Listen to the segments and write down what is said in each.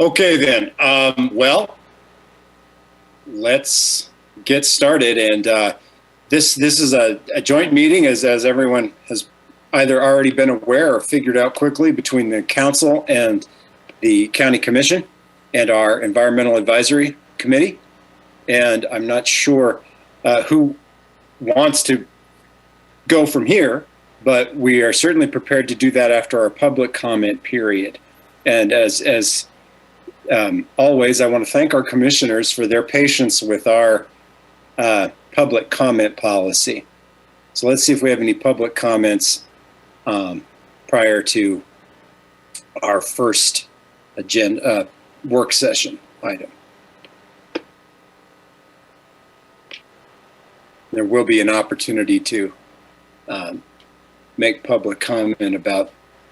Okay then, well, let's get started. And this is a joint meeting, as everyone has either already been aware or figured out quickly, between the council and the county commission and our environmental advisory committee. And I'm not sure who wants to go from here, but we are certainly prepared to do that after our public comment period. And as always, I want to thank our commissioners for their patience with our public comment policy. So let's see if we have any public comments prior to our first agenda work session item. There will be an opportunity to make public comment about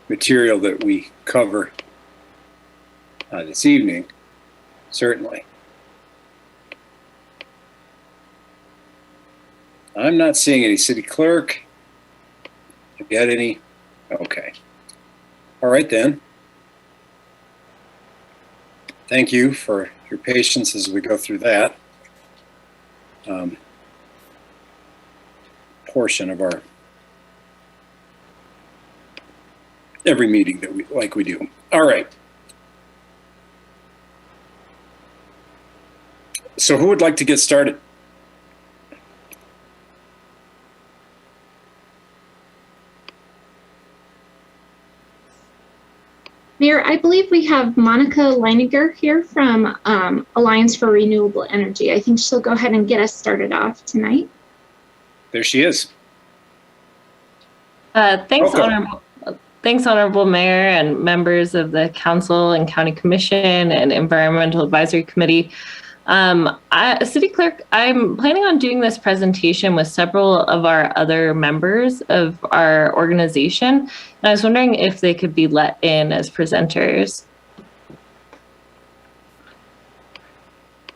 material that we cover this evening, certainly. I'm not seeing any. City clerk, have you had any? Okay. All right then. Thank you for your patience as we go through that portion of our every meeting that we do. All right. So who would like to get started? Mayor, I believe we have Monica Leininger here from Alliance for Renewable Energy. I think she'll go ahead and get us started off tonight. There she is. Thanks, Honorable Mayor and members of the Council and County Commission and Environmental Advisory Committee. City Clerk, I'm planning on doing this presentation with several of our other members of our organization, and I was wondering if they could be let in as presenters.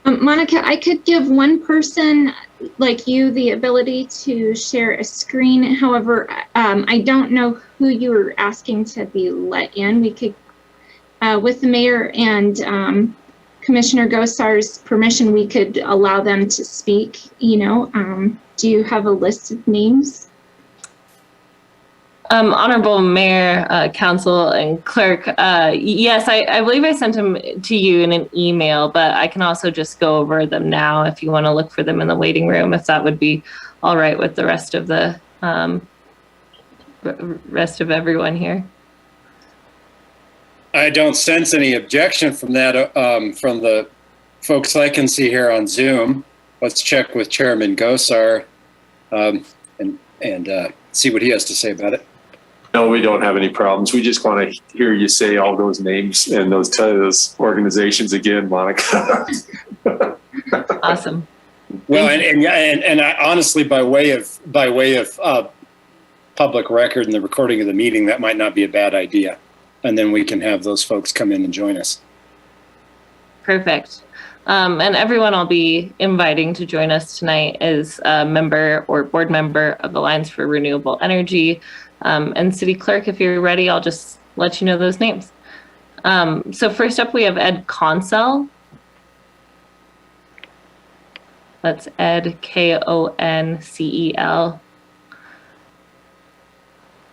Monica, I could give one person like you the ability to share a screen. However, I don't know who you were asking to be let in. We could, with the mayor and Commissioner Gosar's permission, we could allow them to speak, you know. Do you have a list of names? Honorable Mayor, Council, and Clerk, yes, I believe I sent them to you in an email, but I can also just go over them now if you want to look for them in the waiting room, if that would be all right with the rest of the rest of everyone here. I don't sense any objection from that, from the folks I can see here on Zoom. Let's check with Chairman Gosar and see what he has to say about it. No, we don't have any problems. We just want to hear you say all those names and those organizations again, Monica. Awesome. Well, and I, honestly, by way of public record and the recording of the meeting, that might not be a bad idea. And then we can have those folks come in and join us. Perfect. And everyone I'll be inviting to join us tonight is a member or board member of Alliance for Renewable Energy. And City Clerk, if you're ready, I'll just let you know those names. So first up, we have Ed Consell. That's Ed, K-O-N-C-E-L.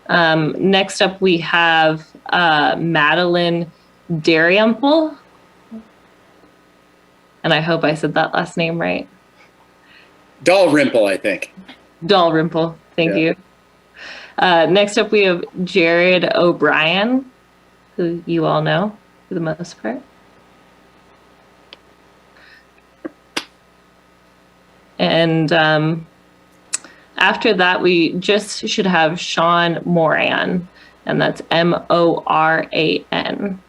Next up, we have Madeline Dalrymple. And I hope I said that last name right. Dalrymple, I think. Dalrymple, thank you. Next up, we have Jared O'Brien, who you all know for the most part. And after that, we just should have Sean Moran, and that's M-O-R-A-N.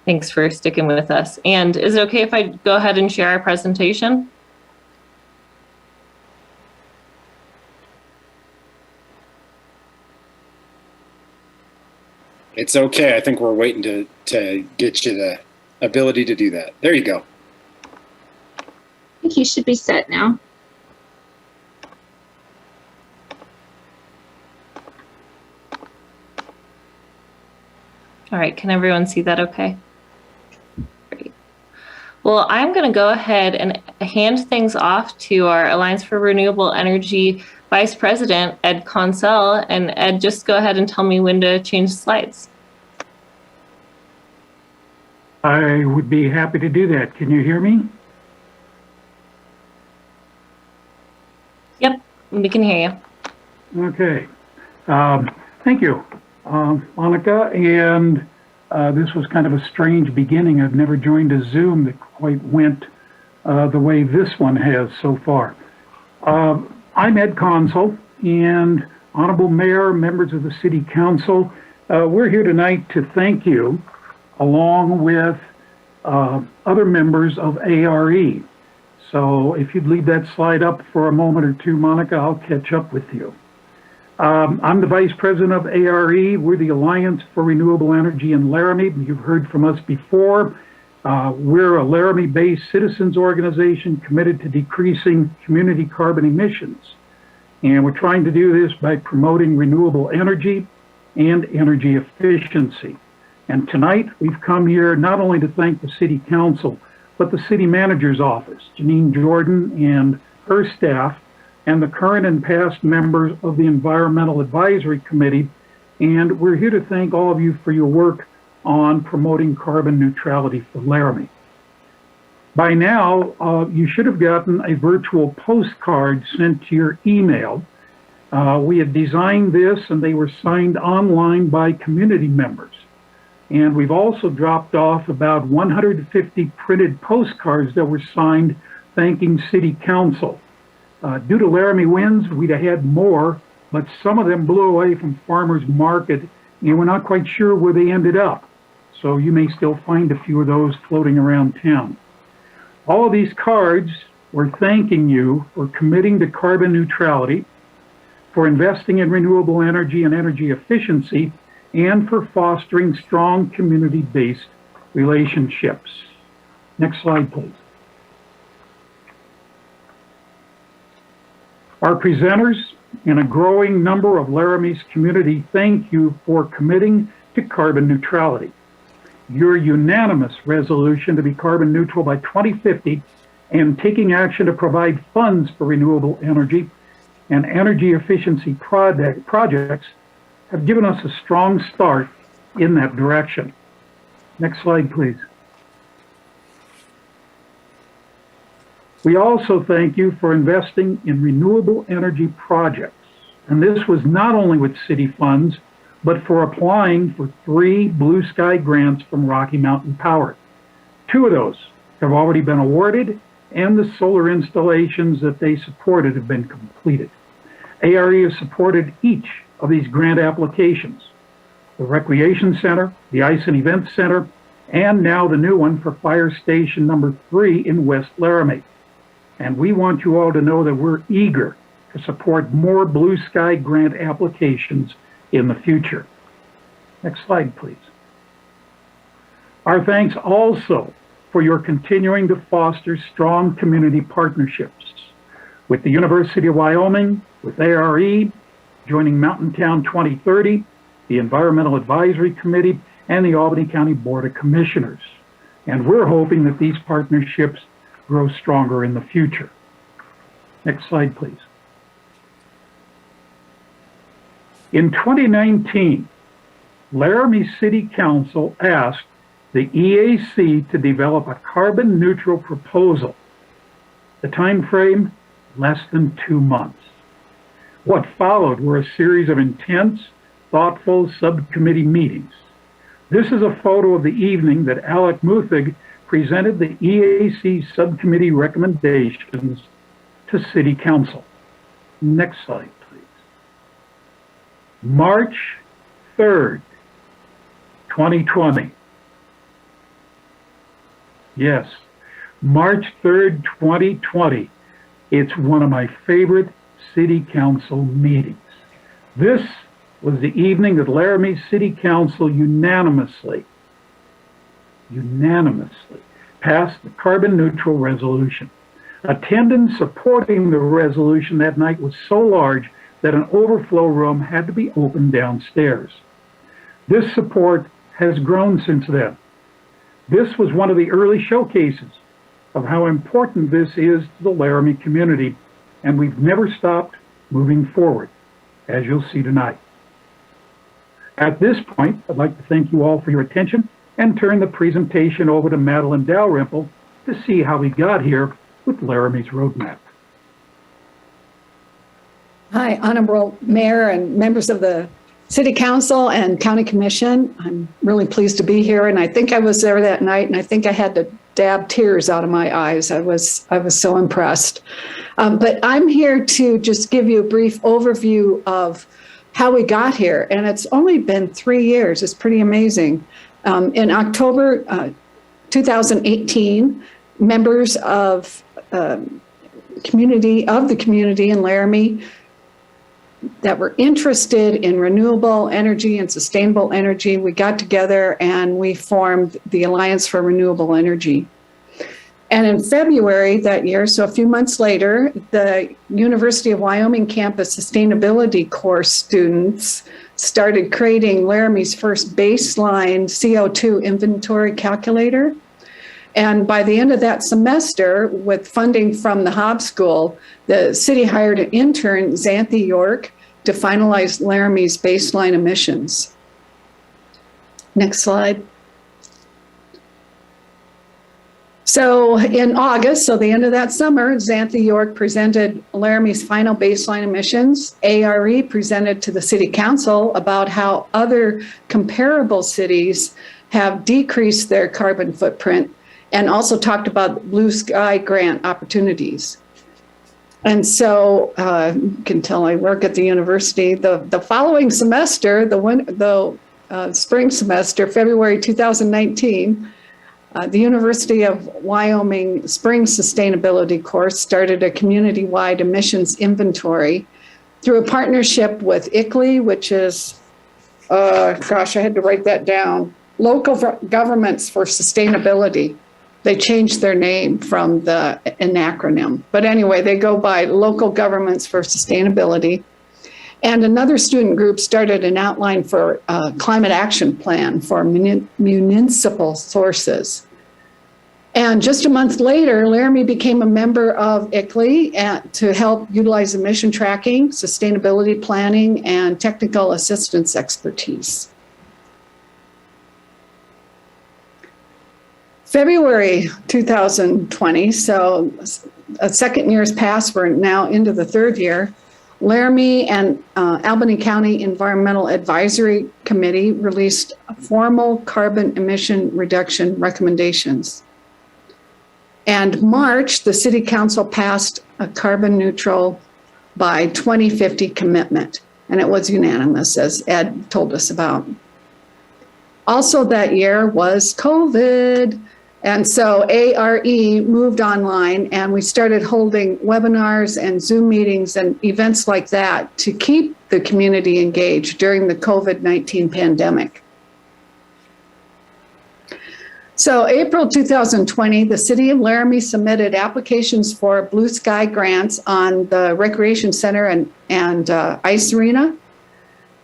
Thanks for sticking with us. And is it okay if I go ahead and share our presentation? It's okay. I think we're waiting to get you the ability to do that. There you go. I think you should be set now. right, can everyone see that okay? Great. Well, I'm going to go ahead and hand things off to our Alliance for Renewable Energy Vice President, Ed Consell. And Ed, just go ahead and tell me when to change the slides. I would be happy to do that. Can you hear me? Yep, we can hear you. Okay. Thank you, Monica. And this was kind of a strange beginning. I've never joined a Zoom that quite went the way this one has so far. I'm Ed Consell, and Honorable Mayor, members of the City Council, we're here tonight to thank you, along with other members of ARE. So if you'd leave that slide up for a moment or two, Monica, I'll catch up with you. I'm the Vice President of ARE. We're the Alliance for Renewable Energy in Laramie. You've heard from us before. We're a Laramie-based citizens organization committed to decreasing community carbon emissions. And we're trying to do this by promoting renewable energy and energy efficiency. And tonight, we've come here not only to thank the City Council, but the City Manager's Office, Janine Jordan and her staff, and the current and past members of the Environmental Advisory Committee. And we're here to thank all of you for your work on promoting carbon neutrality for Laramie. By now, you should have gotten a virtual postcard sent to your email. We had designed this, and they were signed online by community members. And we've also dropped off about 150 printed postcards that were signed thanking City Council. Due to Laramie winds, we'd have had more, but some of them blew away from Farmers Market, and we're not quite sure where they ended up. So you may still find a few of those floating around town. All of these cards were thanking you for committing to carbon neutrality, for investing in renewable energy and energy efficiency, and for fostering strong community-based relationships. Next slide, please. Our presenters and a growing number of Laramie's community thank you for committing to carbon neutrality. Your unanimous resolution to be carbon neutral by 2050 and taking action to provide funds for renewable energy and energy efficiency projects have given us a strong start in that direction. Next slide, please. We also thank you for investing in renewable energy projects. And this was not only with city funds, but for applying for 3 Blue Sky grants from Rocky Mountain Power. 2 of those have already been awarded, and the solar installations that they supported have been completed. ARE has supported each of these grant applications: the Recreation Center, the Ice and Event Center, and now the new one for Fire Station number 3 in West Laramie. And we want you all to know that we're eager to support more Blue Sky grant applications in the future. Next slide, please. Our thanks also for your continuing to foster strong community partnerships with the University of Wyoming, with ARE, joining Mountain Town 2030, the Environmental Advisory Committee, and the Albany County Board of Commissioners. And we're hoping that these partnerships grow stronger in the future. Next slide, please. In 2019, Laramie City Council asked the EAC to develop a carbon neutral proposal. The time frame, less than 2 months. What followed were a series of intense, thoughtful subcommittee meetings. This is a photo of the evening that Alec Muthig presented the EAC subcommittee recommendations to City Council. Next slide, please. March 3rd, 2020. Yes, March 3rd, 2020. It's one of my favorite City Council meetings. This was the evening that Laramie City Council unanimously passed the carbon neutral resolution. Attendance supporting the resolution that night was so large that an overflow room had to be opened downstairs. This support has grown since then. This was one of the early showcases of how important this is to the Laramie community, and we've never stopped moving forward, as you'll see tonight. At this point, I'd like to thank you all for your attention and turn the presentation over to Madeline Dalrymple to see how we got here with Laramie's roadmap. Hi, Honorable Mayor and members of the City Council and County Commission. I'm really pleased to be here, and I think I was there that night, and I think I had to dab tears out of my eyes. I was so impressed. But I'm here to just give you a brief overview of how we got here, and it's only been 3 years. It's pretty amazing. In October 2018, members of the community in Laramie that were interested in renewable energy and sustainable energy, we got together and we formed the Alliance for Renewable Energy. And in February that year, so a few months later, the University of Wyoming campus sustainability course students started creating Laramie's first baseline CO2 inventory calculator. And by the end of that semester, with funding from the Hobbs School, the city hired an intern, Xanthi York, to finalize Laramie's baseline emissions. Next slide. So in August, so the end of that summer, Xanthi York presented Laramie's final baseline emissions. ARE presented to the City Council about how other comparable cities have decreased their carbon footprint, and also talked about blue sky grant opportunities. And so you can tell I work at the university. The following semester, the spring semester, February 2019, the University of Wyoming Spring Sustainability course started a community-wide emissions inventory through a partnership with ICLEI, which is, gosh, I had to write that down, Local Governments for Sustainability. They changed their name from an acronym. But anyway, they go by Local Governments for Sustainability. And another student group started an outline for a climate action plan for municipal sources. And just a month later, Laramie became a member of ICLEI to help utilize emission tracking, sustainability planning, and technical assistance expertise. February 2020, so a second year's passed, we're now into the third year. Laramie and Albany County Environmental Advisory Committee released formal carbon emission reduction recommendations. And March, the City Council passed a carbon neutral by 2050 commitment, and it was unanimous, as Ed told us about. Also that year was COVID. And so ARE moved online, and we started holding webinars and Zoom meetings and events like that to keep the community engaged during the COVID-19 pandemic. So April 2020, the City of Laramie submitted applications for blue sky grants on the Recreation Center and ice arena.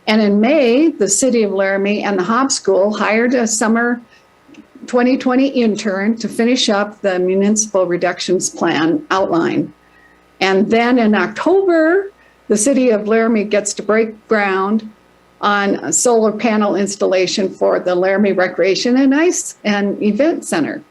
And in May, the City of Laramie and the Hobbs School hired a summer 2020 intern to finish up the municipal reductions plan outline. And then in October, the City of Laramie gets to break ground on a solar panel installation for the Laramie Recreation and Ice and Event Center.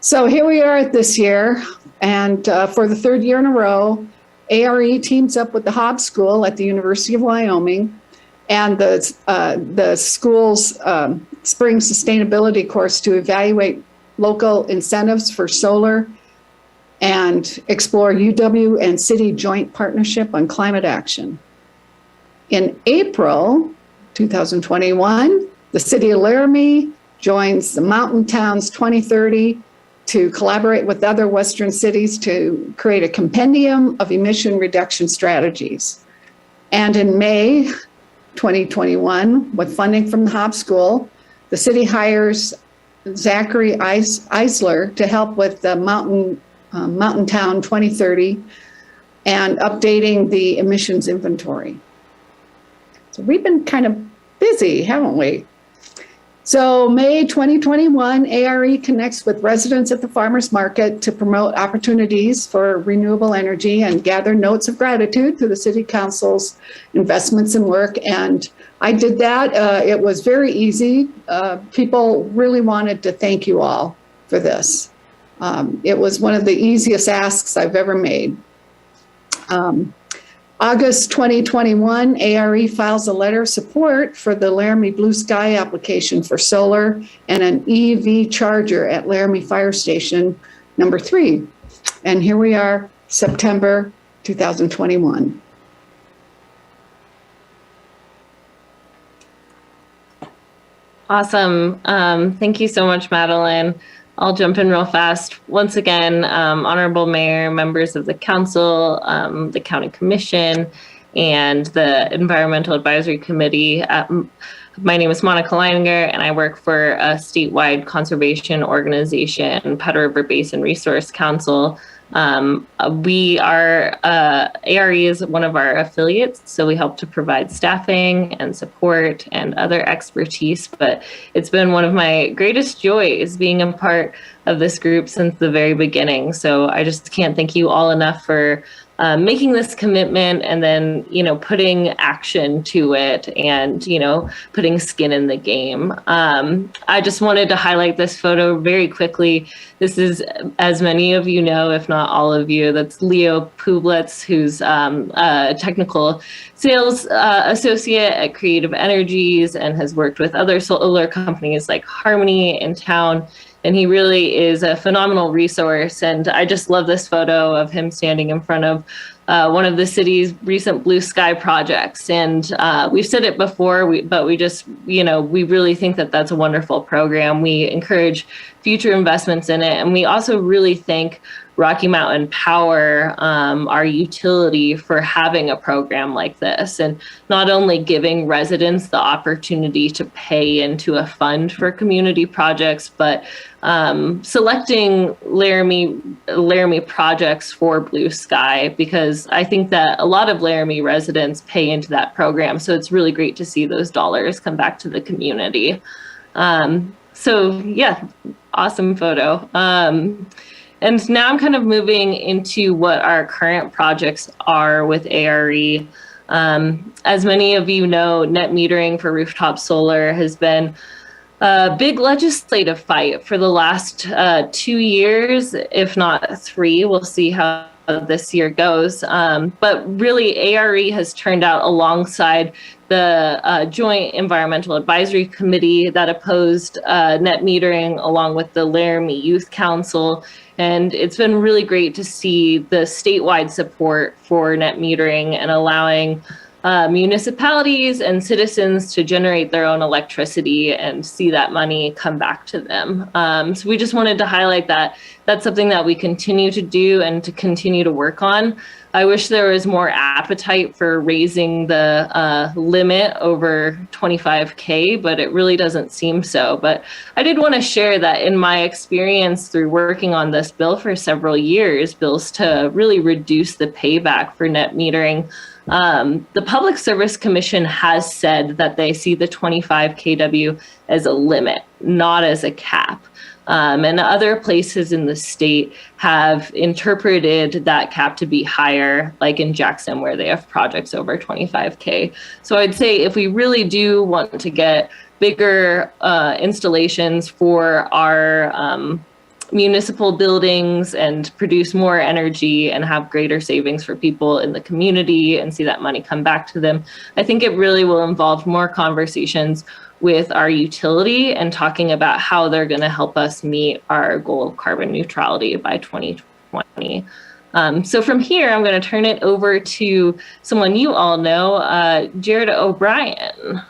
So here we are this year, and for the third year in a row, ARE teams up with the Hobbs School at the University of Wyoming and the school's spring sustainability course to evaluate local incentives for solar and explore UW and city joint partnership on climate action. In April 2021, the City of Laramie joins the Mountain Towns 2030 to collaborate with other Western cities to create a compendium of emission reduction strategies. And in May 2021, with funding from the Hobbs School, the city hires Zachary Eisler to help with the Mountain Town 2030 and updating the emissions inventory. So we've been kind of busy, haven't we? So May 2021, ARE connects with residents at the farmers market to promote opportunities for renewable energy and gather notes of gratitude for the city council's investments and work. And I did that. It was very easy. People really wanted to thank you all for this. It was one of the easiest asks I've ever made. August 2021, ARE files a letter of support for the Laramie Blue Sky application for solar and an EV charger at Laramie Fire Station number 3. And here we are, September 2021. Awesome. Thank you so much, Madeline. I'll jump in real fast. Once again, Honorable Mayor, members of the council, the county commission, and the Environmental Advisory Committee. My name is Monica Leininger, and I work for a statewide conservation organization, Powder River Basin Resource Council. We are, ARE is one of our affiliates, so we help to provide staffing and support and other expertise, but it's been one of my greatest joys being a part of this group since the very beginning. So I just can't thank you all enough for making this commitment and then, putting action to it and, putting skin in the game. I just wanted to highlight this photo very quickly. This is, as many of you know, if not all of you, that's Leo Publitz, who's a technical sales associate at Creative Energies and has worked with other solar companies like Harmony in town. And he really is a phenomenal resource. And I just love this photo of him standing in front of one of the city's recent blue sky projects. And we've said it before, but we just, we really think that that's a wonderful program. We encourage future investments in it. And we also really thank Rocky Mountain Power, our utility, for having a program like this, and not only giving residents the opportunity to pay into a fund for community projects, but selecting Laramie projects for Blue Sky, because I think that a lot of Laramie residents pay into that program. So it's really great to see those dollars come back to the community. So yeah, awesome photo. And now I'm kind of moving into what our current projects are with ARE. As many of you know, net metering for rooftop solar has been a big legislative fight for the last 2 years, if not 3. We'll see how this year goes. But really, ARE has turned out alongside the Joint Environmental Advisory Committee that opposed net metering, along with the Laramie Youth Council. And it's been really great to see the statewide support for net metering and allowing municipalities and citizens to generate their own electricity and see that money come back to them. So we just wanted to highlight that that's something that we continue to do and to continue to work on. I wish there was more appetite for raising the limit over 25K, but it really doesn't seem so. But I did want to share that in my experience through working on this bill for several years, bills to really reduce the payback for net metering, the Public Service Commission has said that they see the 25 kW as a limit, not as a cap. And other places in the state have interpreted that cap to be higher, like in Jackson, where they have projects over 25K. So I'd say if we really do want to get bigger installations for our municipal buildings and produce more energy and have greater savings for people in the community and see that money come back to them, I think it really will involve more conversations with our utility and talking about how they're going to help us meet our goal of carbon neutrality by 2020. So from here, I'm going to turn it over to someone you all know, Jared O'Brien.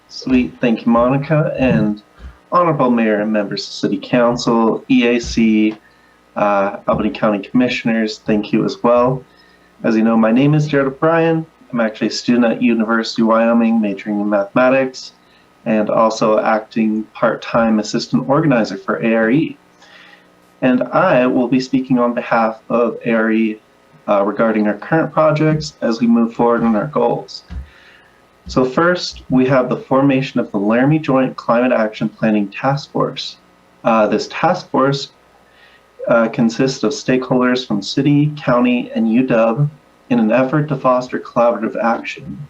Sweet. Thank you, Monica. And Honorable Mayor and members of City Council, EAC, Albany County Commissioners, thank you as well. As you know, my name is Jared O'Brien. I'm actually a student at University of Wyoming, majoring in mathematics, and also acting part-time assistant organizer for ARE. And I will be speaking on behalf of ARE regarding our current projects as we move forward on our goals. So first, we have the formation of the Laramie Joint Climate Action Planning Task Force. This task force consists of stakeholders from city, county, and UW in an effort to foster collaborative action.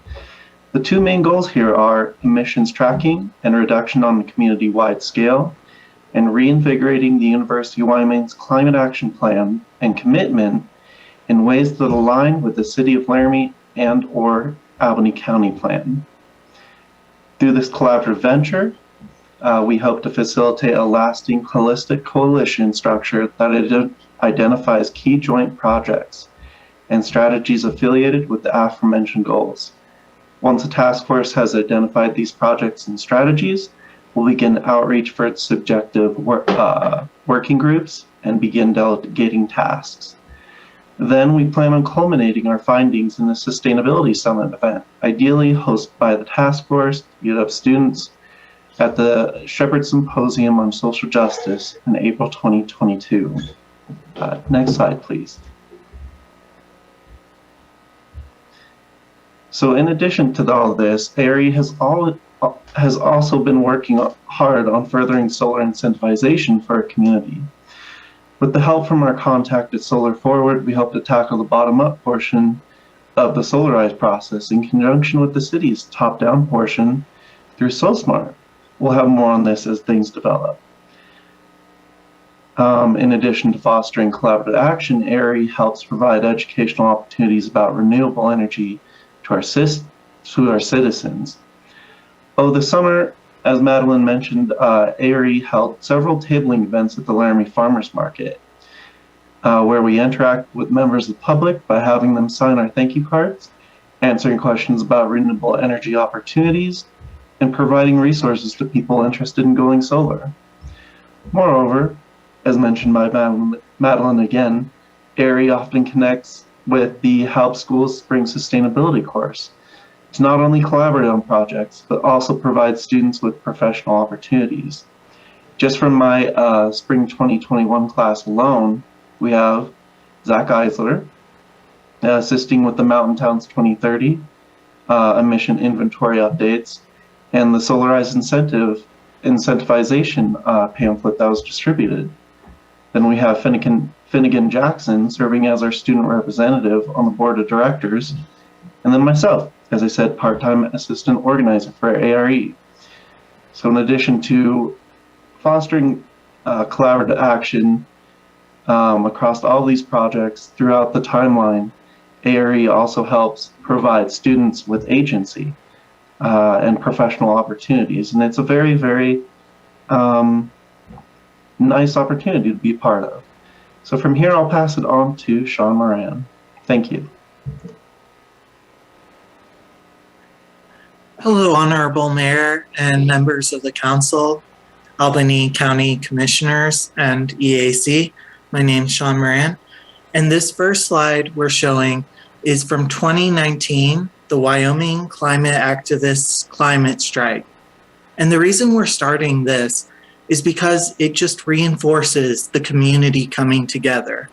The two main goals here are emissions tracking and reduction on the community-wide scale, and reinvigorating the University of Wyoming's climate action plan and commitment in ways that align with the City of Laramie and/or Albany County plan. Through this collaborative venture, we hope to facilitate a lasting holistic coalition structure that identifies key joint projects and strategies affiliated with the aforementioned goals. Once the task force has identified these projects and strategies, we'll begin outreach for its subjective working groups and begin delegating tasks. Then we plan on culminating our findings in a sustainability summit event, ideally hosted by the task force, UW students, at the Shepherd Symposium on Social Justice in April 2022. Next slide, please. So in addition to all of this, ARE has also been working hard on furthering solar incentivization for our community. With the help from our contact at Solar Forward, we hope to tackle the bottom-up portion of the Solarize process in conjunction with the city's top-down portion through SoSmart. We'll have more on this as things develop. In addition to fostering collaborative action, ARE helps provide educational opportunities about renewable energy to our citizens. This summer, as Madeline mentioned, ARE held several tabling events at the Laramie Farmers Market, where we interact with members of the public by having them sign our thank you cards, answering questions about renewable energy opportunities, and providing resources to people interested in going solar. Moreover, as mentioned by Madeline again, ARE often connects with the Help Schools Spring Sustainability course to not only collaborate on projects, but also provide students with professional opportunities. Just from my Spring 2021 class alone, we have Zach Eisler assisting with the Mountain Towns 2030 emission inventory updates and the Solarize incentivization pamphlet that was distributed. Then we have Finnegan Jackson serving as our student representative on the board of directors, and then myself, as I said, part-time assistant organizer for ARE. So in addition to fostering collaborative action across all these projects throughout the timeline, ARE also helps provide students with agency and professional opportunities. And it's a very, very nice opportunity to be part of. So from here, I'll pass it on to Sean Moran. Thank you. Hello, Honorable Mayor and members of the Council, Albany County Commissioners, and EAC. My name is Sean Moran, and this first slide we're showing is from 2019, the Wyoming climate activists' climate strike. And the reason we're starting this is because it just reinforces the community coming together.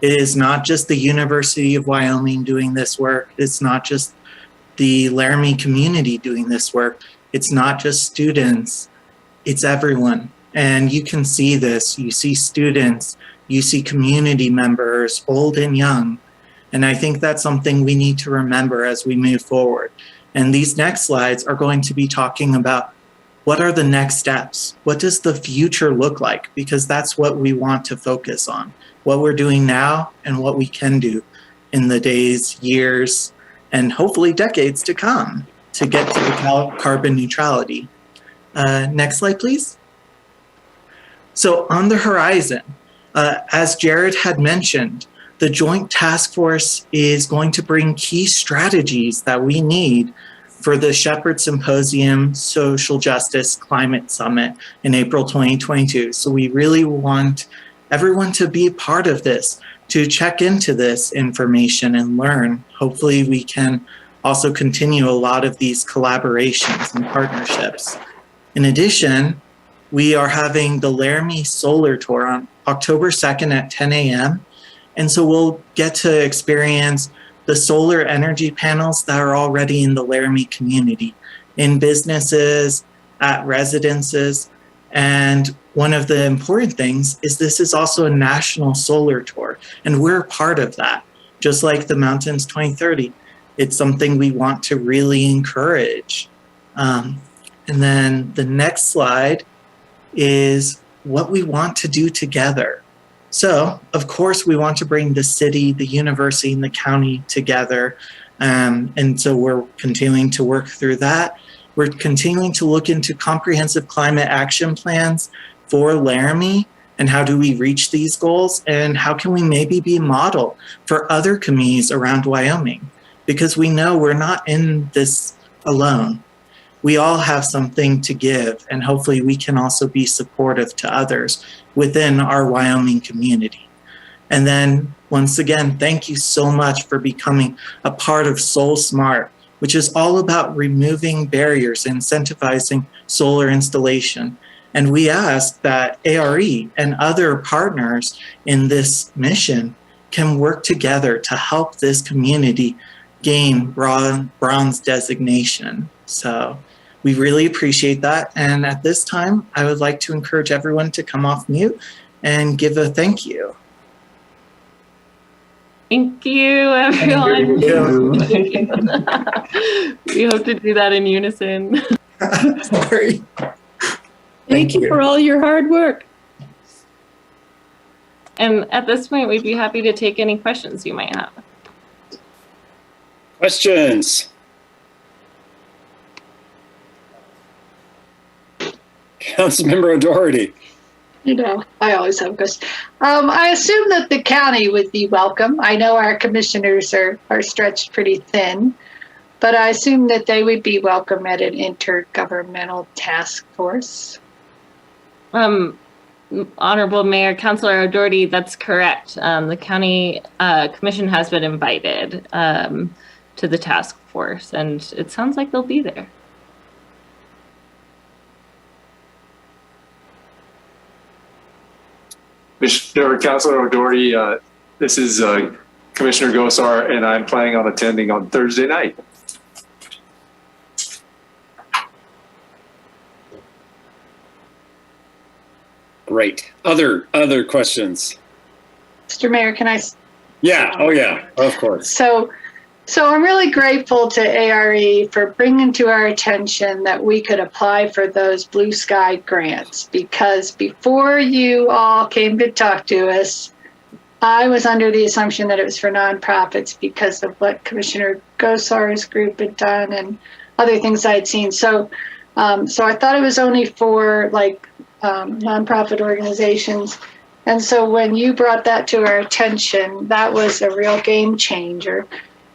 It is not just the University of Wyoming doing this work. It's not just the Laramie community doing this work. It's not just students, it's everyone. And you can see this. You see students, you see community members, old and young. And I think that's something we need to remember as we move forward. And these next slides are going to be talking about what are the next steps? What does the future look like? Because that's what we want to focus on, what we're doing now and what we can do in the days, years, and hopefully decades to come to get to the carbon neutrality. Next slide, please. So on the horizon, as Jared had mentioned, the Joint Task Force is going to bring key strategies that we need for the Shepherd Symposium Social Justice Climate Summit in April 2022. So we really want everyone to be part of this, to check into this information and learn. Hopefully we can also continue a lot of these collaborations and partnerships. In addition, we are having the Laramie Solar Tour on October 2nd at 10 a.m. And so we'll get to experience the solar energy panels that are already in the Laramie community, in businesses, at residences. And one of the important things is this is also a national solar tour, and we're a part of that, just like the Mountains 2030. It's something we want to really encourage. And then the next slide is what we want to do together. So, of course, we want to bring the city, the university, and the county together. And so we're continuing to work through that. We're continuing to look into comprehensive climate action plans for Laramie and how do we reach these goals, and how can we maybe be a model for other communities around Wyoming? Because we know we're not in this alone. We all have something to give, and hopefully we can also be supportive to others within our Wyoming community. And then once again, thank you so much for becoming a part of Soul Smart, which is all about removing barriers, incentivizing solar installation. And we ask that ARE and other partners in this mission can work together to help this community gain bronze designation. So we really appreciate that. And at this time, I would like to encourage everyone to come off mute and give a thank you. Thank you, everyone. Thank you. We hope to do that in unison. Sorry. Thank you for all your hard work. And at this point, we'd be happy to take any questions you might have. Questions? Councilmember O'Doherty. You know, I always have questions. I assume that the county would be welcome. I know our commissioners are stretched pretty thin, but I assume that they would be welcome at an intergovernmental task force. Honorable Mayor, Councilor O'Doherty, that's correct. The county commission has been invited to the task force, and it sounds like they'll be there. Councilor O'Doherty, this is Commissioner Gosar, and I'm planning on attending on Thursday night. Great. Other questions? Mr. Mayor, can I? Yeah. Oh, yeah. Of course. So I'm really grateful to ARE for bringing to our attention that we could apply for those Blue Sky grants, because before you all came to talk to us, I was under the assumption that it was for nonprofits because of what Commissioner Gosar's group had done and other things I'd seen. So I thought it was only for like nonprofit organizations. And so when you brought that to our attention, that was a real game changer.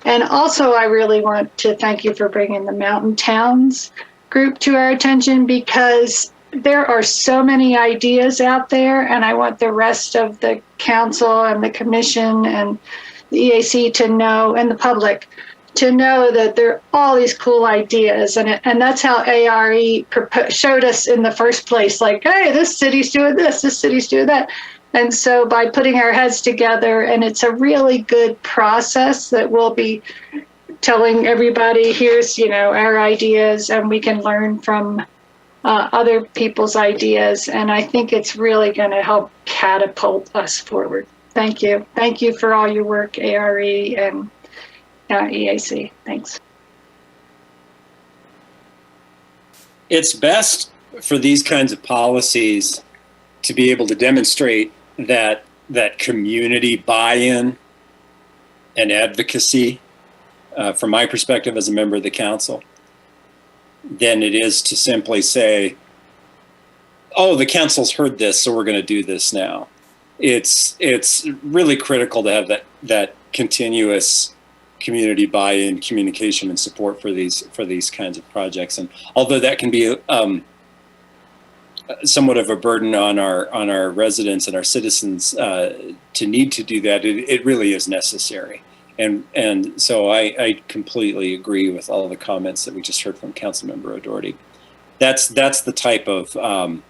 And also, I really want to thank you for bringing the Mountain Towns group to our attention, because there are so many ideas out there, and I want the rest of the council and the commission and the EAC to know, and the public to know, that there are all these cool ideas. And that's how ARE showed us in the first place, like, hey, this city's doing this city's doing that. And so by putting our heads together, and it's a really good process that we'll be telling everybody, here's, our ideas, and we can learn from other people's ideas. And I think it's really going to help catapult us forward. Thank you. Thank you for all your work, ARE and EAC. Thanks. It's best for these kinds of policies to be able to demonstrate that community buy-in and advocacy, from my perspective as a member of the council, than it is to simply say, oh, the council's heard this, so we're going to do this now. It's really critical to have that continuous community buy-in, communication, and support for these kinds of projects. And although that can be somewhat of a burden on our residents and our citizens to need to do that, it really is necessary. And so I completely agree with all the comments that we just heard from Councilmember O'Doherty. That's the type of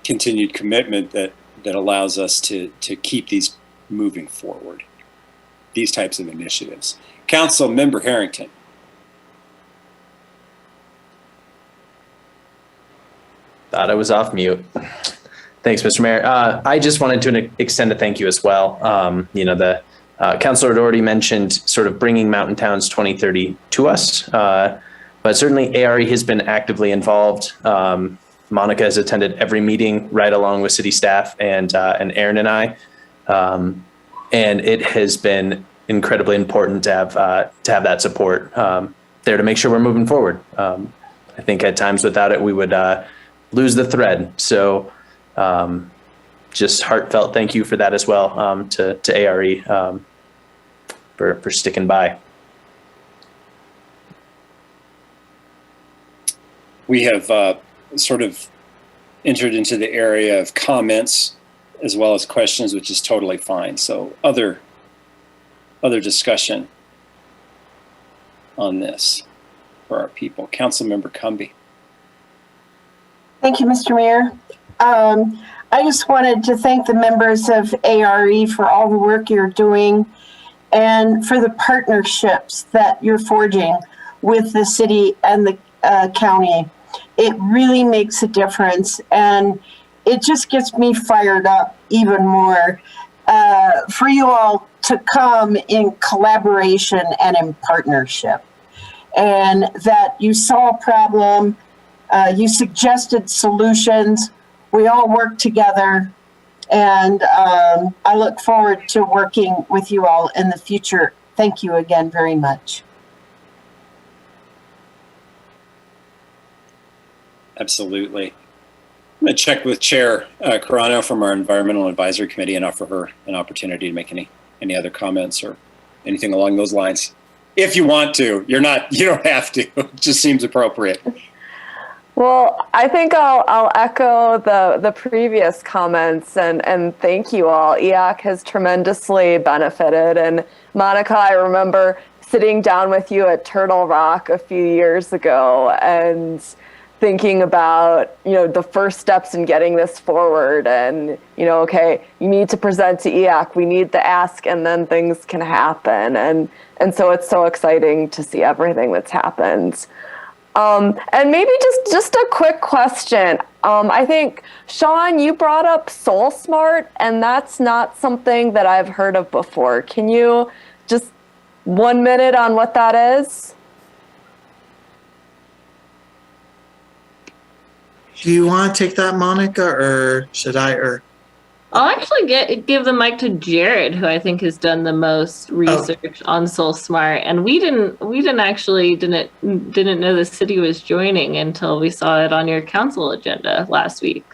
continued commitment that allows us to keep these moving forward. these types of initiatives. Council Member Harrington. Thought I was off mute. Thanks, Mr. Mayor. I just wanted to extend a thank you as well. The councilor had already mentioned sort of bringing Mountain Towns 2030 to us, but certainly ARE has been actively involved. Monica has attended every meeting right along with city staff and Aaron and I, and it has been incredibly important to have that support there to make sure we're moving forward. I think at times without it we would lose the thread. So just heartfelt thank you for that as well to ARE for sticking by. We have sort of entered into the area of comments as well as questions, which is totally fine. So other discussion on this for our people. Councilmember Cumby. Thank you, Mr. Mayor. I just wanted to thank the members of ARE for all the work you're doing and for the partnerships that you're forging with the city and the county. It really makes a difference, and it just gets me fired up even more for you all to come in collaboration and in partnership, and that you saw a problem. You suggested solutions. We all work together, and I look forward to working with you all in the future. Thank you again very much. Absolutely. I'm going to check with Chair Carano from our Environmental Advisory Committee and offer her an opportunity to make any other comments or anything along those lines. If you want to, you don't have to. It just seems appropriate. Well, I think I'll echo the previous comments and thank you all. EAC has tremendously benefited. And Monica, I remember sitting down with you at Turtle Rock a few years ago and thinking about, the first steps in getting this forward and, okay, you need to present to EAC, we need the ask, and then things can happen. And so it's so exciting to see everything that's happened. And maybe just a quick question. I think, Sean, you brought up Soul Smart, and that's not something that I've heard of before. Can you just 1 minute on what that is? Do you want to take that, Monica, or should I? I'll actually give the mic to Jared, who I think has done the most research on Soul Smart, and we didn't know the city was joining until we saw it on your council agenda last week.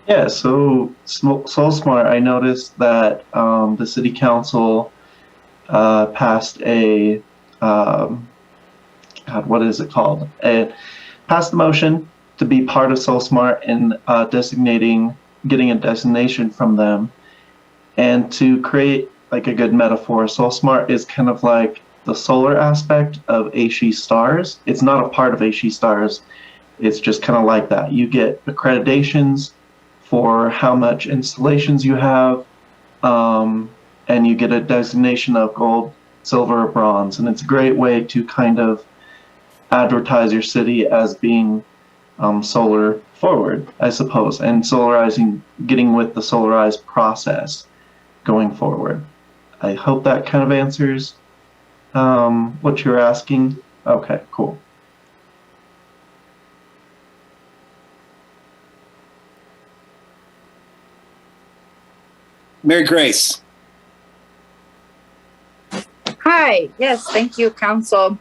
Yeah, so Soul Smart, I noticed that the city council passed a what is it called? Passed the motion to be part of Soul Smart and getting a designation from them. And to create like a good metaphor, Soul Smart is kind of like the solar aspect of HE Stars. It's not a part of HE Stars. It's just kind of like that. You get accreditations for how much installations you have, and you get a designation of gold, silver, or bronze. And it's a great way to kind of advertise your city as being solar forward, I suppose, and getting with the solarized process going forward. I hope that kind of answers what you're asking. Okay, cool. Mary Grace. Hi, yes, thank you, Council.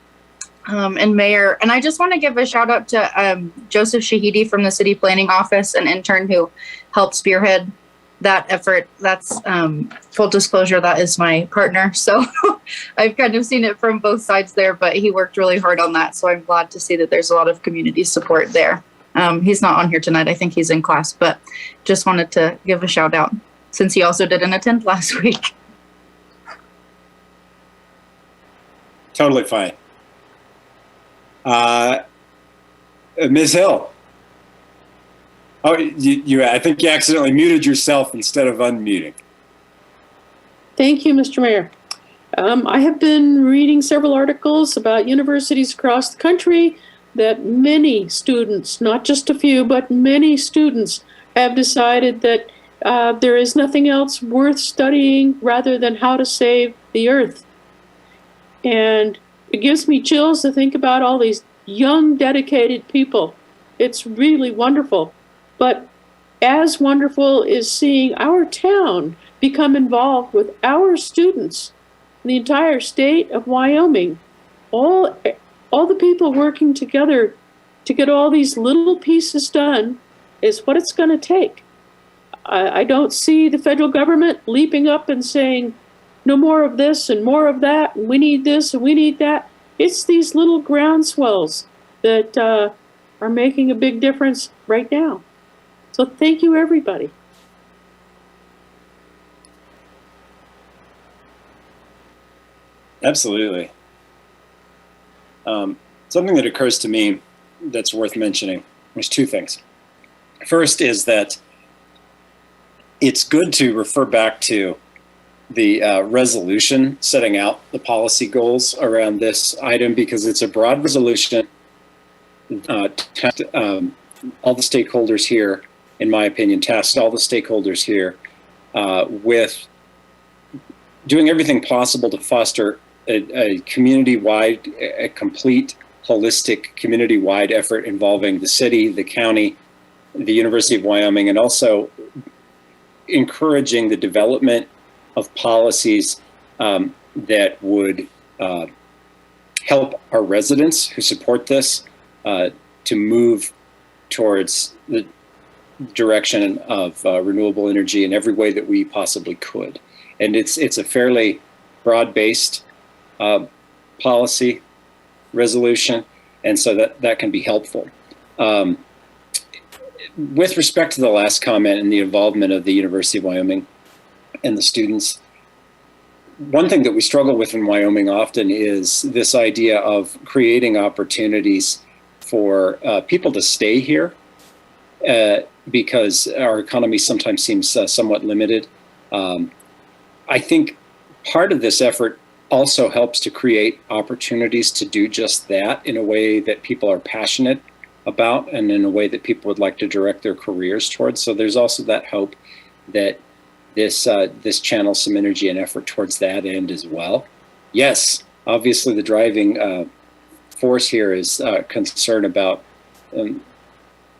And Mayor, and I just want to give a shout out to Joseph Shahidi from the City Planning Office, an intern who helped spearhead that effort. That's full disclosure, that is my partner. So I've kind of seen it from both sides there, but he worked really hard on that. So I'm glad to see that there's a lot of community support there. He's not on here tonight. I think he's in class, but just wanted to give a shout out since he also didn't attend last week. Totally fine. Ms. Hill. Oh, I think you accidentally muted yourself instead of unmuting. Thank you, Mr. Mayor. I have been reading several articles about universities across the country that many students, not just a few, but many students have decided that there is nothing else worth studying rather than how to save the earth. And it gives me chills to think about all these young, dedicated people. It's really wonderful. But as wonderful is seeing our town become involved with our students, the entire state of Wyoming, all the people working together to get all these little pieces done is what it's going to take. I don't see the federal government leaping up and saying, no more of this and more of that, and we need this and we need that. It's these little groundswells that are making a big difference right now. So thank you, everybody. Absolutely. Something that occurs to me that's worth mentioning, there's two things. First is that it's good to refer back to the resolution setting out the policy goals around this item, because it's a broad resolution. All the stakeholders here, in my opinion, tasked all the stakeholders here with doing everything possible to foster a community-wide, a complete, holistic, community-wide effort involving the city, the county, the University of Wyoming, and also encouraging the development of policies that would help our residents who support this to move towards the direction of renewable energy in every way that we possibly could. And it's a fairly broad-based policy resolution, and so that can be helpful. With respect to the last comment and the involvement of the University of Wyoming and the students, one thing that we struggle with in Wyoming often is this idea of creating opportunities for people to stay here because our economy sometimes seems somewhat limited. I think part of this effort also helps to create opportunities to do just that in a way that people are passionate about and in a way that people would like to direct their careers towards. So there's also that hope that this channels some energy and effort towards that end as well. Yes, obviously the driving force here is concern about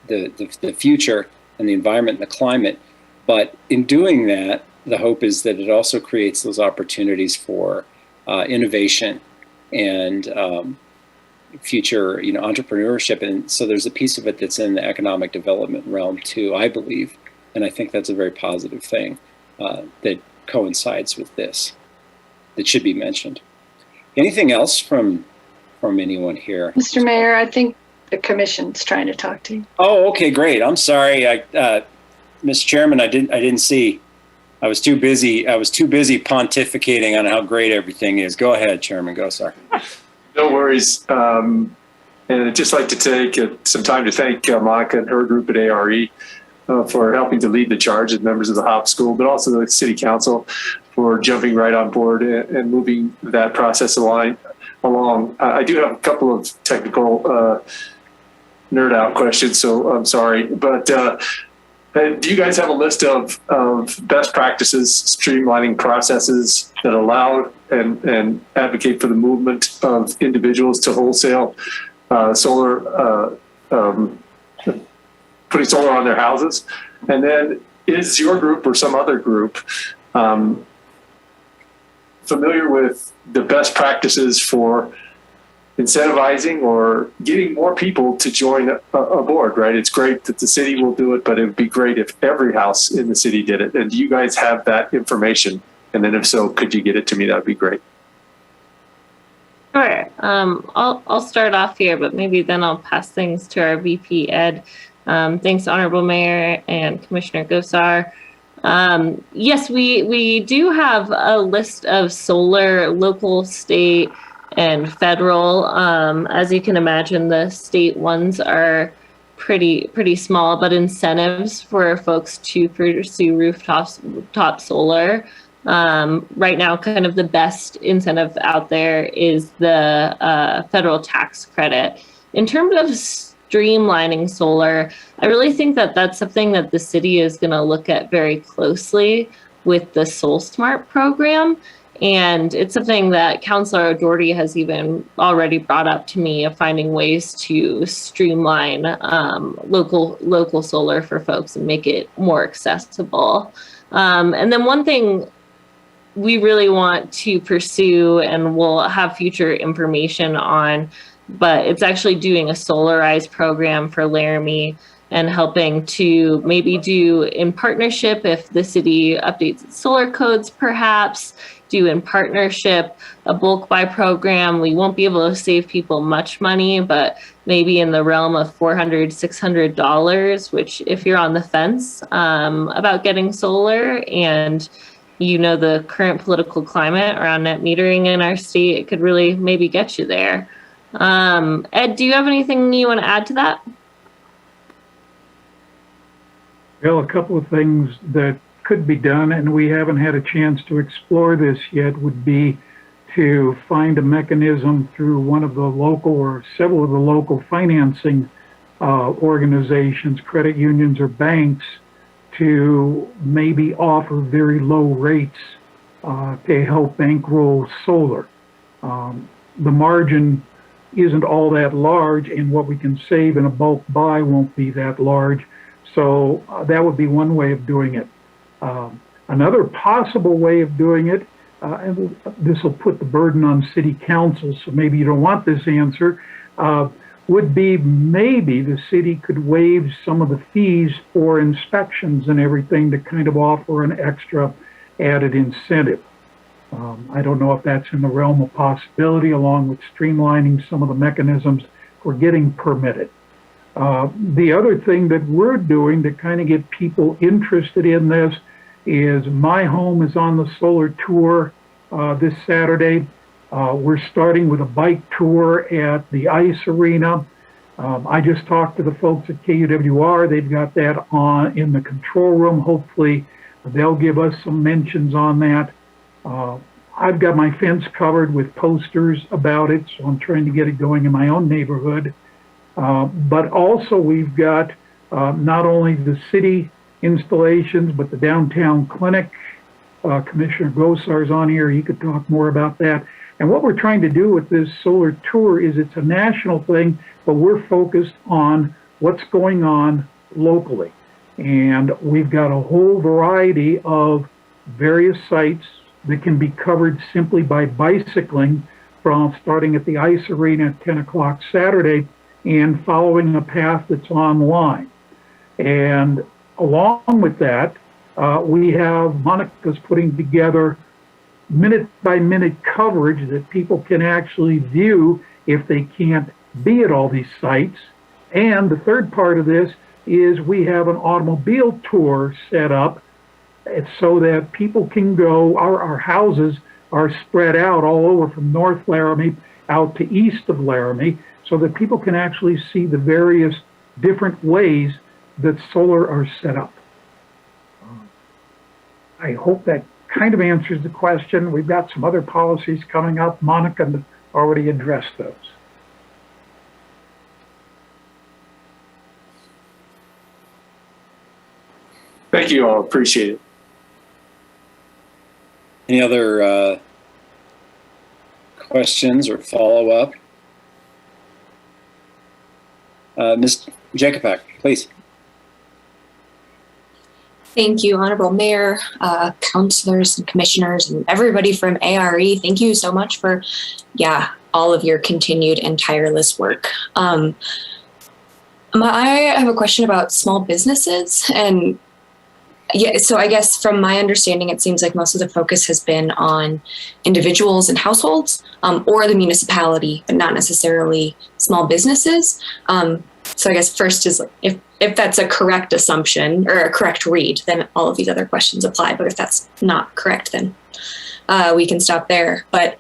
the future and the environment and the climate. But in doing that, the hope is that it also creates those opportunities for innovation and future, entrepreneurship. And so there's a piece of it that's in the economic development realm too, I believe. And I think that's a very positive thing that coincides with this, that should be mentioned. Anything else from anyone here? Mr. Mayor, I think the commission's trying to talk to you. Oh, okay, great. I'm sorry, Mr. Chairman, I didn't see. I was too busy pontificating on how great everything is. Go ahead, Chairman. Go, sir. No worries. And I'd just like to take some time to thank Monica and her group at ARE for helping to lead the charge as members of the HOP school, but also the City Council for jumping right on board and moving that process along. I do have a couple of technical nerd out questions, so I'm sorry. But do you guys have a list of best practices, streamlining processes that allow and advocate for the movement of individuals to wholesale solar, putting solar on their houses? And then is your group or some other group familiar with the best practices for incentivizing or getting more people to join a board, right? It's great that the city will do it, but it would be great if every house in the city did it. And do you guys have that information? And then if so, could you get it to me? That would be great. Sure. I'll start off here, but maybe then I'll pass things to our VP Ed. Thanks, Honorable Mayor and Commissioner Gosar. Yes, we do have a list of solar, local, state, and federal. As you can imagine, the state ones are pretty small, but incentives for folks to pursue rooftop solar Right now, kind of the best incentive out there is the federal tax credit. In terms of streamlining solar, I really think that that's something that the city is going to look at very closely with the Soul Smart program. And it's something that Councilor O'Doherty has even already brought up to me, of finding ways to streamline local solar for folks and make it more accessible. And then one thing we really want to pursue, and we'll have future information on, but it's actually doing a solarized program for Laramie and helping to maybe do in partnership, if the city updates its solar codes, perhaps do in partnership a bulk buy program. We won't be able to save people much money, but maybe in the realm of $400, $600, which if you're on the fence about getting solar and you know the current political climate around net metering in our state, it could really maybe get you there. Ed, do you have anything you want to add to that? Well, a couple of things that could be done, and we haven't had a chance to explore this yet, would be to find a mechanism through one of the local or several of the local financing organizations, credit unions or banks, to maybe offer very low rates to help bankroll solar. The margin isn't all that large, and what we can save in a bulk buy won't be that large. So that would be one way of doing it. Another possible way of doing it, and this will put the burden on city council, so maybe you don't want this answer, would be maybe the city could waive some of the fees for inspections and everything to kind of offer an extra added incentive. I don't know if that's in the realm of possibility, along with streamlining some of the mechanisms for getting permitted. The other thing that we're doing to kind of get people interested in this is My Home is on the solar tour this Saturday. We're starting with a bike tour at the ice arena. I just talked to the folks at KUWR. They've got that on in the control room. Hopefully they'll give us some mentions on that. I've got my fence covered with posters about it, so I'm trying to get it going in my own neighborhood. But also we've got not only the city installations, but the downtown clinic. Commissioner Gosar's on here. He could talk more about that. And what we're trying to do with this solar tour is it's a national thing, but we're focused on what's going on locally. And we've got a whole variety of various sites that can be covered simply by bicycling, from starting at the ice arena at 10 o'clock Saturday and following a path that's online. And along with that, we have, Monica's putting together minute-by-minute coverage that people can actually view if they can't be at all these sites. And the third part of this is we have an automobile tour set up so that people can go, our houses are spread out all over from North Laramie out to east of Laramie, so that people can actually see the various different ways that solar are set up. I hope that kind of answers the question. We've got some other policies coming up. Monica already addressed those. Thank you all. Appreciate it. Any other questions or follow-up? Ms. Jacobak, please. Thank you, Honorable Mayor, councilors and commissioners, and everybody from ARE. Thank you so much for, all of your continued and tireless work. I have a question about small businesses. And so I guess from my understanding, it seems like most of the focus has been on individuals and households, or the municipality, but not necessarily small businesses. So I guess first is if that's a correct assumption or a correct read, then all of these other questions apply. But if that's not correct, then we can stop there. But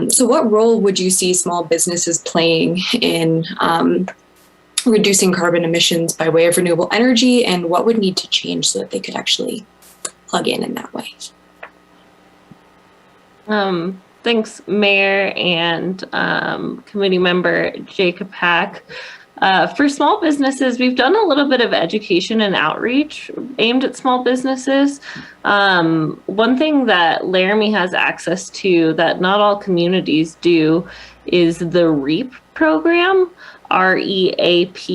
so what role would you see small businesses playing in reducing carbon emissions by way of renewable energy, and what would need to change so that they could actually plug in that way? Thanks, Mayor and Committee Member Jacob Hack. For small businesses, we've done a little bit of education and outreach aimed at small businesses. One thing that Laramie has access to that not all communities do is the REAP program, REAP,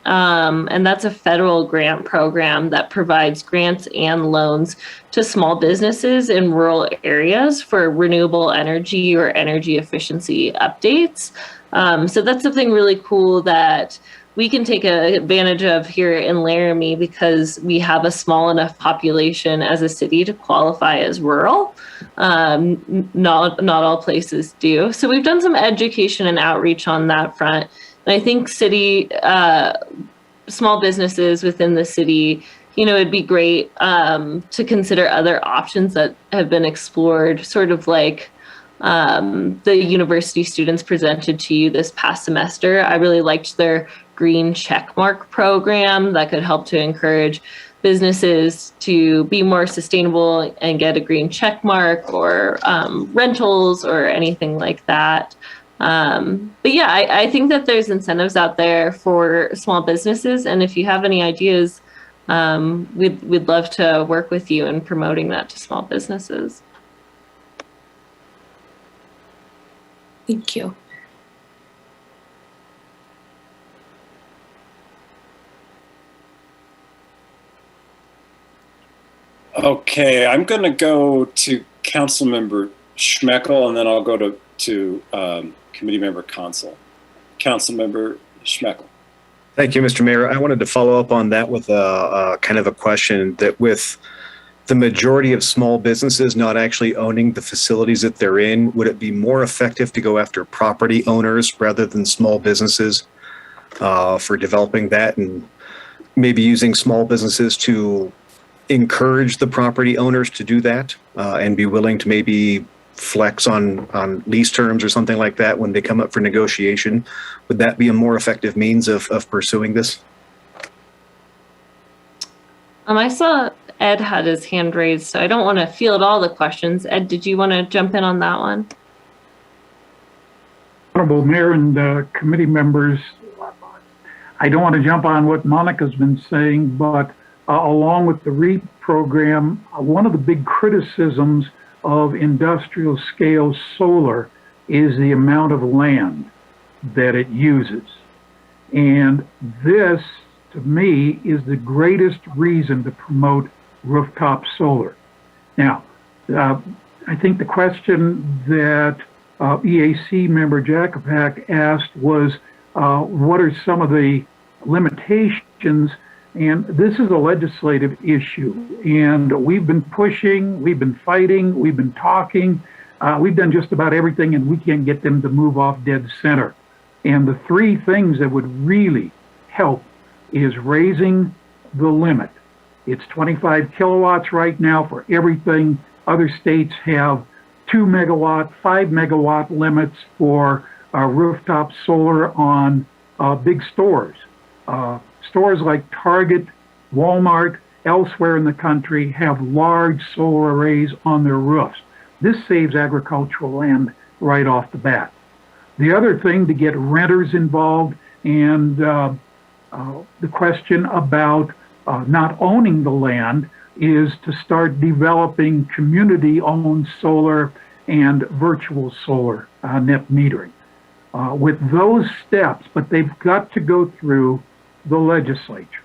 and that's a federal grant program that provides grants and loans to small businesses in rural areas for renewable energy or energy efficiency updates. So that's something really cool that we can take advantage of here in Laramie because we have a small enough population as a city to qualify as rural. Not all places do. So we've done some education and outreach on that front. And I think small businesses within the city, it'd be great to consider other options that have been explored, sort of like the university students presented to you this past semester. I really liked their green checkmark program that could help to encourage businesses to be more sustainable and get a green checkmark, or rentals or anything like that. But yeah, I think that there's incentives out there for small businesses, and if you have any ideas, we'd love to work with you in promoting that to small businesses. Thank you. Okay, I'm going to go to Councilmember Schmeckel, and then I'll go to Committee Member Consul. Councilmember Schmeckel. Thank you, Mr. Mayor. I wanted to follow up on that with a kind of a question that with the majority of small businesses not actually owning the facilities that they're in, would it be more effective to go after property owners rather than small businesses for developing that, and maybe using small businesses to encourage the property owners to do that and be willing to maybe flex on lease terms or something like that when they come up for negotiation? Would that be a more effective means of pursuing this? I saw Ed had his hand raised, so I don't want to field all the questions. Ed, did you want to jump in on that one? Honorable Mayor and committee members, I don't want to jump on what Monica's been saying, but along with the REAP program, one of the big criticisms of industrial scale solar is the amount of land that it uses. And this, to me, is the greatest reason to promote rooftop solar. Now, I think the question that EAC member Jacob Hack asked was, what are some of the limitations? And this is a legislative issue, and we've been pushing, we've been fighting, we've been talking, we've done just about everything, and we can't get them to move off dead center. And the three things that would really help is raising the limit. It's 25 kilowatts right now for everything. Other states have 2 megawatt, 5 megawatt limits for rooftop solar on big stores. Stores like Target, Walmart, elsewhere in the country have large solar arrays on their roofs. This saves agricultural land right off the bat. The other thing, to get renters involved, and the question about not owning the land, is to start developing community-owned solar and virtual solar net metering. With those steps, but they've got to go through the legislature.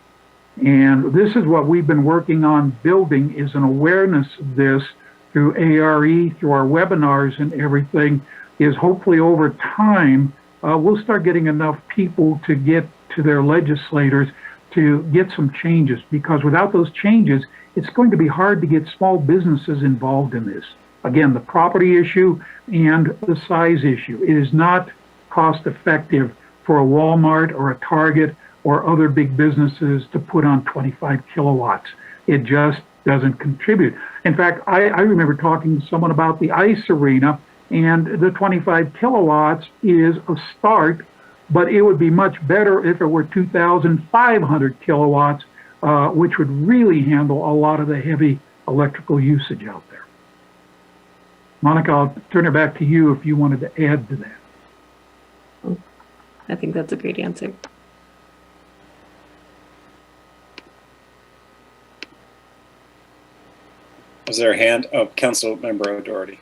And this is what we've been working on building, is an awareness of this through ARE, through our webinars and everything, is hopefully over time, we'll start getting enough people to get to their legislators to get some changes, because without those changes, it's going to be hard to get small businesses involved in this. Again, the property issue and the size issue. It is not cost effective for a Walmart or a Target or other big businesses to put on 25 kilowatts. It just doesn't contribute. In fact, I remember talking to someone about the ice arena, and the 25 kilowatts is a start, but it would be much better if it were 2,500 kilowatts, which would really handle a lot of the heavy electrical usage out there. Monica, I'll turn it back to you if you wanted to add to that. I think that's a great answer. Was there a hand? Oh, Council Member O'Doherty.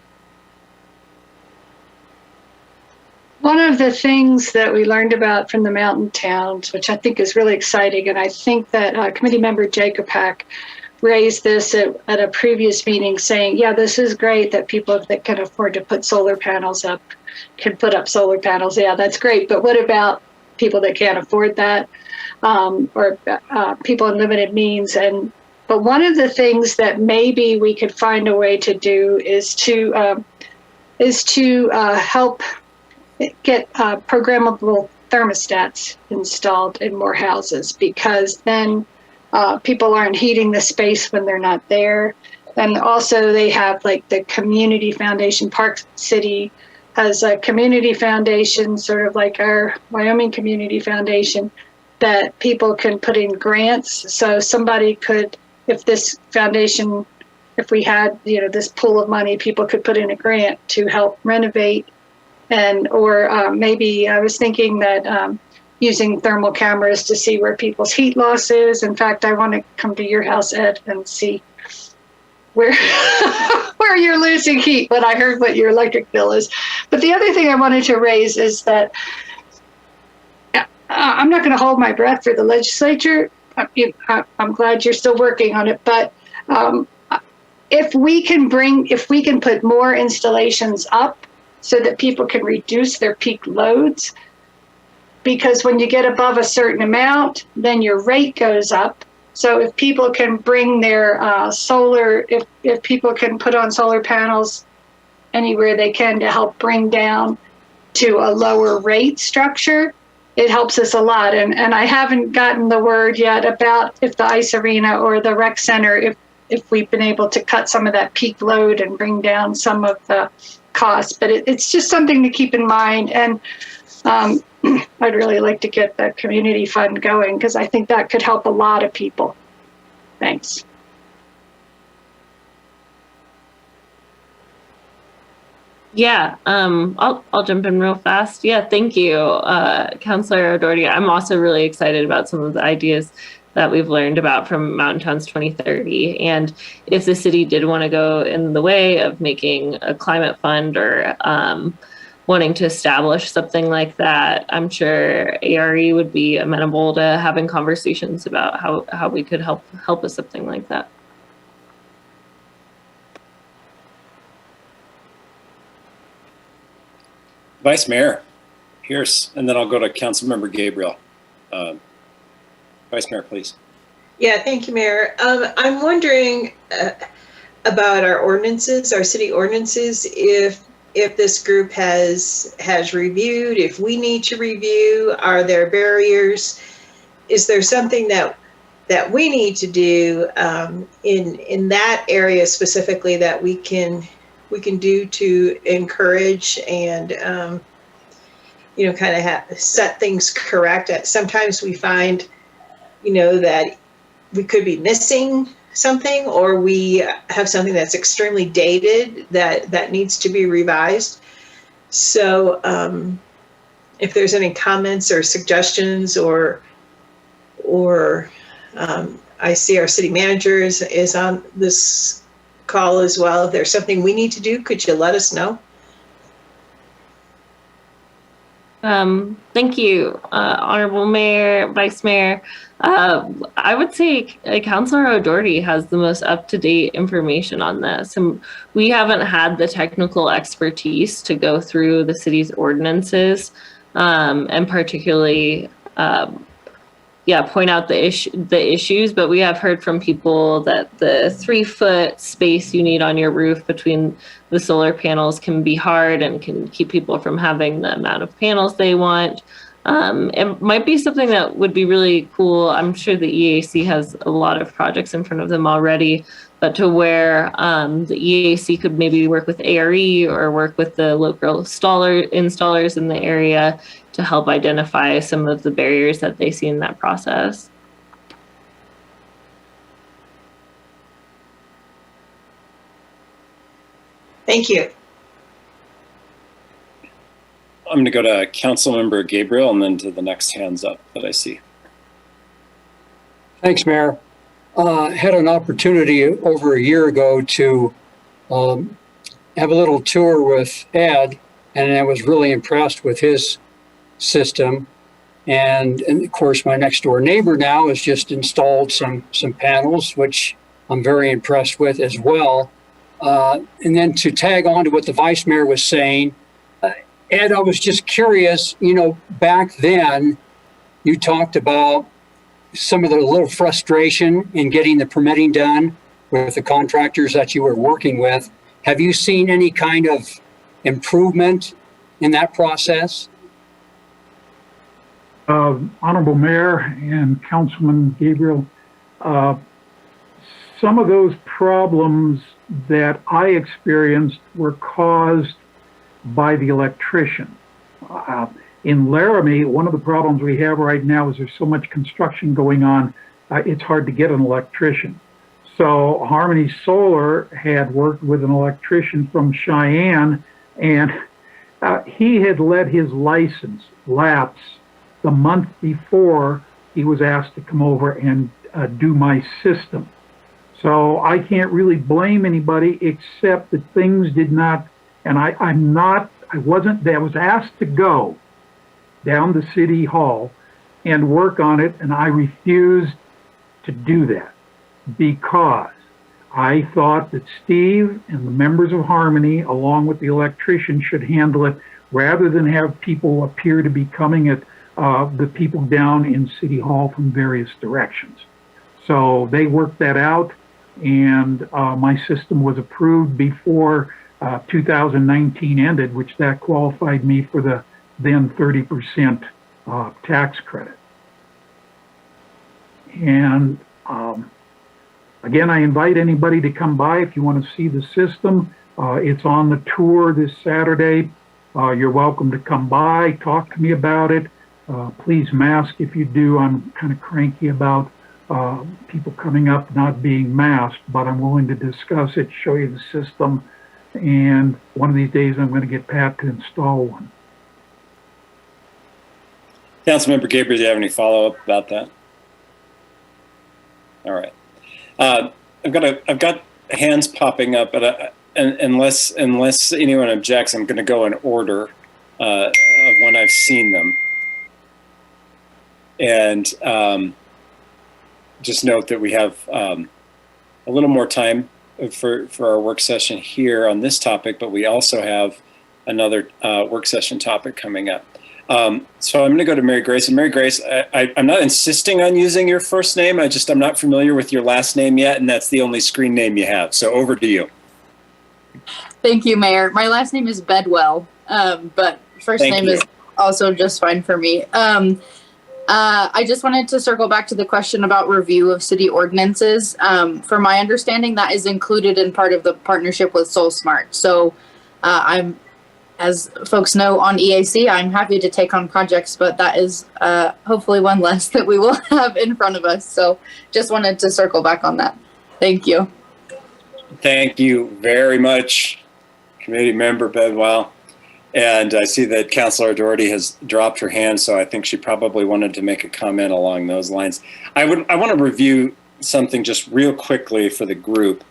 One of the things that we learned about from the mountain towns, which I think is really exciting, and I think that Committee Member Jacopak raised this at a previous meeting saying, yeah, this is great that people that can afford to put solar panels up can put up solar panels. Yeah, that's great. But what about people that can't afford that, or people in limited means? But one of the things that maybe we could find a way to do is to help get programmable thermostats installed in more houses, because then people aren't heating the space when they're not there. And also they have like the community foundation. Park City has a community foundation, sort of like our Wyoming Community Foundation, that people can put in grants. So somebody could, if this foundation, if we had, this pool of money, people could put in a grant to help renovate. And, or maybe I was thinking that using thermal cameras to see where people's heat loss is. In fact, I want to come to your house, Ed, and see where where you're losing heat when I heard what your electric bill is. But the other thing I wanted to raise is that I'm not going to hold my breath for the legislature. I'm glad you're still working on it, but if we can put more installations up so that people can reduce their peak loads, because when you get above a certain amount, then your rate goes up. So if people can bring their solar, if people can put on solar panels anywhere they can to help bring down to a lower rate structure, it helps us a lot. And I haven't gotten the word yet about if the ice arena or the rec center, if we've been able to cut some of that peak load and bring down some of the costs. But it's just something to keep in mind. And I'd really like to get the community fund going, because I think that could help a lot of people. Thanks. Yeah, I'll jump in real fast. Yeah, thank you, Councilor O'Doherty. I'm also really excited about some of the ideas that we've learned about from Mountain Towns 2030. And if the city did want to go in the way of making a climate fund or wanting to establish something like that, I'm sure ARE would be amenable to having conversations about how we could help with something like that. Vice Mayor Pierce, and then I'll go to Councilmember Gabriel. Vice Mayor, please. Yeah, thank you, Mayor. I'm wondering about our ordinances, our city ordinances, if this group has reviewed, if we need to review, are there barriers? Is there something that we need to do in that area specifically that we can do to encourage and kind of set things correct? Sometimes we find that we could be missing something, or we have something that's extremely dated that needs to be revised. So if there's any comments or suggestions, or I see our city manager is on this call as well. If there's something we need to do, could you let us know? Thank you, Honorable Mayor, Vice Mayor. I would say Councilor O'Doherty has the most up-to-date information on this. And we haven't had the technical expertise to go through the city's ordinances and particularly point out the issues, but we have heard from people that the 3-foot space you need on your roof between the solar panels can be hard and can keep people from having the amount of panels they want. It might be something that would be really cool. I'm sure the EAC has a lot of projects in front of them already, but to where the EAC could maybe work with ARE or work with the local installers in the area to help identify some of the barriers that they see in that process. Thank you. going to go to Councilmember Gabriel and then to the next hands up that I see. Thanks, Mayor. Had an opportunity over a year ago to have a little tour with Ed, and I was really impressed with his system. And of course, my next door neighbor now has just installed some panels, which I'm very impressed with as well. And then to tag on to what the Vice Mayor was saying, Ed, I was just curious, you know, back then you talked about some of the little frustration in getting the permitting done with the contractors that you were working with. Have you seen any kind of improvement in that process? Honorable Mayor and Councilman Gabriel, some of those problems that I experienced were caused by the electrician. In Laramie, one of the problems we have right now is there's so much construction going on, it's hard to get an electrician. So Harmony Solar had worked with an electrician from Cheyenne, and he had let his license lapse the month before he was asked to come over and do my system. So I can't really blame anybody except that things did not, and I was asked to go down to City Hall and work on it, and I refused to do that because I thought that Steve and the members of Harmony, along with the electrician, should handle it rather than have people appear to be coming at the people down in City Hall from various directions. So they worked that out, and my system was approved before 2019 ended, which that qualified me for the then 30% tax credit. And again, I invite anybody to come by if you want to see the system. It's on the tour this Saturday. You're welcome to come by, talk to me about it. Please mask if you do. I'm kind of cranky about people coming up not being masked, but I'm willing to discuss it, show you the system, and one of these days I'm going to get Pat to install one. Councilmember Gabriel, do you have any follow-up about that? All right. I've got hands popping up, but unless anyone objects, I'm going to go in order of when I've seen them. And just note that we have a little more time for our work session here on this topic, but we also have another work session topic coming up. So I'm going to go to Mary Grace. And Mary Grace, I'm not insisting on using your first name. I'm not familiar with your last name yet, and that's the only screen name you have. So over to you. Thank you, Mayor. My last name is Bedwell, but first name is also just fine for me. I just wanted to circle back to the question about review of city ordinances. For my understanding, that is included in part of the partnership with SoulSmart. So I'm, as folks know, on EAC, I'm happy to take on projects, but that is hopefully one less that we will have in front of us. So just wanted to circle back on that. Thank you. Thank you very much, Committee Member Bedwell. And I see that Councilor Doherty has dropped her hand, so I think she probably wanted to make a comment along those lines. I want to review something just real quickly for the group.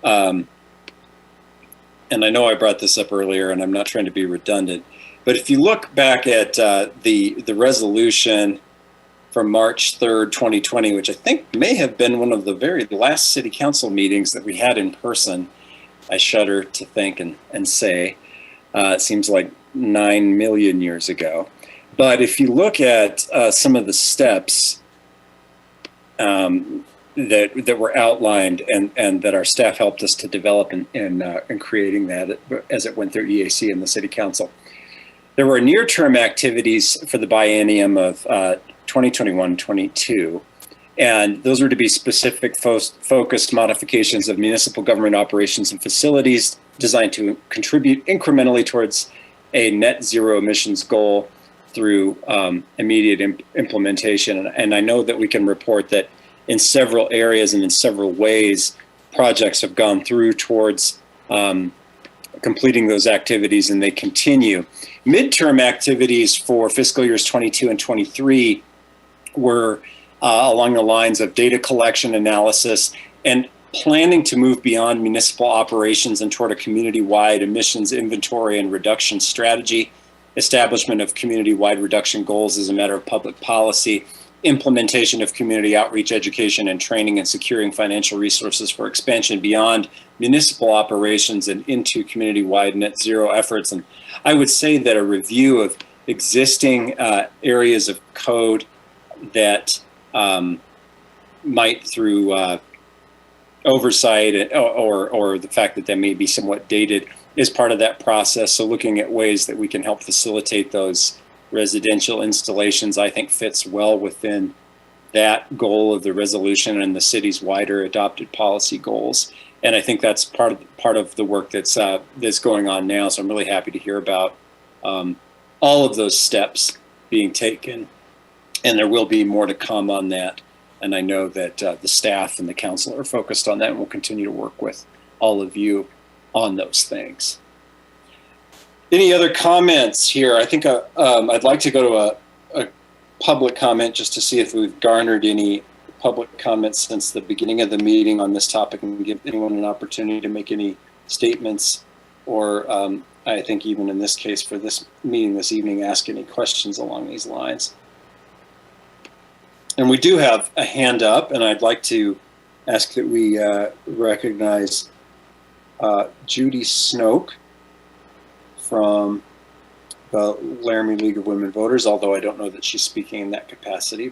And I know I brought this up earlier, and I'm not trying to be redundant, but if you look back at the resolution from March 3rd, 2020, which I think may have been one of the very last City Council meetings that we had in person, I shudder to think and say. It seems like 9 million years ago. But if you look at some of the steps that were outlined and that our staff helped us to develop in creating that as it went through EAC and the City Council, there were near-term activities for the biennium of 2021-22. And those were to be specific focused modifications of municipal government operations and facilities designed to contribute incrementally towards a net zero emissions goal through immediate implementation. And I know that we can report that in several areas and in several ways, projects have gone through towards completing those activities, and they continue. Midterm activities for fiscal years 22 and 23 were along the lines of data collection analysis and planning to move beyond municipal operations and toward a community-wide emissions inventory and reduction strategy, establishment of community-wide reduction goals as a matter of public policy, implementation of community outreach, education, and training, and securing financial resources for expansion beyond municipal operations and into community-wide net zero efforts. And I would say that a review of existing areas of code that might, through oversight or the fact that they may be somewhat dated, is part of that process. So looking at ways that we can help facilitate those residential installations, I think, fits well within that goal of the resolution and the city's wider adopted policy goals. And I think that's part of the work that's going on now. So I'm really happy to hear about all of those steps being taken, and there will be more to come on that. And I know that the staff and the council are focused on that, and we'll continue to work with all of you on those things. Any other comments here? I think I'd like to go to a public comment just to see if we've garnered any public comments since the beginning of the meeting on this topic, and give anyone an opportunity to make any statements, or I think even in this case for this meeting this evening, ask any questions along these lines. And we do have a hand up, and I'd like to ask that we recognize Judy Snoke from the Laramie League of Women Voters, although I don't know that she's speaking in that capacity,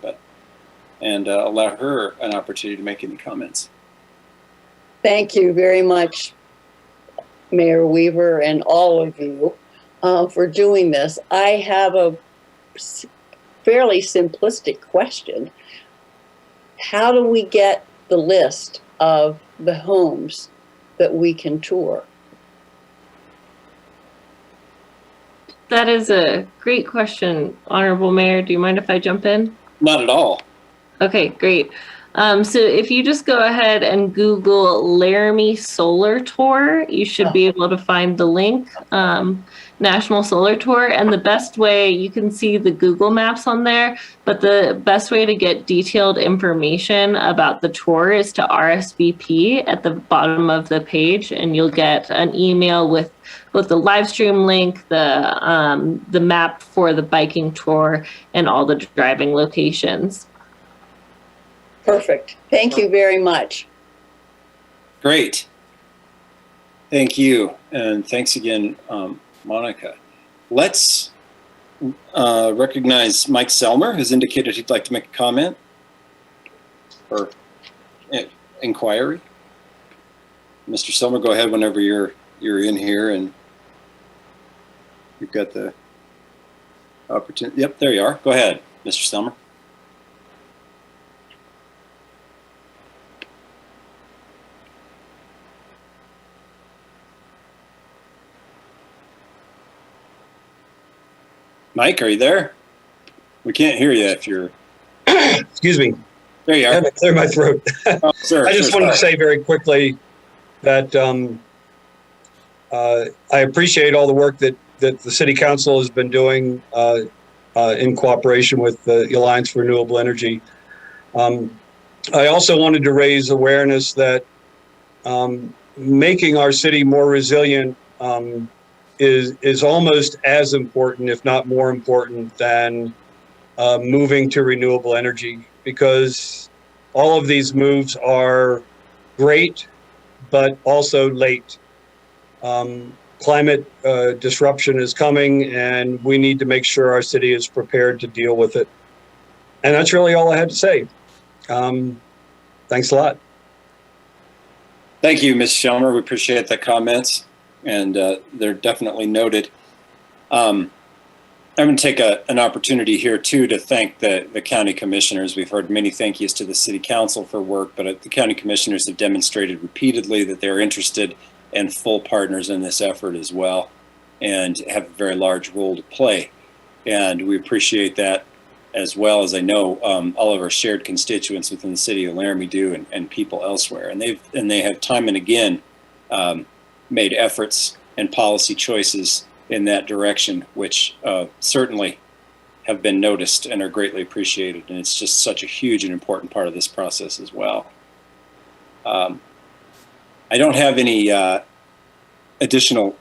and allow her an opportunity to make any comments. Thank you very much, Mayor Weaver, and all of you for doing this. I have a fairly simplistic question. How do we get the list of the homes that we can tour? That is a great question, Honorable Mayor. Do you mind if I jump in? Not at all. Okay, great. So if you just go ahead and Google Laramie Solar Tour, you should be able to find the link, National Solar Tour. And the best way, you can see the Google Maps on there, but the best way to get detailed information about the tour is to RSVP at the bottom of the page, and you'll get an email with both the live stream link, the map for the biking tour, and all the driving locations. Perfect. Thank you very much. Great. Thank you. And thanks again, Monica. Let's recognize Mike Selmer, who's indicated he'd like to make a comment or inquiry. Mr. Selmer, go ahead whenever you're in here, and you've got the opportunity. Yep, there you are. Go ahead, Mr. Selmer. Mike, are you there? We can't hear you if you're... Excuse me. There you are. I had to clear my throat. Oh, sir, I just wanted to say very quickly that I appreciate all the work that the City Council has been doing in cooperation with the Alliance for Renewable Energy. I also wanted to raise awareness that making our city more resilient is almost as important, if not more important, than moving to renewable energy, because all of these moves are great, but also late. Climate disruption is coming, and we need to make sure our city is prepared to deal with it. And that's really all I had to say. Thanks a lot. Thank you, Ms. Shelmer. We appreciate the comments, and they're definitely noted. I'm going to take an opportunity here, too, to thank the county commissioners. We've heard many thank yous to the city council for work, but the county commissioners have demonstrated repeatedly that they're interested and full partners in this effort as well, and have a very large role to play. And we appreciate that, as well as I know all of our shared constituents within the city of Laramie do, and people elsewhere. And they have time and again made efforts and policy choices in that direction, which certainly have been noticed and are greatly appreciated. And it's just such a huge and important part of this process as well. I don't have any additional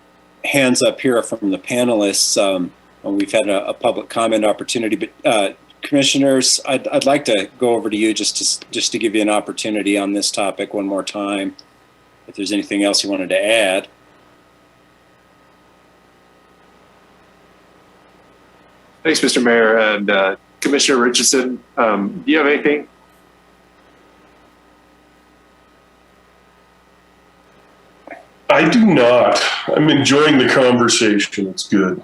hands up here from the panelists. We've had a public comment opportunity, but commissioners, I'd like to go over to you just to give you an opportunity on this topic one more time, if there's anything else you wanted to add. Thanks, Mr. Mayor. And Commissioner Richardson, do you have anything? I do not. I'm enjoying the conversation. It's good.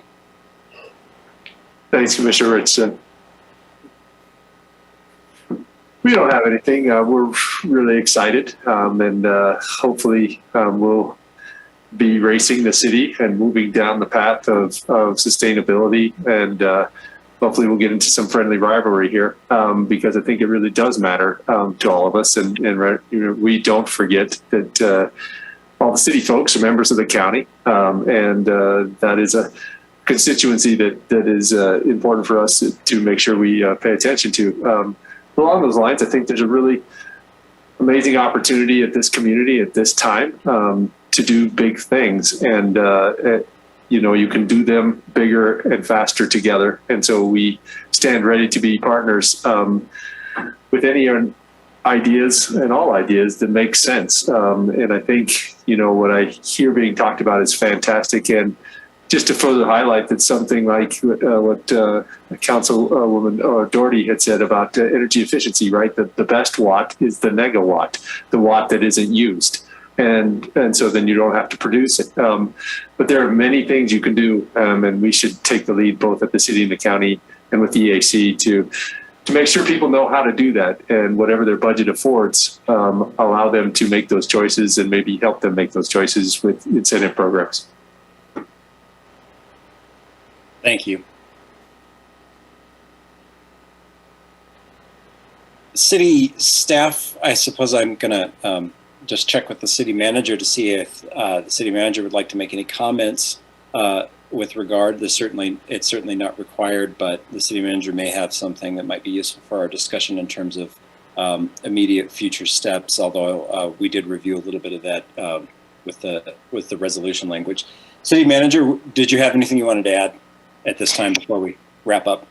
Thanks, Commissioner Richardson. We don't have anything. We're really excited, and hopefully we'll be racing the city and moving down the path of sustainability, and hopefully we'll get into some friendly rivalry here, because I think it really does matter to all of us, and we don't forget that all the city folks are members of the county, and that is a constituency that is important for us to make sure we pay attention to. Along those lines, I think there's a really amazing opportunity at this community at this time to do big things, and you can do them bigger and faster together. And so we stand ready to be partners with any ideas and all ideas that make sense. And I think, what I hear being talked about is fantastic. And just to further highlight that something like what Councilwoman Doherty had said about energy efficiency, right? The best watt is the negawatt, the watt that isn't used. And so then you don't have to produce it. But there are many things you can do, and we should take the lead both at the city and the county and with the EAC to make sure people know how to do that, and whatever their budget affords, allow them to make those choices and maybe help them make those choices with incentive programs. Thank you. City staff, I suppose I'm going to just check with the city manager to see if the city manager would like to make any comments with regard. It's certainly not required, but the city manager may have something that might be useful for our discussion in terms of immediate future steps, although we did review a little bit of that with the resolution language. City manager, did you have anything you wanted to add at this time before we wrap up?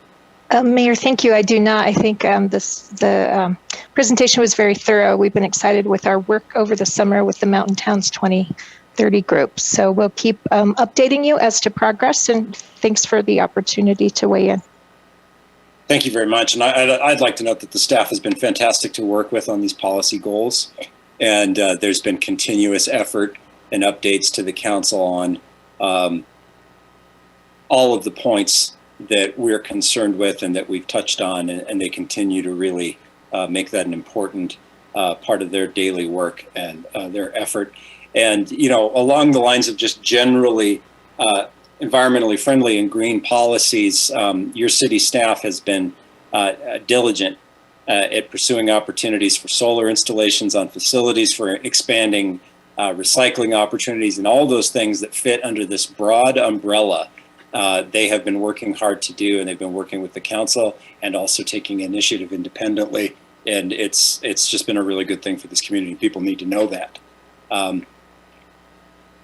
Mayor, thank you. I do not. I think the presentation was very thorough. We've been excited with our work over the summer with the Mountain Towns 2030 group. So we'll keep updating you as to progress, and thanks for the opportunity to weigh in. Thank you very much. And I'd like to note that the staff has been fantastic to work with on these policy goals. And there's been continuous effort and updates to the council on all of the points that we're concerned with and that we've touched on, and they continue to really make that an important part of their daily work and their effort. And, along the lines of just generally environmentally friendly and green policies, your city staff has been diligent at pursuing opportunities for solar installations on facilities, for expanding recycling opportunities, and all those things that fit under this broad umbrella. They have been working hard to do, and they've been working with the council and also taking initiative independently. And it's just been a really good thing for this community. People need to know that.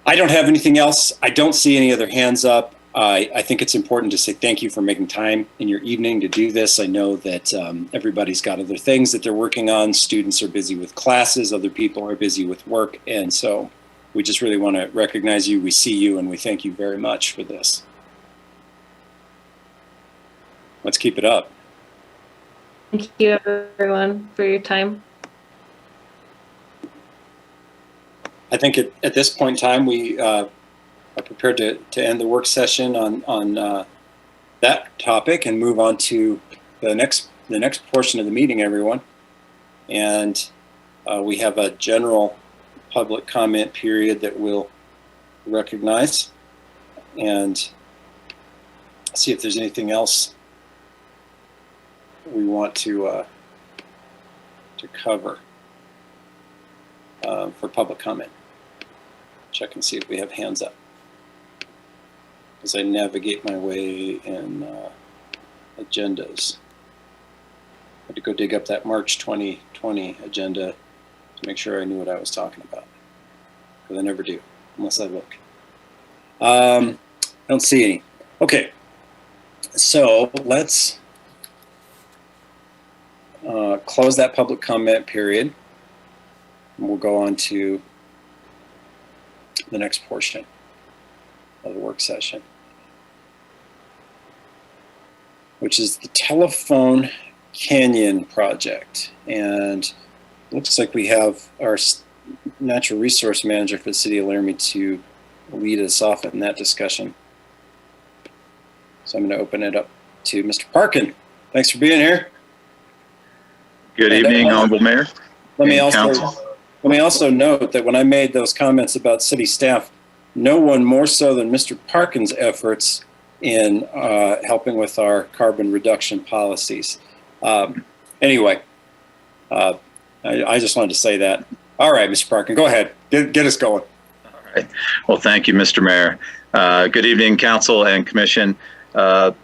I don't have anything else. I don't see any other hands up. I think it's important to say thank you for making time in your evening to do this. I know that everybody's got other things that they're working on. Students are busy with classes. Other people are busy with work. And so we just really want to recognize you. We see you, and we thank you very much for this. Let's keep it up. Thank you, everyone, for your time. I think at this point in time, we are prepared to end the work session on that topic and move on to the next portion of the meeting, everyone. And we have a general public comment period that we'll recognize and see if there's anything else we want to cover for public comment. Check and see if we have hands up. as I navigate my way in agendas. I had to go dig up that March 2020 agenda to make sure I knew what I was talking about. Because I never do, unless I look. I don't see any. Okay, so let's close that public comment period. And we'll go on to the next portion of the work session, which is the Telephone Canyon project. And looks like we have our natural resource manager for the city of Laramie to lead us off in that discussion. So I'm going to open it up to Mr. Parkin. Thanks for being here. Good evening, Honorable Mayor. Let me also note that when I made those comments about city staff, no one more so than Mr. Parkin's efforts in helping with our carbon reduction policies. Anyway, I just wanted to say that. All right, Mr. Parkin, go ahead. Get us going. All right. Well, thank you, Mr. Mayor. Good evening, Council and Commission. Going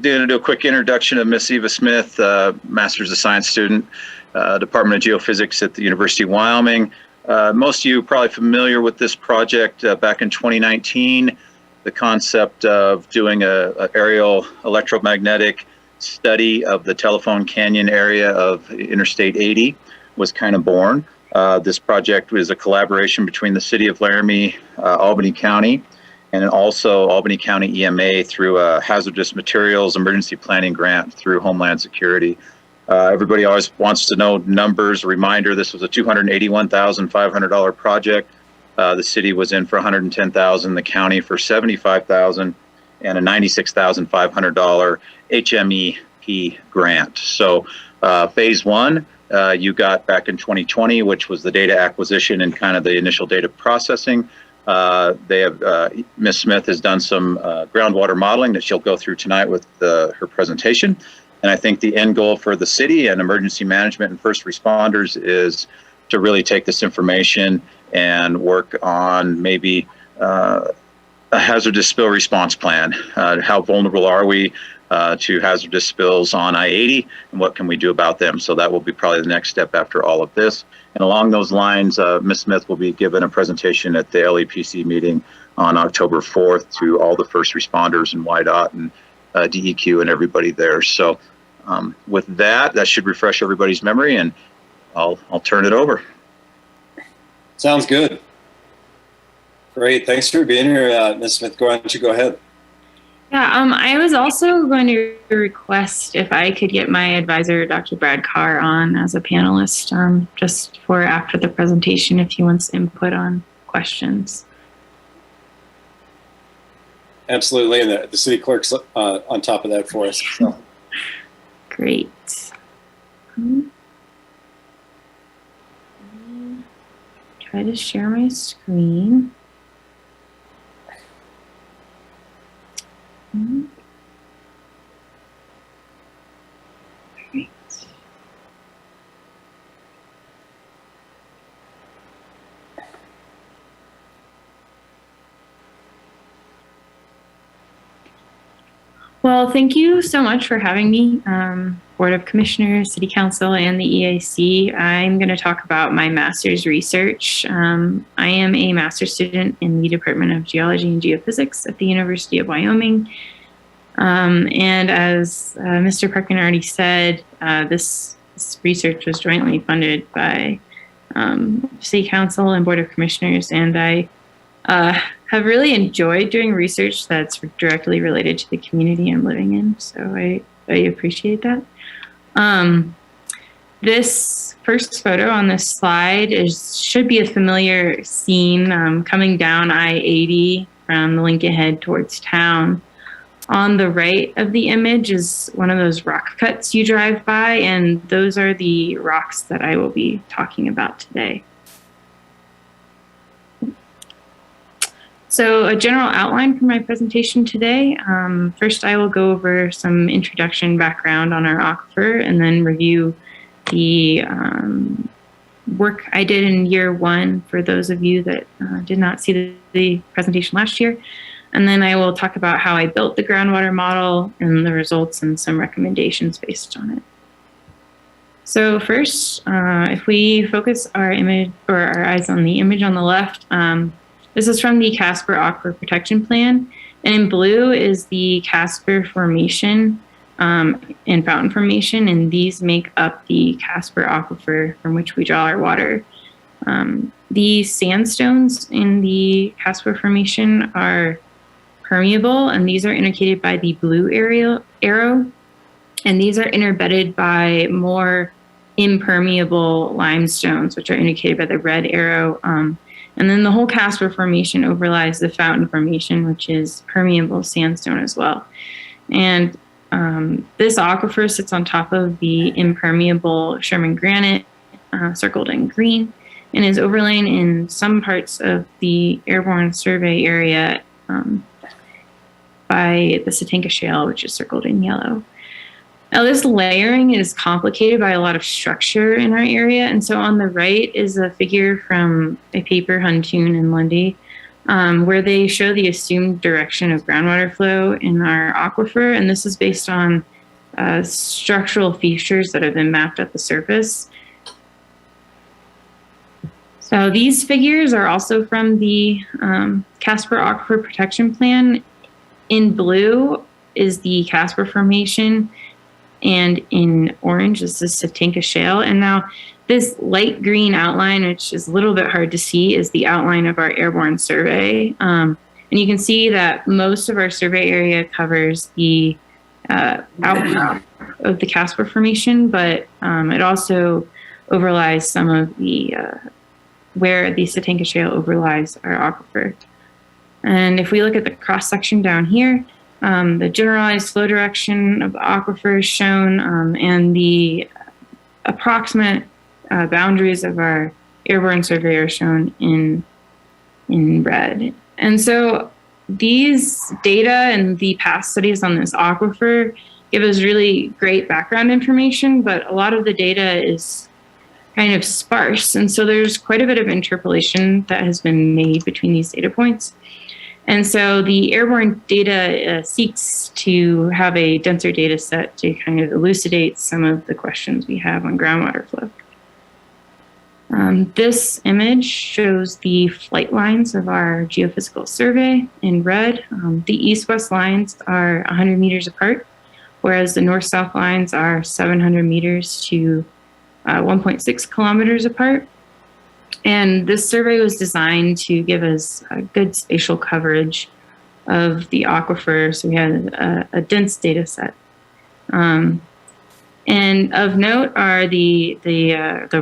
to do a quick introduction of Miss Eva Smith, Master's of Science student, Department of Geophysics at the University of Wyoming. Most of you are probably familiar with this project. Back in 2019, the concept of doing a aerial electromagnetic study of the Telephone Canyon area of Interstate 80 was kind of born. This project was a collaboration between the City of Laramie, Albany County, and also Albany County EMA through a hazardous materials emergency planning grant through Homeland Security. Everybody always wants to know numbers. A reminder, this was a $281,500 project. The city was in for $110,000, the county for $75,000, and a $96,500 HMEP grant. So phase one, you got back in 2020, which was the data acquisition and kind of the initial data processing. Ms. Smith has done some groundwater modeling that she'll go through tonight with her presentation. And I think the end goal for the city and emergency management and first responders is to really take this information and work on maybe a hazardous spill response plan. How vulnerable are we to hazardous spills on I-80, and what can we do about them? So that will be probably the next step after all of this. And along those lines, Ms. Smith will be given a presentation at the LEPC meeting on October 4th to all the first responders and YDOT and DEQ and everybody there. So with that, that should refresh everybody's memory, and I'll turn it over. Sounds good. Great. Thanks for being here, Ms. Smith. Why don't you go ahead? Yeah, I was also going to request if I could get my advisor, Dr. Brad Carr, on as a panelist, just for after the presentation, if he wants input on questions. Absolutely, and the city clerk's on top of that for us. So. Great. Try to share my screen. Great. Well, thank you so much for having me, Board of Commissioners, City Council, and the EAC. I'm going to talk about my master's research. I am a master's student in the Department of Geology and Geophysics at the University of Wyoming. And as Mr. Parkin already said, this research was jointly funded by City Council and Board of Commissioners, and I have really enjoyed doing research that's directly related to the community I'm living in, so I appreciate that. This first photo on this slide should be a familiar scene coming down I-80 from the Lincoln Head towards town. On the right of the image is one of those rock cuts you drive by, and those are the rocks that I will be talking about today. So a general outline for my presentation today. First, I will go over some introduction background on our aquifer and then review the work I did in year one for those of you that did not see the presentation last year. And then I will talk about how I built the groundwater model and the results and some recommendations based on it. So first, if we focus our image or our eyes on the image on the left, this is from the Casper Aquifer Protection Plan. And in blue is the Casper Formation and Fountain Formation, and these make up the Casper Aquifer from which we draw our water. The sandstones in the Casper Formation are permeable, and these are indicated by the blue arrow, and these are interbedded by more impermeable limestones, which are indicated by the red arrow. And then the whole Casper Formation overlies the Fountain Formation, which is permeable sandstone as well. And this aquifer sits on top of the impermeable Sherman granite, circled in green, and is overlain in some parts of the airborne survey area by the Satanka Shale, which is circled in yellow. Now, this layering is complicated by a lot of structure in our area. And so on the right is a figure from a paper, Huntoon and Lundy, where they show the assumed direction of groundwater flow in our aquifer. And this is based on structural features that have been mapped at the surface. So these figures are also from the Casper Aquifer Protection Plan. In blue is the Casper Formation, and in orange is the Satanka Shale. And now this light green outline, which is a little bit hard to see, is the outline of our airborne survey. And you can see that most of our survey area covers the outcrop of the Casper Formation, but it also overlies some of the where the Satanka Shale overlies our aquifer. And if we look at the cross section down here, the generalized flow direction of the aquifer is shown, and the approximate boundaries of our airborne survey are shown in red. And so these data and the past studies on this aquifer give us really great background information, but a lot of the data is kind of sparse. And so there's quite a bit of interpolation that has been made between these data points. And so the airborne data seeks to have a denser data set to kind of elucidate some of the questions we have on groundwater flow. This image shows the flight lines of our geophysical survey in red. The east-west lines are 100 meters apart, whereas the north-south lines are 700 meters to 1.6 kilometers apart. And this survey was designed to give us a good spatial coverage of the aquifer, so we had a dense data set. And of note are the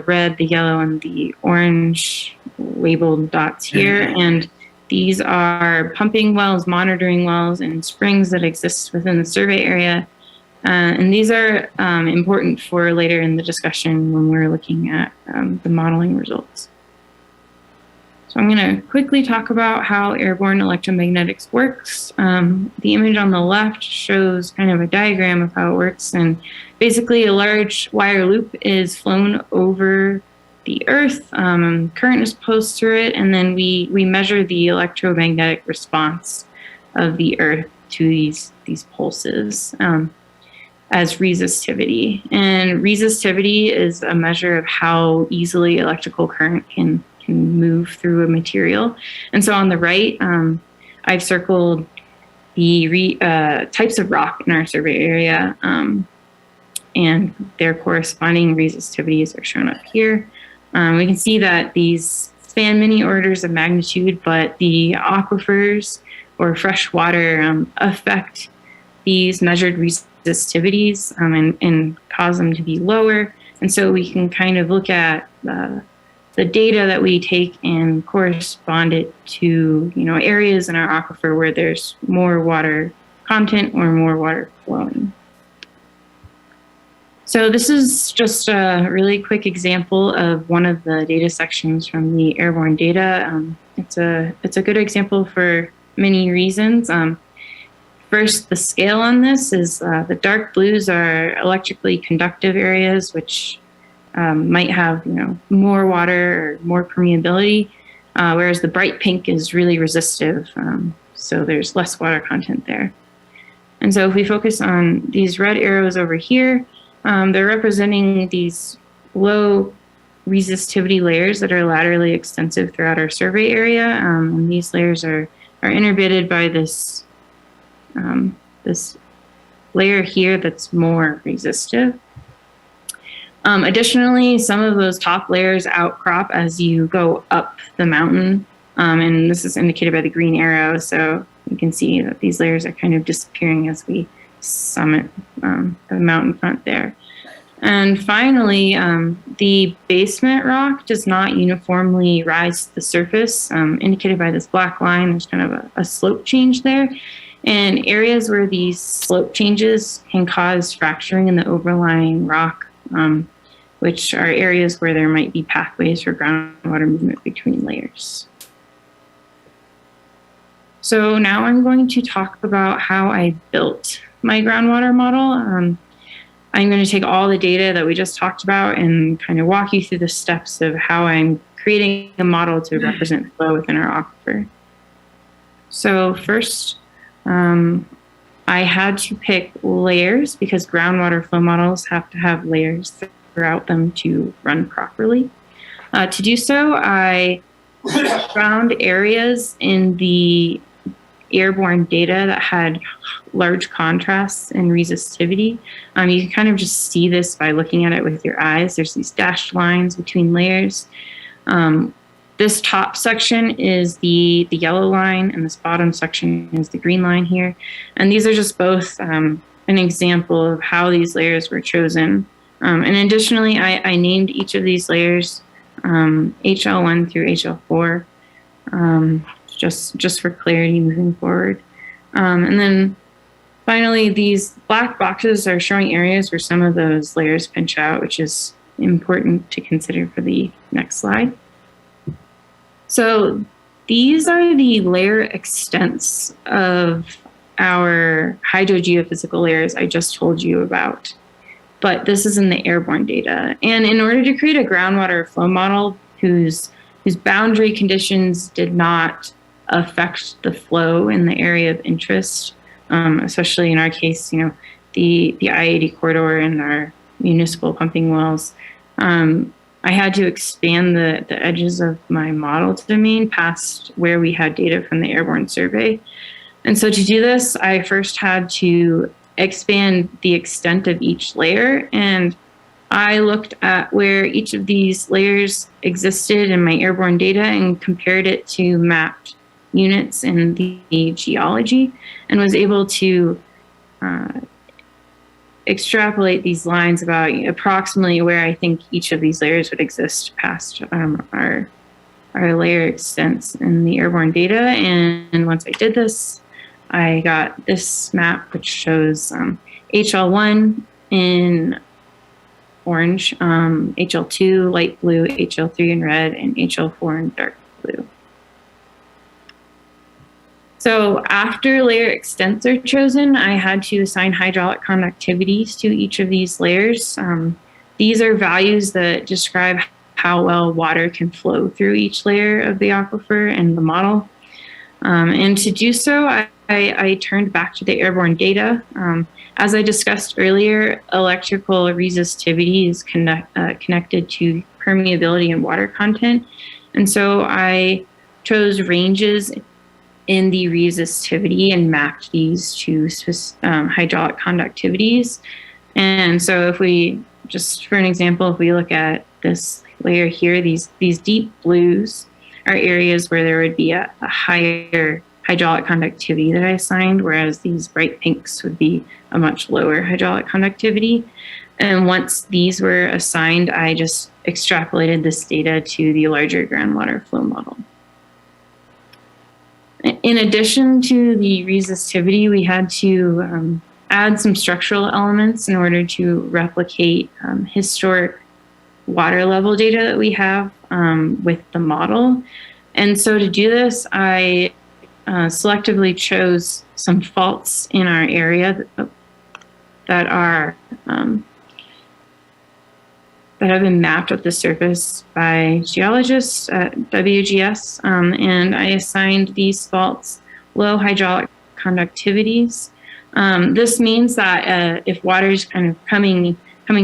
red, the yellow, and the orange labeled dots here. And these are pumping wells, monitoring wells, and springs that exist within the survey area. And these are important for later in the discussion when we're looking at the modeling results. So I'm going to quickly talk about how airborne electromagnetics works. The image on the left shows kind of a diagram of how it works. And basically a large wire loop is flown over the Earth. Current is posed through it. And then we measure the electromagnetic response of the Earth to these pulses as resistivity. And resistivity is a measure of how easily electrical current can move through a material. And so on the right, I've circled the types of rock in our survey area, and their corresponding resistivities are shown up here. We can see that these span many orders of magnitude, but the aquifers or fresh water affect these measured resistivities and cause them to be lower. And so we can kind of look at the data that we take and correspond it to, areas in our aquifer where there's more water content or more water flowing. So this is just a really quick example of one of the data sections from the airborne data. It's a good example for many reasons. First, the scale on this is the dark blues are electrically conductive areas, which might have more water or more permeability, whereas the bright pink is really resistive. so there's less water content there. And so if we focus on these red arrows over here, they're representing these low resistivity layers that are laterally extensive throughout our survey area. And these layers are innervated by this, this layer here that's more resistive. Additionally, some of those top layers outcrop as you go up the mountain. And this is indicated by the green arrow. So you can see that these layers are kind of disappearing as we summit the mountain front there. And finally, the basement rock does not uniformly rise to the surface, indicated by this black line. There's kind of a slope change there. And areas where these slope changes can cause fracturing in the overlying rock, which are areas where there might be pathways for groundwater movement between layers. So now I'm going to talk about how I built my groundwater model. I'm going to take all the data that we just talked about and kind of walk you through the steps of how I'm creating a model to represent flow within our aquifer. So first, I had to pick layers because groundwater flow models have to have layers throughout them to run properly. To do so, I found areas in the airborne data that had large contrasts and resistivity. You can kind of just see this by looking at it with your eyes. There's these dashed lines between layers. This top section is the yellow line, and this bottom section is the green line here. And these are just both an example of how these layers were chosen. And additionally, I named each of these layers HL1 through HL4, just for clarity moving forward. And then finally, these black boxes are showing areas where some of those layers pinch out, which is important to consider for the next slide. So these are the layer extents of our hydrogeophysical layers I just told you about. But this is in the airborne data. And in order to create a groundwater flow model whose boundary conditions did not affect the flow in the area of interest, especially in our case, the I-80 corridor and our municipal pumping wells, I had to expand the edges of my model domain past where we had data from the airborne survey. And so to do this, I first had to expand the extent of each layer, and I looked at where each of these layers existed in my airborne data and compared it to mapped units in the geology, and was able to extrapolate these lines about approximately where I think each of these layers would exist past our layer extents in the airborne data. And once I did this, I got this map, which shows HL1 in orange, HL2 light blue, HL3 in red, and HL4 in dark blue. So after layer extents are chosen, I had to assign hydraulic conductivities to each of these layers. These are values that describe how well water can flow through each layer of the aquifer and the model. And to do so, I turned back to the airborne data. As I discussed earlier, electrical resistivity is connected to permeability and water content. And so I chose ranges in the resistivity and mapped these to hydraulic conductivities. And so if we, just for an example, if we look at this layer here, these deep blues are areas where there would be a higher hydraulic conductivity that I assigned, whereas these bright pinks would be a much lower hydraulic conductivity. And once these were assigned, I just extrapolated this data to the larger groundwater flow model. In addition to the resistivity, we had to add some structural elements in order to replicate historic water level data that we have with the model. And so to do this, I selectively chose some faults in our area that are that have been mapped at the surface by geologists at WGS, and I assigned these faults low hydraulic conductivities. This means that if water is kind of coming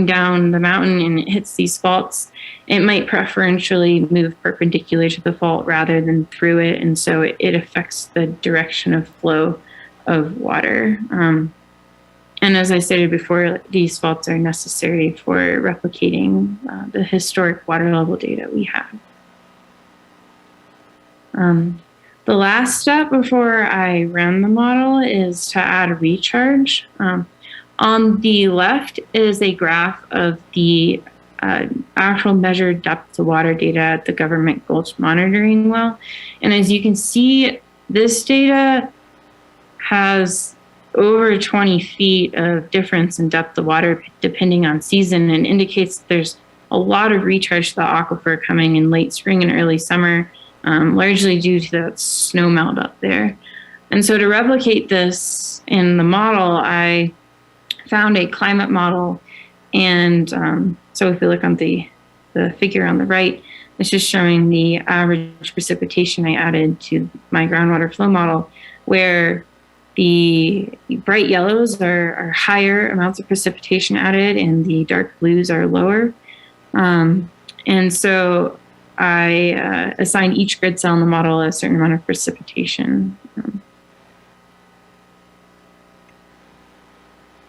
down the mountain and it hits these faults, it might preferentially move perpendicular to the fault rather than through it, and so it affects the direction of flow of water. And as I stated before, these faults are necessary for replicating the historic water level data we have. The last step before I run the model is to add a recharge. On the left is a graph of the actual measured depth to water data at the government gulch monitoring well. And as you can see, this data has over 20 feet of difference in depth of water depending on season, and indicates that there's a lot of recharge to the aquifer coming in late spring and early summer, largely due to that snow melt up there. And so to replicate this in the model, I found a climate model. And so if we look on the figure on the right, it's just showing the average precipitation I added to my groundwater flow model, where the bright yellows are higher amounts of precipitation added and the dark blues are lower. And so I assigned each grid cell in the model a certain amount of precipitation.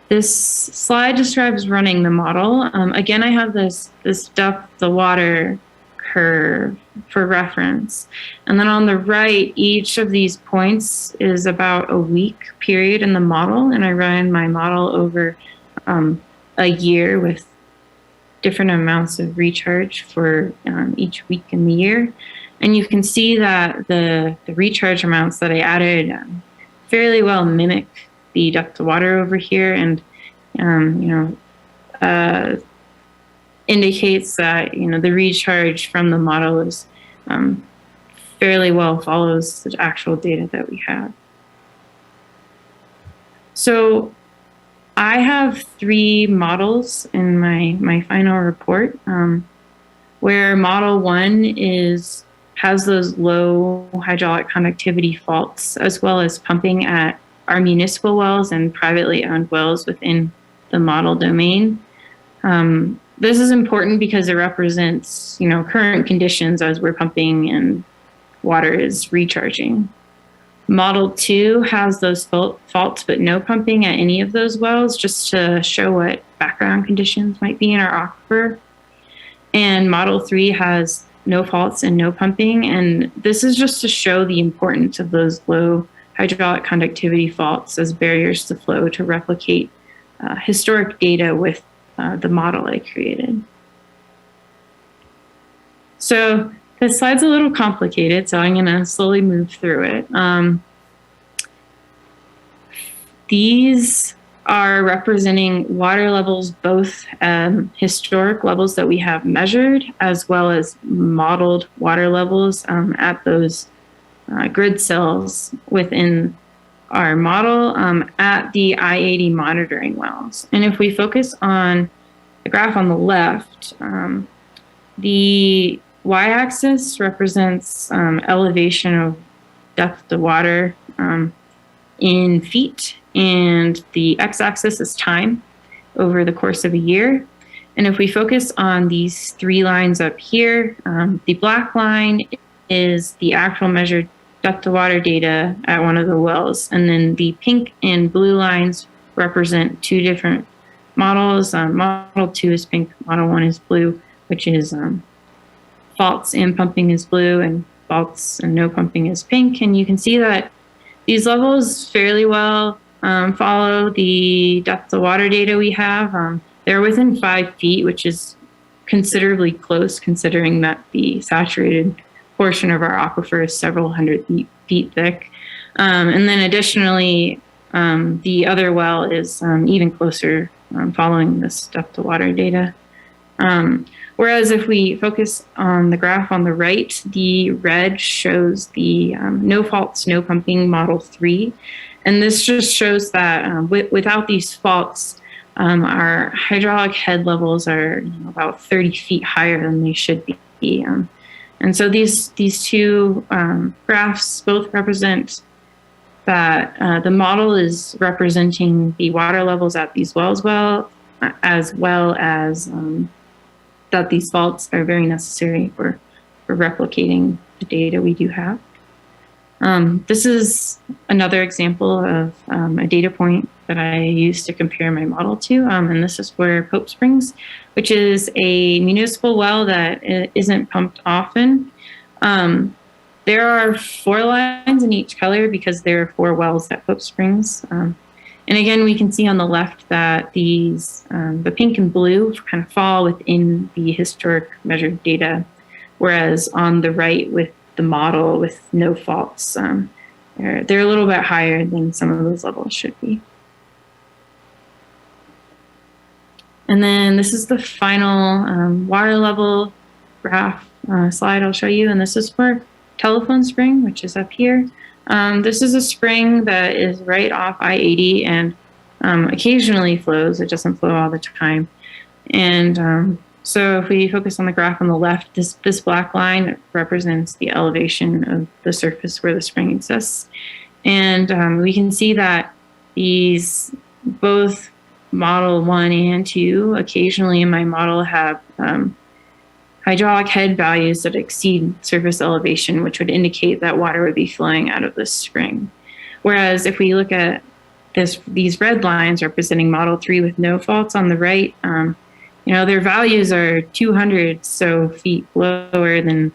This slide describes running the model. Again, I have this depth of water curve for reference. And then on the right, each of these points is about a week period in the model. And I ran my model over a year with different amounts of recharge for each week in the year. And you can see that the recharge amounts that I added fairly well mimic the depth of water over here, and indicates that the recharge from the model is fairly well follows the actual data that we have. So I have 3 models in my final report, where model 1 has those low hydraulic conductivity faults, as well as pumping at our municipal wells and privately owned wells within the model domain. This is important because it represents, current conditions as we're pumping and water is recharging. Model 2 has those faults, but no pumping at any of those wells, just to show what background conditions might be in our aquifer. And Model 3 has no faults and no pumping. And this is just to show the importance of those low hydraulic conductivity faults as barriers to flow to replicate historic data with the model I created. So this slide's a little complicated, so I'm going to slowly move through it. These are representing water levels, both historic levels that we have measured, as well as modeled water levels at those grid cells within our model at the I-80 monitoring wells. And if we focus on the graph on the left, the y-axis represents elevation of depth of water in feet, and the x-axis is time over the course of a year. And if we focus on these 3 lines up here, the black line is the actual measured depth of water data at one of the wells. And then the pink and blue lines represent 2 different models. Model 2 is pink, Model 1 is blue, which is faults and pumping is blue, and faults and no pumping is pink. And you can see that these levels fairly well follow the depth of water data we have. They're within 5 feet, which is considerably close considering that the saturated portion of our aquifer is several hundred feet thick. And then additionally, the other well is even closer following this depth of water data. Whereas if we focus on the graph on the right, the red shows the no faults, no pumping Model 3. And this just shows that without these faults, our hydraulic head levels are about 30 feet higher than they should be. And so these 2 graphs both represent that the model is representing the water levels at these wells as well as that these faults are very necessary for replicating the data we do have. This is another example of a data point that I used to compare my model to, and this is for Pope Springs, which is a municipal well that isn't pumped often. There are 4 lines in each color because there are 4 wells at Pope Springs. And again, we can see on the left that these, the pink and blue kind of fall within the historic measured data, whereas on the right with the model with no faults, they're a little bit higher than some of those levels should be. And then this is the final water level graph slide I'll show you, and this is for Telephone Spring, which is up here. This is a spring that is right off I-80 and occasionally flows. It doesn't flow all the time. And so if we focus on the graph on the left, this black line represents the elevation of the surface where the spring exists. And we can see that these both model 1 and 2 occasionally in my model have hydraulic head values that exceed surface elevation, which would indicate that water would be flowing out of this spring. Whereas if we look at these red lines representing model 3 with no faults on the right, their values are 200 or so feet lower than,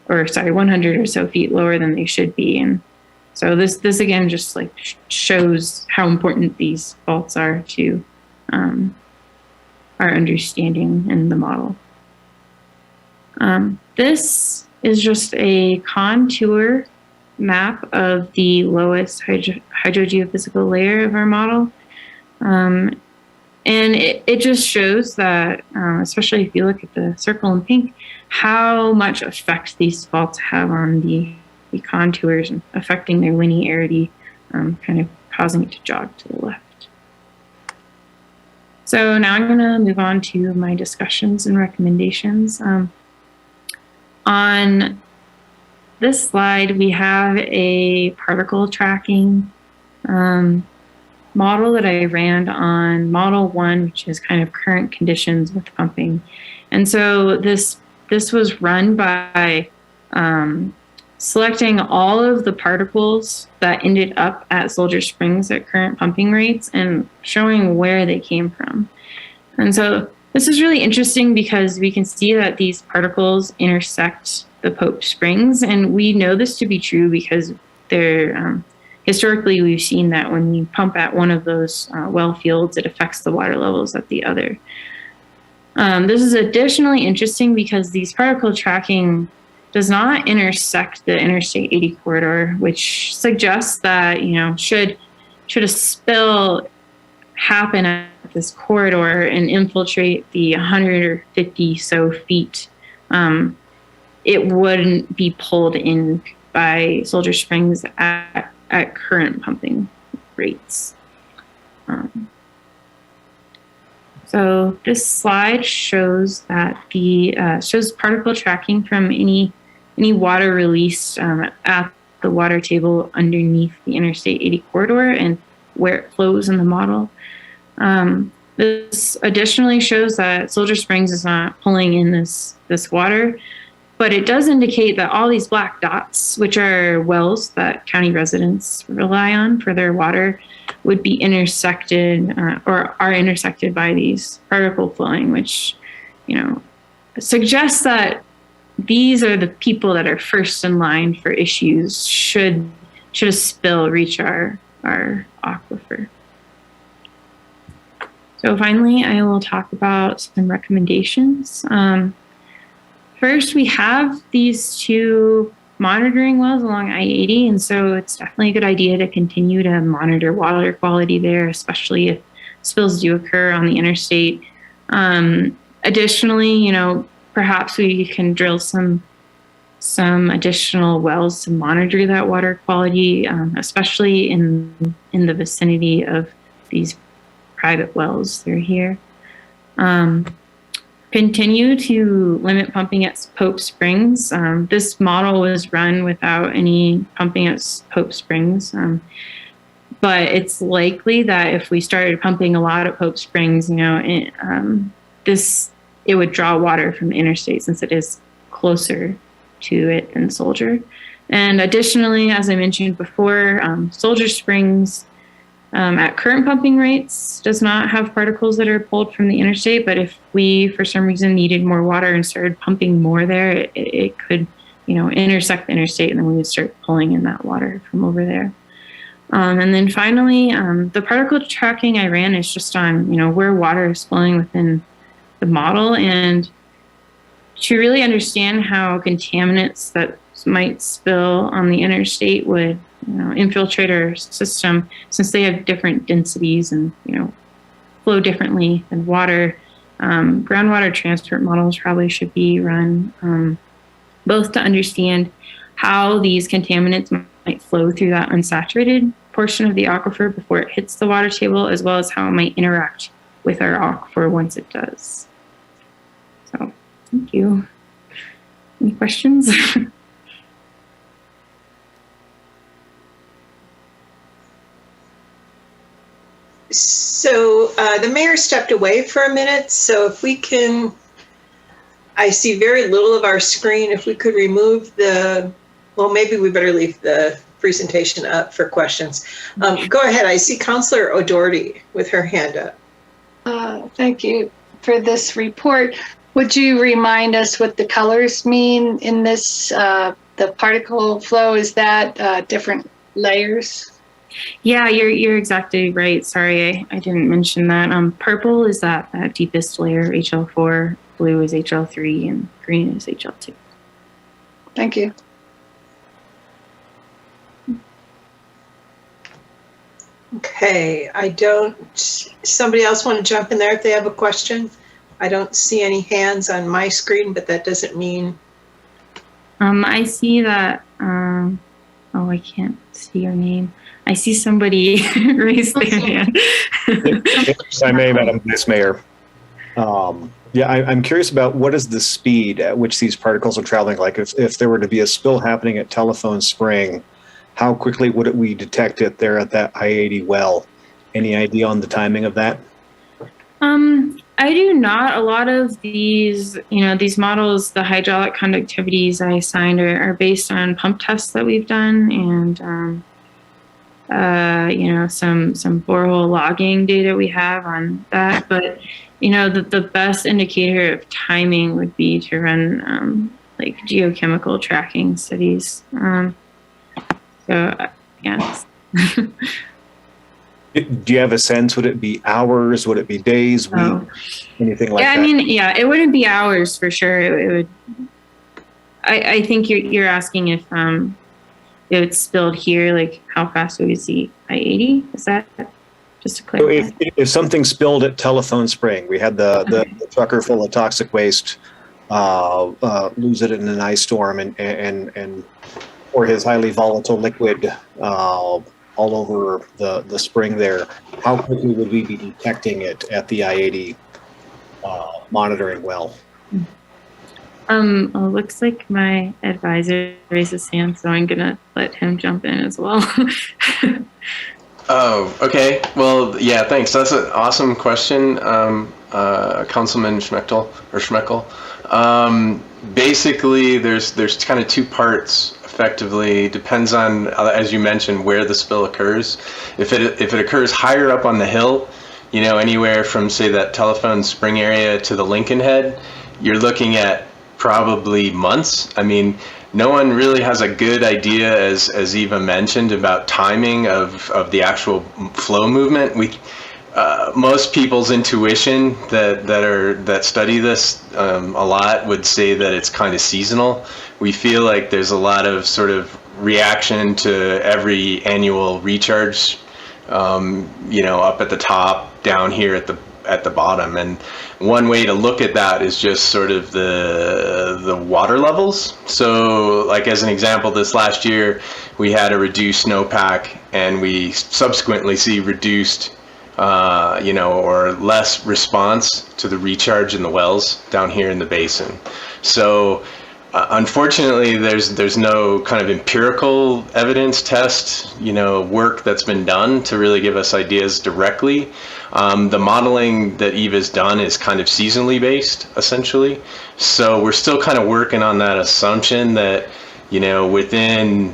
100 or so feet lower than they should be. And so this again just like shows how important these faults are to our understanding in the model. This is just a contour map of the lowest hydrogeophysical layer of our model. And it just shows that, especially if you look at the circle in pink, how much effect these faults have on the contours and affecting their linearity, kind of causing it to jog to the left. So now I'm going to move on to my discussions and recommendations. On this slide, we have a particle tracking model that I ran on model 1, which is kind of current conditions with pumping. And so this was run by selecting all of the particles that ended up at Soldier Springs at current pumping rates and showing where they came from. And so this is really interesting because we can see that these particles intersect the Pope Springs, and we know this to be true because they're historically we've seen that when we pump at one of those well fields, it affects the water levels at the other. This is additionally interesting because these particle tracking does not intersect the Interstate 80 corridor, which suggests that, should a spill happen at this corridor and infiltrate the 150 so feet, it wouldn't be pulled in by Soldier Springs at current pumping rates. So this slide shows that shows particle tracking from any water released at the water table underneath the Interstate 80 corridor and where it flows in the model. This additionally shows that Soldier Springs is not pulling in this water, but it does indicate that all these black dots, which are wells that county residents rely on for their water, would be intersected or are intersected by these particle flowing, which, suggests that these are the people that are first in line for issues should a spill reach our aquifer. So finally, I will talk about some recommendations. First, we have these 2 monitoring wells along I-80, and so it's definitely a good idea to continue to monitor water quality there, especially if spills do occur on the interstate. Additionally, perhaps we can drill some additional wells to monitor that water quality, especially in the vicinity of these private wells through here. continue to limit pumping at Pope Springs. This model was run without any pumping at Pope Springs. But it's likely that if we started pumping a lot at Pope Springs, it would draw water from the interstate since it is closer to it than Soldier. And additionally, as I mentioned before, Soldier Springs at current pumping rates does not have particles that are pulled from the interstate, but if we, for some reason, needed more water and started pumping more there, it could, intersect the interstate, and then we would start pulling in that water from over there. And then finally, the particle tracking I ran is just on, where water is flowing within the model, and to really understand how contaminants that might spill on the interstate would infiltrate our system, since they have different densities and flow differently than water. Groundwater transport models probably should be run both to understand how these contaminants might flow through that unsaturated portion of the aquifer before it hits the water table, as well as how it might interact with our aquifer once it does. So, thank you. Any questions? So the mayor stepped away for a minute, so if we can, I see very little of our screen. If we could remove well, maybe we better leave the presentation up for questions. Go ahead, I see Councilor O'Doherty with her hand up. Thank you for this report. Would you remind us what the colors mean in this, the particle flow? Is that different layers? Yeah, you're exactly right. Sorry, I didn't mention that. Purple is that deepest layer, HL4, blue is HL3, and green is HL2. Thank you. Okay, somebody else want to jump in there if they have a question? I don't see any hands on my screen, but that doesn't mean. I see that, oh, I can't see your name. I see somebody raise their hand. If I may, Madam Vice Mayor. Yeah, I'm curious about what is the speed at which these particles are traveling. Like if there were to be a spill happening at Telephone Spring, how quickly would we detect it there at that I-80 well? Any idea on the timing of that? I do not. A lot of these, these models, the hydraulic conductivities I assigned are based on pump tests that we've done, and some borehole logging data we have on that. But, the best indicator of timing would be to run like geochemical tracking studies. Yes. Do you have a sense? Would it be hours? Would it be days, weeks, anything like that? Yeah, I mean, yeah, it wouldn't be hours for sure. It would. I think you're asking if it's spilled here, like how fast would we see I-80? Is that just to clarify? So if something spilled at Telephone Spring, we had the trucker full of toxic waste lose it in an ice storm and or his highly volatile liquid all over the spring there, how quickly would we be detecting it at the I-80 monitoring well? It looks like my advisor raised his hand, so I'm gonna let him jump in as well. Oh, okay. Well, yeah, thanks. That's an awesome question, Councilman Schmeckel. Basically, there's kind of two parts. Effectively, depends on, as you mentioned, where the spill occurs. If it occurs higher up on the hill, anywhere from say that Telephone Spring area to the Lincoln Head, you're looking at probably months. I mean, no one really has a good idea, as Eva mentioned, about timing of the actual flow movement. Most people's intuition that study this a lot would say that it's kind of seasonal. We feel like there's a lot of sort of reaction to every annual recharge, up at the top, down here at the bottom. And one way to look at that is just sort of the water levels. So like as an example, this last year we had a reduced snowpack, and we subsequently see reduced or less response to the recharge in the wells down here in the basin. So unfortunately, there's no kind of empirical evidence test, work that's been done to really give us ideas directly. The modeling that EVA's done is kind of seasonally based, essentially. So we're still kind of working on that assumption that, within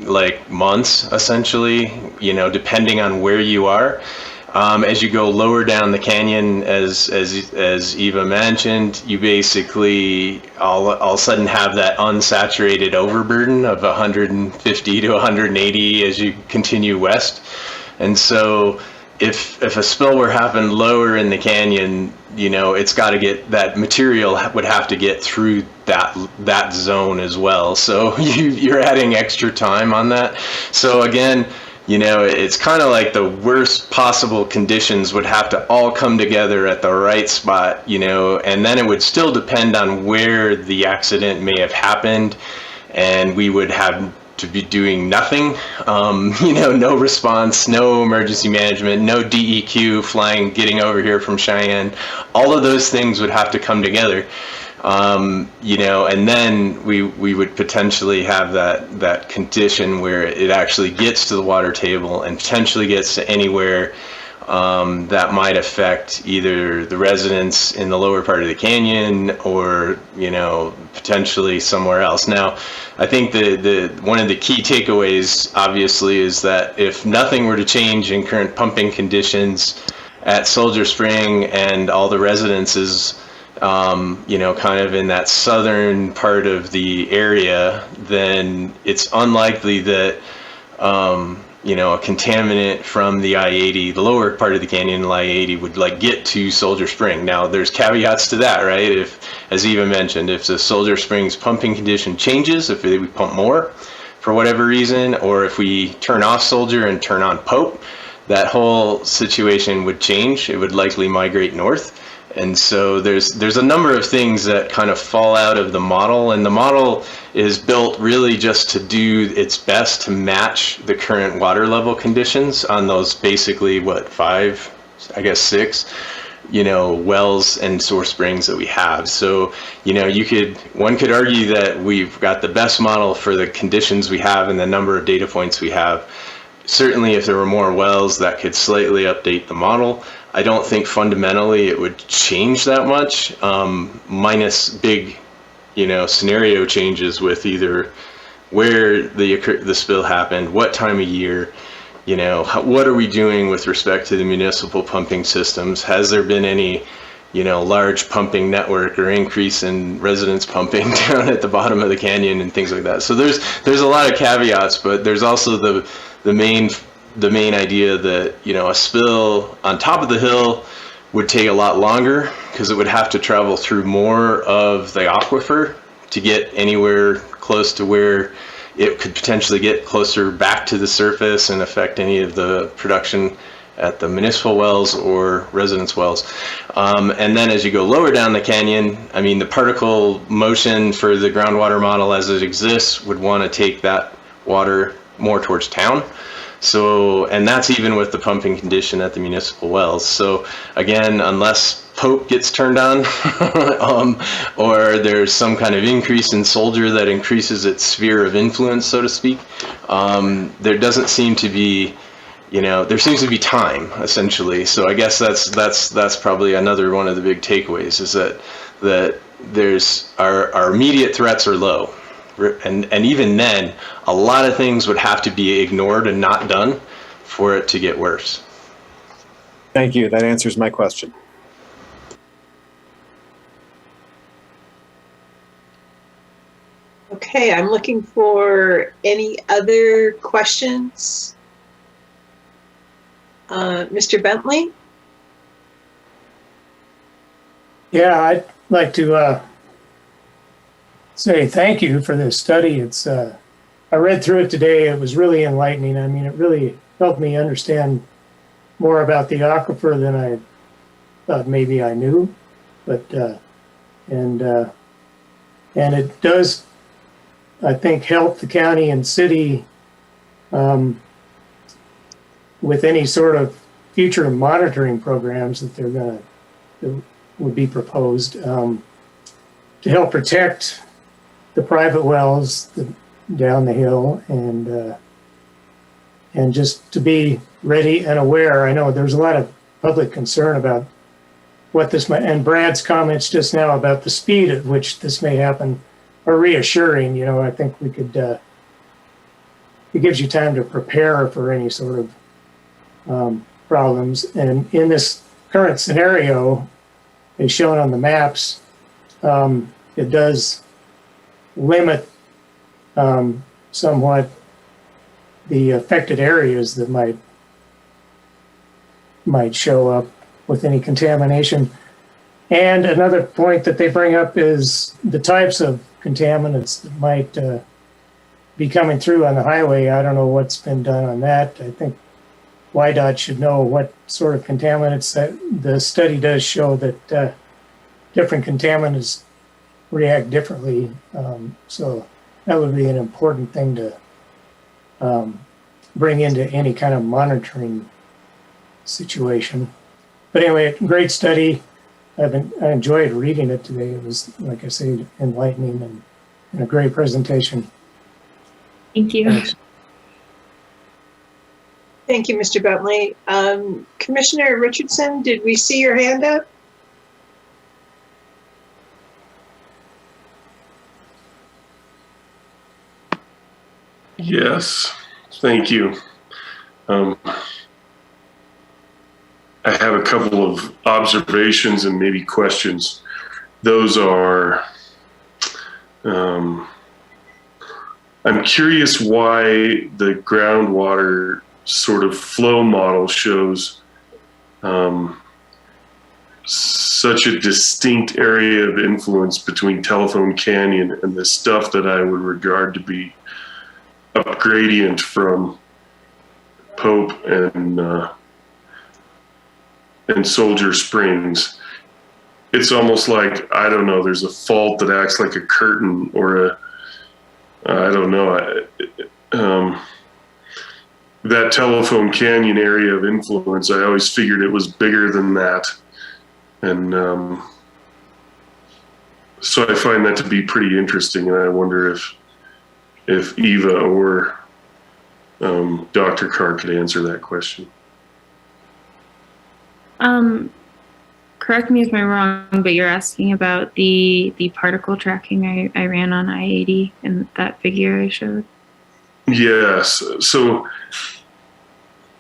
like months, essentially, depending on where you are, as you go lower down the canyon, as Eva mentioned, you basically all of a sudden have that unsaturated overburden of 150 to 180 as you continue west. And so if a spill were happen lower in the canyon, it's got to get, that material would have to get through that zone as well. So you're adding extra time on that. So again, it's kind of like the worst possible conditions would have to all come together at the right spot, and then it would still depend on where the accident may have happened, and we would have to be doing nothing, no response, no emergency management, no DEQ getting over here from Cheyenne. All of those things would have to come together. And then we would potentially have that condition where it actually gets to the water table and potentially gets to anywhere that might affect either the residents in the lower part of the canyon or, potentially somewhere else. Now, I think one of the key takeaways, obviously, is that if nothing were to change in current pumping conditions at Soldier Spring and all the residences, kind of in that southern part of the area, then it's unlikely that, a contaminant from the I-80, the lower part of the canyon, the I-80, would get to Soldier Spring. Now, there's caveats to that, right? If, as Eva mentioned, if the Soldier Springs pumping condition changes, if we pump more for whatever reason, or if we turn off Soldier and turn on Pope, that whole situation would change. It would likely migrate north. And so there's a number of things that kind of fall out of the model, and the model is built really just to do its best to match the current water level conditions on those basically, 6, wells and source springs that we have. So, one could argue that we've got the best model for the conditions we have and the number of data points we have. Certainly, if there were more wells, that could slightly update the model. I don't think fundamentally it would change that much, minus big, scenario changes with either where the spill happened, what time of year, what are we doing with respect to the municipal pumping systems? Has there been any, large pumping network or increase in residents pumping down at the bottom of the canyon and things like that? So there's a lot of caveats, but there's also the main idea that, a spill on top of the hill would take a lot longer because it would have to travel through more of the aquifer to get anywhere close to where it could potentially get closer back to the surface and affect any of the production at the municipal wells or residence wells. And then as you go lower down the canyon, the particle motion for the groundwater model as it exists would want to take that water more towards town. So, and that's even with the pumping condition at the municipal wells. So again, unless Pope gets turned on, or there's some kind of increase in Soldier that increases its sphere of influence, so to speak, there doesn't seem to be, there seems to be time, essentially. So I guess that's probably another one of the big takeaways, is that there's our immediate threats are low. And even then, a lot of things would have to be ignored and not done for it to get worse. Thank you. That answers my question. Okay, I'm looking for any other questions. Mr. Bentley? Yeah, I'd like to say thank you for this study. It's I read through it today. It was really enlightening. It really helped me understand more about the aquifer than I thought maybe I knew. But and it does, I think, help the county and city with any sort of future monitoring programs that would be proposed to help protect the private wells down the hill, and just to be ready and aware. I know there's a lot of public concern about what this might, and Brad's comments just now about the speed at which this may happen are reassuring. You know, I think we could, it gives you time to prepare for any sort of problems. And in this current scenario, as shown on the maps, it does limit somewhat the affected areas that might show up with any contamination. And another point that they bring up is the types of contaminants that might be coming through on the highway. I don't know what's been done on that. I think YDOT should know what sort of contaminants. That the study does show that different contaminants react differently. So that would be an important thing to bring into any kind of monitoring situation. But anyway, great study. I enjoyed reading it today. It was, like I say, enlightening and a great presentation. Thank you. Thanks. Thank you, Mr. Bentley. Commissioner Richardson, did we see your hand up? Yes, thank you. I have a couple of observations and maybe questions. Those are, I'm curious why the groundwater sort of flow model shows such a distinct area of influence between Telephone Canyon and the stuff that I would regard to be up gradient from Pope and Soldier Springs. It's almost like, I don't know, there's a fault that acts like a curtain or I don't know. That Telephone Canyon area of influence, I always figured it was bigger than that. And so I find that to be pretty interesting. And I wonder if Eva or Dr. Carr could answer that question. Correct me if I'm wrong, but you're asking about the particle tracking I ran on I-80 and that figure I showed? Yes. So,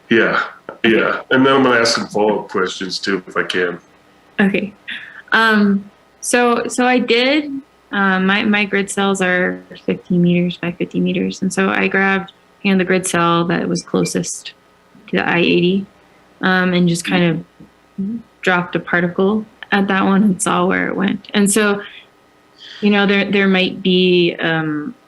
yeah. And then I'm going to ask some follow-up questions too, if I can. Okay. So I did, my grid cells are 50 meters by 50 meters. And so I grabbed the grid cell that was closest to the I-80 and just kind of dropped a particle at that one and saw where it went. And so, you know, there might be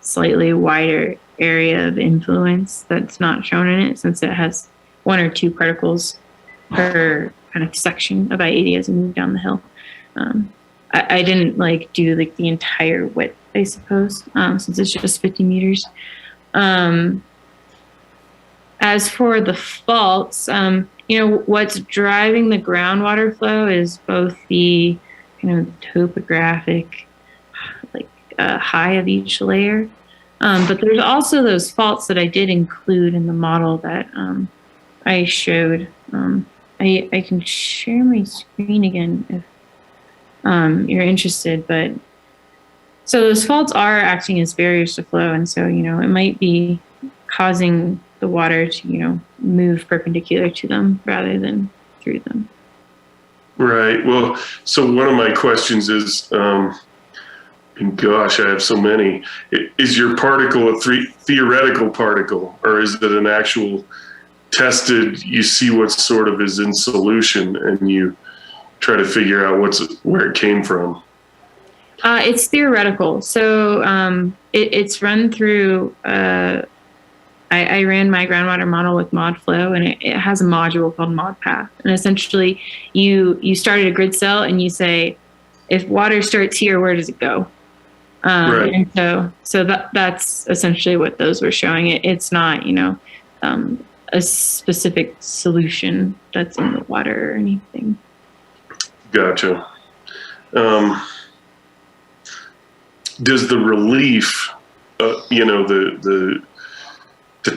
slightly wider area of influence that's not shown in it, since it has 1 or 2 particles per kind of section of I-80 as we move down the hill. I didn't do the entire width, I suppose, since it's just 50 meters. As for the faults, you know, what's driving the groundwater flow is both the kind of topographic, high of each layer, but there's also those faults that I did include in the model that I showed. I can share my screen again if you're interested, but so those faults are acting as barriers to flow, and so, you know, it might be causing the water to, you know, move perpendicular to them rather than through them. Right. Well, so one of my questions is, and gosh, I have so many. Is your particle a theoretical particle, or is it an actual tested, you see what sort of is in solution and you try to figure out where it came from? It's theoretical. So it's run through, I ran my groundwater model with ModFlow, and it has a module called ModPath. And essentially you started a grid cell and you say, if water starts here, where does it go? Right. And so that's essentially what those were showing. It's not, you know, a specific solution that's in the water or anything. Gotcha. Does the relief, the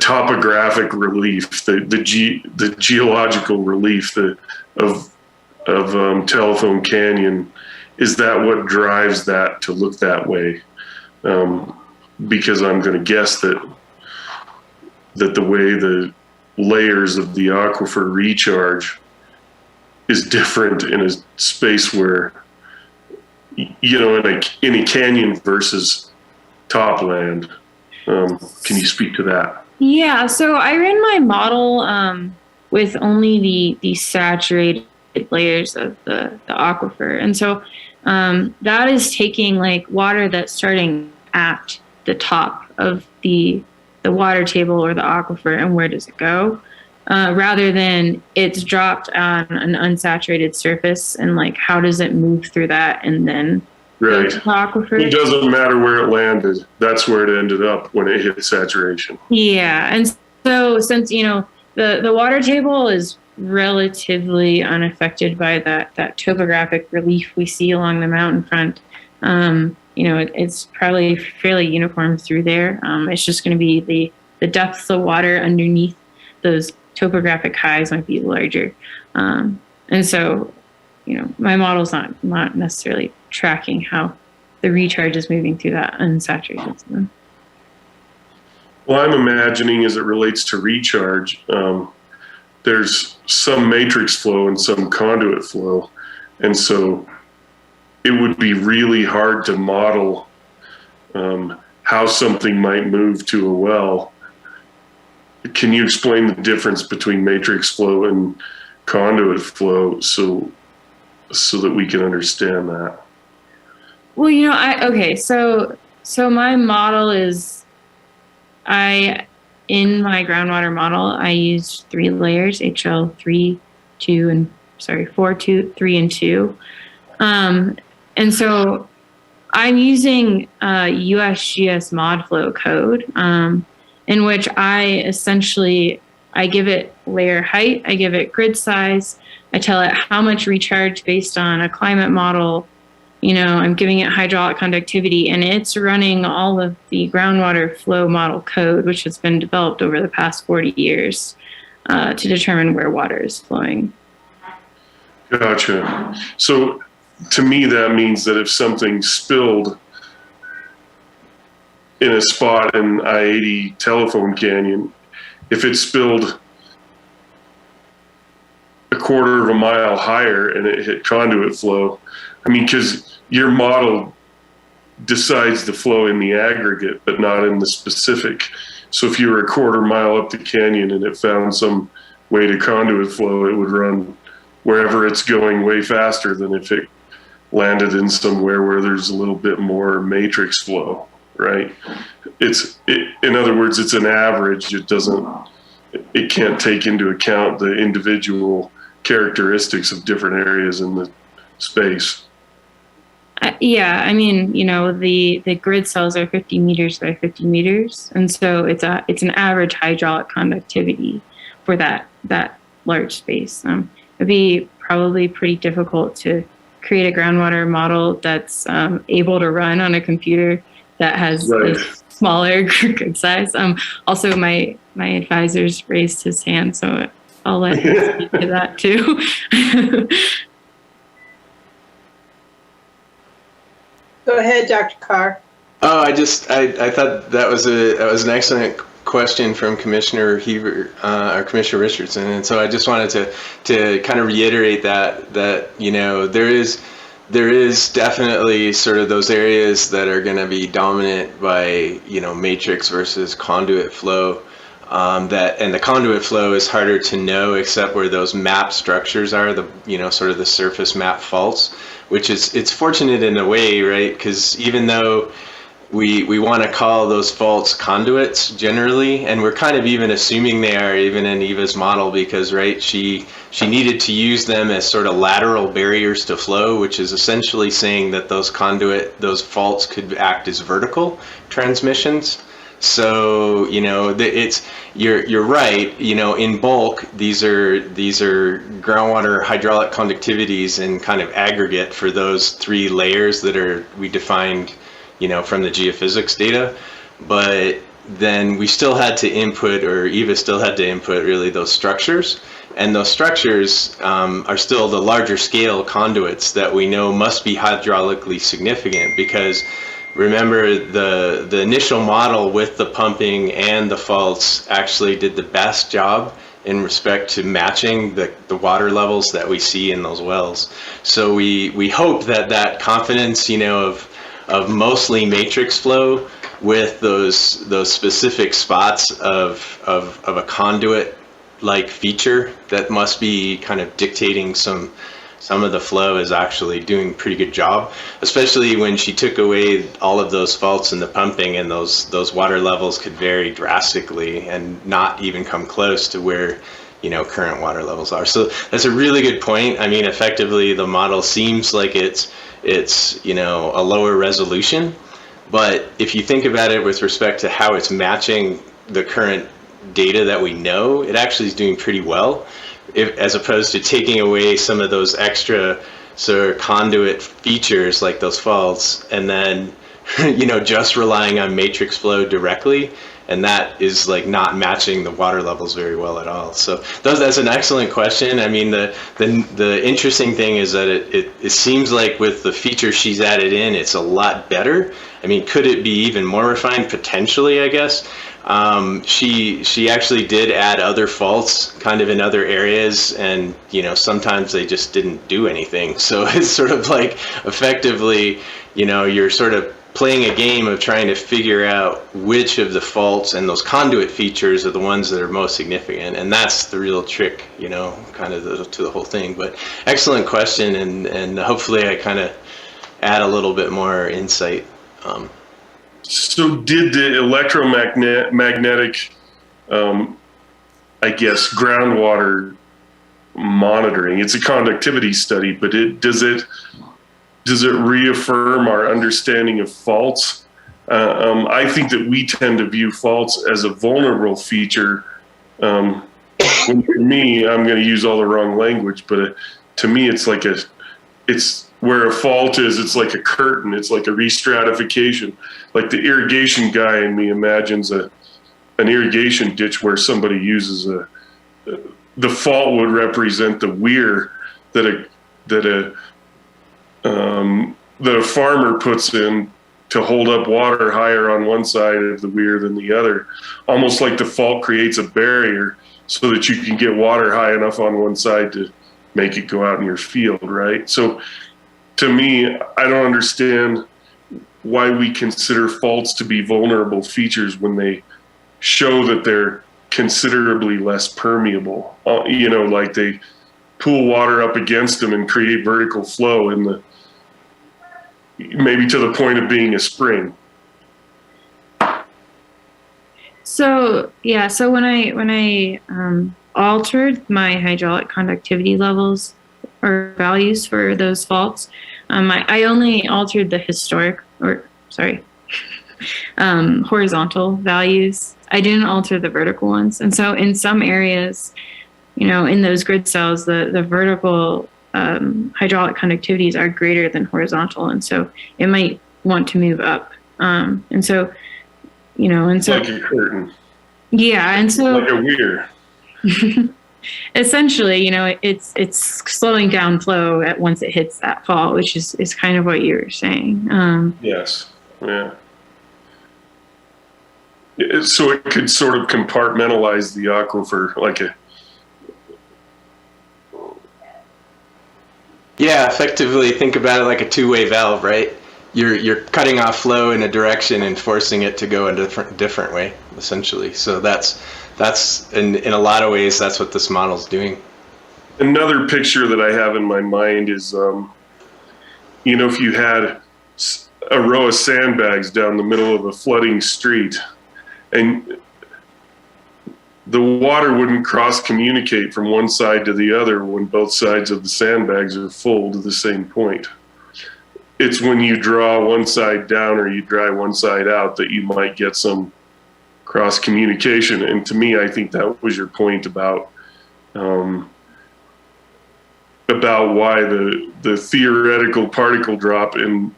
topographic relief, the geological relief of Telephone Canyon, is that what drives that to look that way? Because I'm going to guess that the way the layers of the aquifer recharge is different in a space where, in a canyon versus topland. Can you speak to that? Yeah, so I ran my model with only the saturated layers of the aquifer. And so that is taking like water that's starting at the top of the water table or the aquifer, and where does it go? Rather than it's dropped on an unsaturated surface, and like how does it move through that and then go to the aquifer? It doesn't matter where it landed. That's where it ended up when it hit saturation. Yeah, and so since the water table is relatively unaffected by that topographic relief we see along the mountain front, it's probably fairly uniform through there. It's just going to be the depths of water underneath those topographic highs might be larger. And so, my model's not necessarily tracking how the recharge is moving through that unsaturated zone. Well, I'm imagining as it relates to recharge, there's some matrix flow and some conduit flow. And so it would be really hard to model how something might move to a well. Can you explain the difference between matrix flow and conduit flow so that we can understand that? Well, so my model is, in my groundwater model, I used 3 layers, HL 3, 2, and 4, 2, 3, and 2. And so I'm using USGS ModFlow code, in which I give it layer height, I give it grid size, I tell it how much recharge based on a climate model, I'm giving it hydraulic conductivity, and it's running all of the groundwater flow model code, which has been developed over the past 40 years to determine where water is flowing. Gotcha. So to me, that means that if something spilled in a spot in I-80 Telephone Canyon, if it spilled a quarter of a mile higher and it hit conduit flow, because your model decides the flow in the aggregate, but not in the specific. So if you were a quarter mile up the canyon and it found some way to conduit flow, it would run wherever it's going way faster than if it landed in somewhere where there's a little bit more matrix flow, right? In other words, it's an average. It can't take into account the individual characteristics of different areas in the space. Yeah, the grid cells are 50 meters by 50 meters, and so it's an average hydraulic conductivity for that large space. It'd be probably pretty difficult to create a groundwater model that's able to run on a computer that has a smaller grid size. Also, my advisor's raised his hand, so I'll let him speak to that too. Go ahead, Dr. Carr. Oh, I thought that was an excellent question from Commissioner Heaver, or Commissioner Richardson, and so I just wanted to kind of reiterate that there is definitely sort of those areas that are going to be dominant by matrix versus conduit flow. And the conduit flow is harder to know except where those map structures are, sort of the surface map faults, which it's fortunate in a way, right? Because even though we want to call those faults conduits generally, and we're kind of even assuming they are even in Eva's model because, right, she needed to use them as sort of lateral barriers to flow, which is essentially saying that those faults could act as vertical transmissions. So, you know, you're right, you know, in bulk, these are groundwater hydraulic conductivities in kind of aggregate for those 3 layers that we defined, you know, from the geophysics data. But then we still had to input, or EVA still had to input really those structures. And those structures are still the larger scale conduits that we know must be hydraulically significant, because remember the initial model with the pumping and the faults actually did the best job in respect to matching the water levels that we see in those wells. So we hope that confidence, you know, of mostly matrix flow with those specific spots of a conduit like feature that must be kind of dictating some of the flow is actually doing a pretty good job, especially when she took away all of those faults in the pumping, and those water levels could vary drastically and not even come close to where, you know, current water levels are. So that's a really good point. I mean, effectively the model seems like it's you know, a lower resolution, but if you think about it with respect to how it's matching the current data that we know, it actually is doing pretty well, as opposed to taking away some of those extra sort of conduit features like those faults, and then you know, just relying on matrix flow directly, and that is like not matching the water levels very well at all. So that's an excellent question. I mean, the interesting thing is that it seems like with the feature she's added in, it's a lot better. I mean, could it be even more refined? Potentially, I guess. She actually did add other faults kind of in other areas, and you know, sometimes they just didn't do anything. So it's sort of like effectively, you know, you're sort of playing a game of trying to figure out which of the faults and those conduit features are the ones that are most significant, and that's the real trick, you know, kind of to the whole thing. But excellent question, and hopefully I kind of add a little bit more insight. So did the electromagnetic, I guess, groundwater monitoring, it's a conductivity study, but does it reaffirm our understanding of faults? I think that we tend to view faults as a vulnerable feature. When for me, I'm going to use all the wrong language, but to me, it's where a fault is, it's like a curtain. It's like a restratification. Like the irrigation guy in me imagines an irrigation ditch where somebody uses the fault would represent the weir that a farmer puts in to hold up water higher on one side of the weir than the other. Almost like the fault creates a barrier so that you can get water high enough on one side to make it go out in your field, right? So to me, I don't understand why we consider faults to be vulnerable features when they show that they're considerably less permeable. You know, like they pool water up against them and create vertical flow maybe to the point of being a spring. So yeah, so when I altered my hydraulic conductivity levels or values for those faults, I only altered the horizontal values. I didn't alter the vertical ones. And so in some areas, you know, in those grid cells, the vertical hydraulic conductivities are greater than horizontal. And so it might want to move up. And so, you know, and so. Like a curtain. Yeah. And so. Like a weir. Essentially, you know, it's slowing down flow once it hits that fault, which is kind of what you were saying. Yes. Yeah. So it could sort of compartmentalize the aquifer like a. Yeah, effectively think about it like a two-way valve, right? You're cutting off flow in a direction and forcing it to go a different way, essentially. So that's in a lot of ways that's what this model's doing. Another picture that I have in my mind is, you know, if you had a row of sandbags down the middle of a flooding street, and the water wouldn't cross-communicate from one side to the other when both sides of the sandbags are full to the same point. It's when you draw one side down or you dry one side out that you might get some cross communication. And to me, I think that was your point about why the theoretical particle drop in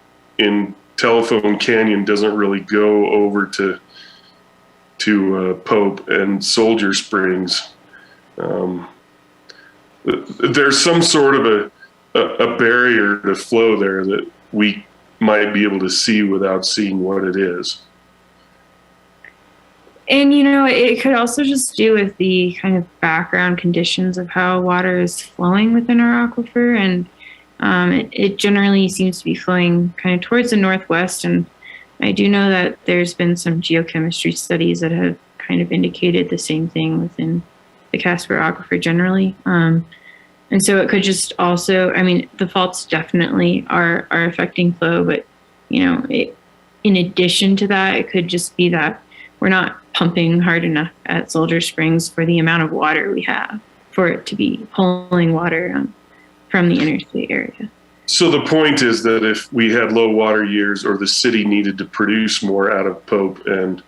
Telephone Canyon doesn't really go over to Pope and Soldier Springs. There's some sort of a barrier to flow there that we might be able to see without seeing what it is. And, it could also just do with the kind of background conditions of how water is flowing within our aquifer. And it generally seems to be flowing kind of towards the northwest. And I do know that there's been some geochemistry studies that have kind of indicated the same thing within the Casper aquifer generally. And so it could just also, the faults definitely are affecting flow, but, in addition to that, it could just be that we're not pumping hard enough at Soldier Springs for the amount of water we have for it to be pulling water from the interstate area. So the point is that if we had low water years or the city needed to produce more out of Pope and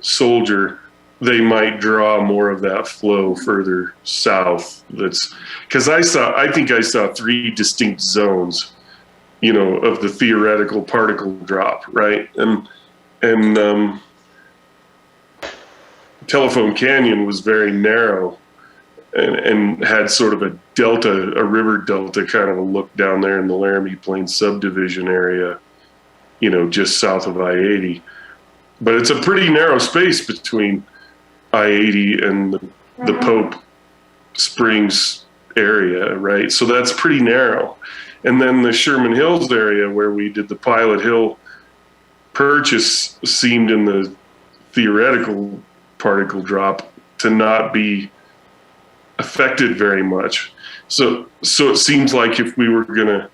Soldier, they might draw more of that flow further south. That's because I think I saw 3 distinct zones, of the theoretical particle drop, right? And Telephone Canyon was very narrow and had sort of a river delta kind of a look down there in the Laramie Plains subdivision area, just south of I-80. But it's a pretty narrow space between I-80 and the Pope Springs area, right? So that's pretty narrow. And then the Sherman Hills area where we did the Pilot Hill purchase seemed in the theoretical particle drop to not be affected very much. So it seems like if we were gonna,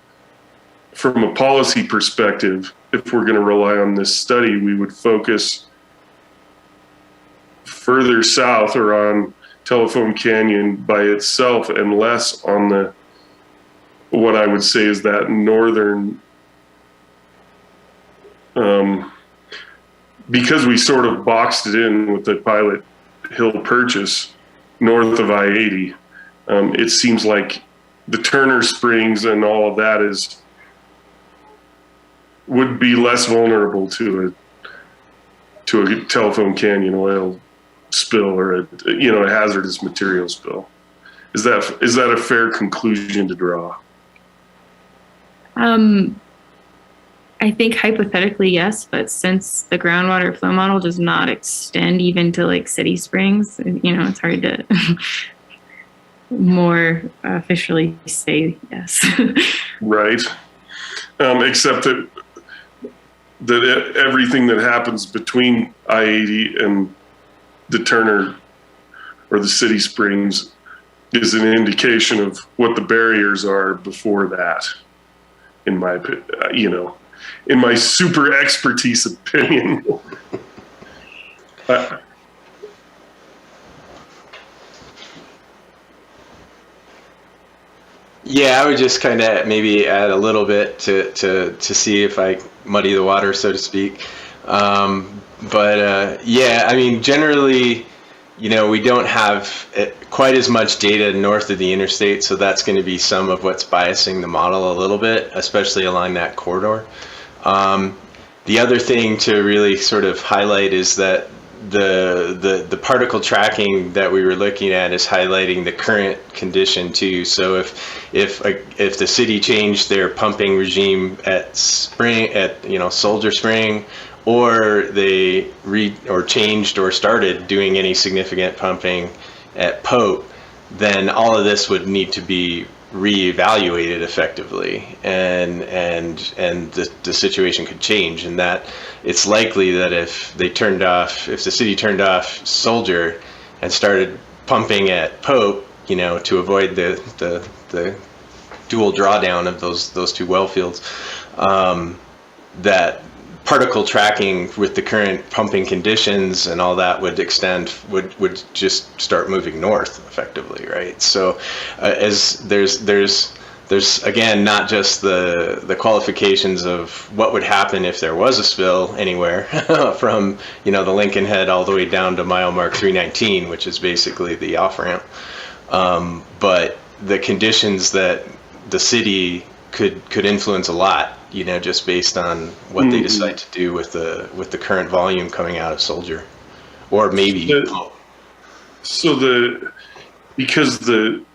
from a policy perspective, if we're gonna rely on this study, we would focus further south or on Telephone Canyon by itself and less on what I would say is that northern, because we sort of boxed it in with the Pilot Hill purchase north of I-80, it seems like the Turner Springs and all of that would be less vulnerable to a Telephone Canyon oil spill or a hazardous material spill. Is that a fair conclusion to draw? I think hypothetically, yes, but since the groundwater flow model does not extend even to City Springs, it's hard to more officially say yes. Right. Except that everything that happens between I-80 and the Turner or the City Springs is an indication of what the barriers are before that, in my in my super expertise opinion. Yeah, I would just kind of maybe add a little bit to see if I muddy the water, so to speak. Yeah, generally, we don't have quite as much data north of the interstate, so that's going to be some of what's biasing the model a little bit, especially along that corridor. The other thing to really sort of highlight is that the particle tracking that we were looking at is highlighting the current condition too. So if the city changed their pumping regime at Soldier Spring, or they changed or started doing any significant pumping at Pope, then all of this would need to be reevaluated effectively, and the situation could change, and that it's likely that if the city turned off Soldier and started pumping at Pope, to avoid the dual drawdown of those two well fields, that particle tracking with the current pumping conditions and all that would just start moving north effectively, right? So as there's there's again not just the qualifications of what would happen if there was a spill anywhere from the Lincoln Head all the way down to mile mark 319, which is basically the off ramp, but the conditions that the city could influence a lot, just based on what they decide to do with the current volume coming out of Soldier, or maybe. Because the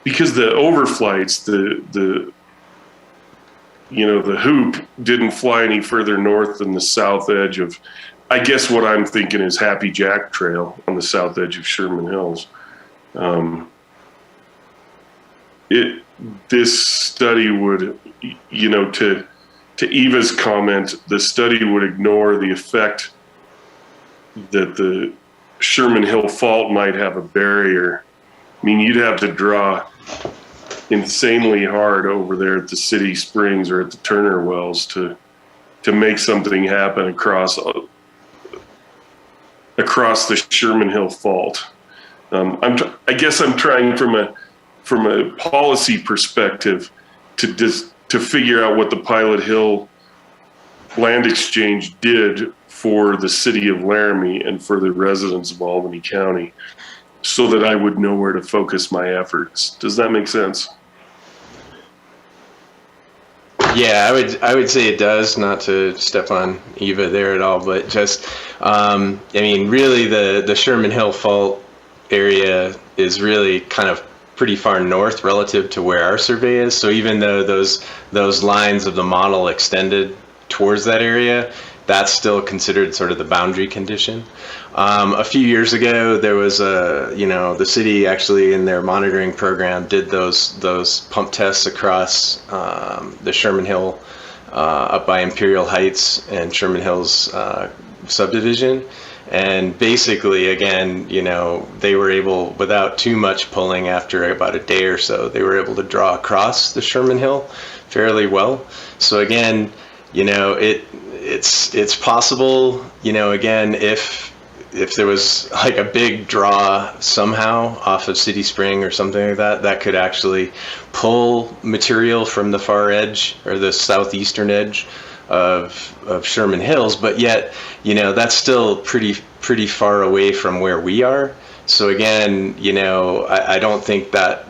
overflights, the hoop didn't fly any further north than the south edge of, I guess what I'm thinking is Happy Jack Trail on the south edge of Sherman Hills. This study would, to Eva's comment, the study would ignore the effect that the Sherman Hill Fault might have a barrier. I mean, you'd have to draw insanely hard over there at the City Springs or at the Turner Wells to make something happen across the Sherman Hill Fault. I guess I'm trying from a policy perspective to figure out what the Pilot Hill Land Exchange did for the city of Laramie and for the residents of Albany County, so that I would know where to focus my efforts. Does that make sense? Yeah, I would say it does, not to step on Eva there at all, but just, really the Sherman Hill Fault area is really kind of pretty far north relative to where our survey is. So even though those lines of the model extended towards that area, that's still considered sort of the boundary condition. A few years ago, there was the city actually in their monitoring program did those pump tests across the Sherman Hill up by Imperial Heights and Sherman Hills subdivision. And basically, again, they were able, without too much pulling after about a day or so, they were able to draw across the Sherman Hill fairly well. So again, it's possible, again, if there was like a big draw somehow off of City Spring or something like that, that could actually pull material from the far edge or the southeastern edge of Sherman Hills, but yet, that's still pretty far away from where we are. So again, I don't think that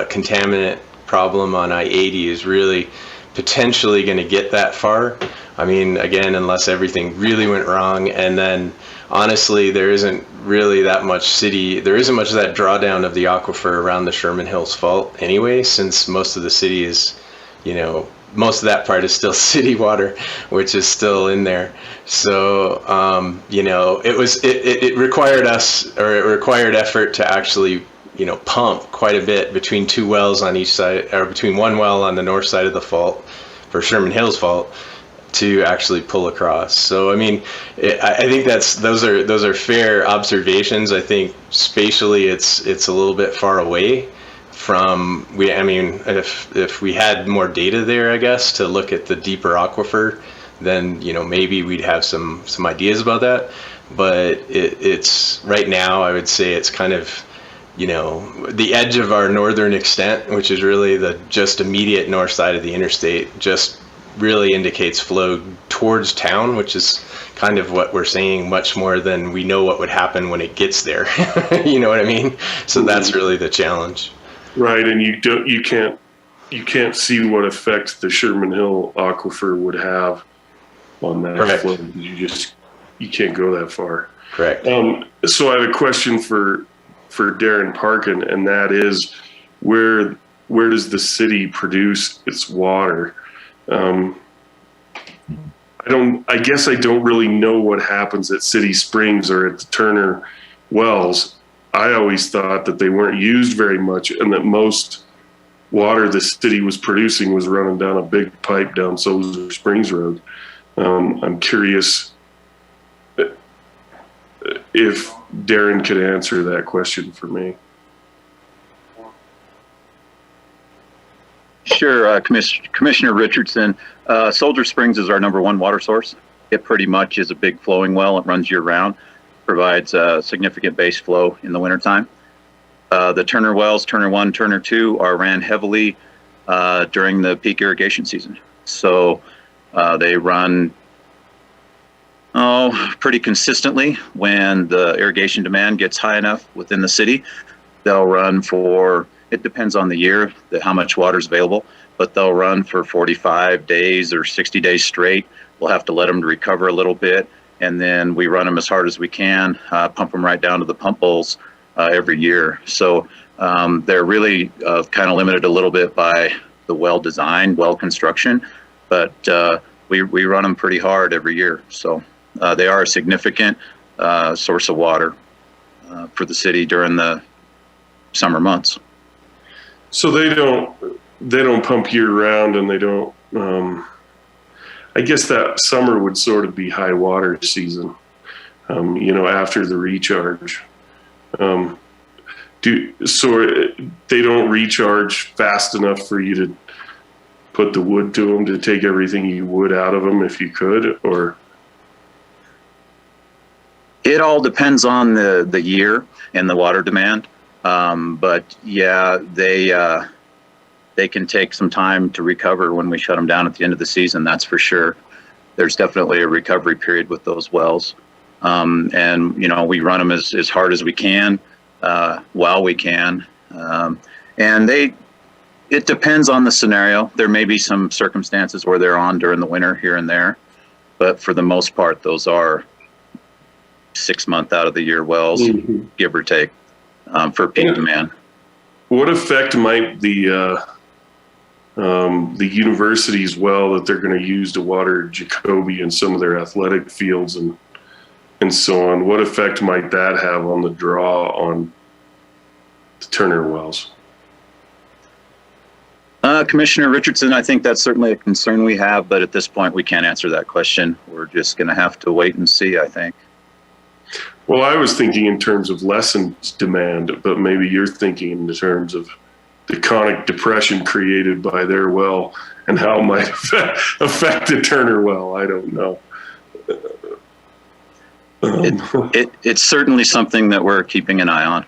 contaminant problem on I-80 is really potentially going to get that far. I mean, again, unless everything really went wrong, and then honestly, there isn't really that much there isn't much of that drawdown of the aquifer around the Sherman Hills Fault anyway, since most of the city is, most of that part is still city water, which is still in there. So, it required us, or it required effort to actually, pump quite a bit between two wells on each side, or between one well on the north side of the fault for Sherman Hills Fault to actually pull across. So, I mean, I think those are fair observations. I think spatially it's a little bit far away from, if we had more data there, I guess, to look at the deeper aquifer, then, maybe we'd have some ideas about that. But it's right now, I would say it's kind of, the edge of our northern extent, which is really the just immediate north side of the interstate, just really indicates flow towards town, which is kind of what we're saying, much more than we know what would happen when it gets there. You know what I mean? So that's really the challenge. Right, and you can't see what effect the Sherman Hill aquifer would have on that. Correct. Flow. You can't go that far. Correct. So I have a question for Darren Parkin, and that is, where does the city produce its water? I guess I don't really know what happens at City Springs or at the Turner Wells. I always thought that they weren't used very much, and that most water the city was producing was running down a big pipe down Soldier Springs Road. I'm curious if Darren could answer that question for me. Sure, Commissioner Richardson. Soldier Springs is our #1 water source. It pretty much is a big flowing well. It runs year round, provides significant base flow in the wintertime. The Turner wells, Turner 1, Turner 2, are ran heavily during the peak irrigation season. So they run pretty consistently when the irrigation demand gets high enough within the city. They'll run for, it depends on the year, how much water is available, but they'll run for 45 days or 60 days straight. We'll have to let them recover a little bit, and then we run them as hard as we can, pump them right down to the pump bowls every year. So they're really kind of limited a little bit by the well design, well construction, but we run them pretty hard every year. So they are a significant source of water for the city during the summer months. So they don't pump year round, and they don't. I guess that summer would sort of be high water season. After the recharge. So they don't recharge fast enough for you to put the wood to them, to take everything you would out of them if you could, or? It all depends on the year and the water demand. But yeah, they can take some time to recover when we shut them down at the end of the season. That's for sure. There's definitely a recovery period with those wells. And we run them as hard as we can, while we can. And it depends on the scenario. There may be some circumstances where they're on during the winter here and there, but for the most part, those are 6 month out of the year wells, give or take, for peak demand. What effect might the university's well that they're going to use to water Jacoby and some of their athletic fields and so on, what effect might that have on the draw on the Turner wells? Commissioner Richardson, I think that's certainly a concern we have, but at this point we can't answer that question. We're just going to have to wait and see, I think. Well, I was thinking in terms of lessened demand, but maybe you're thinking in terms of the chronic depression created by their well and how it might affect the Turner well. I don't know. It's certainly something that we're keeping an eye on.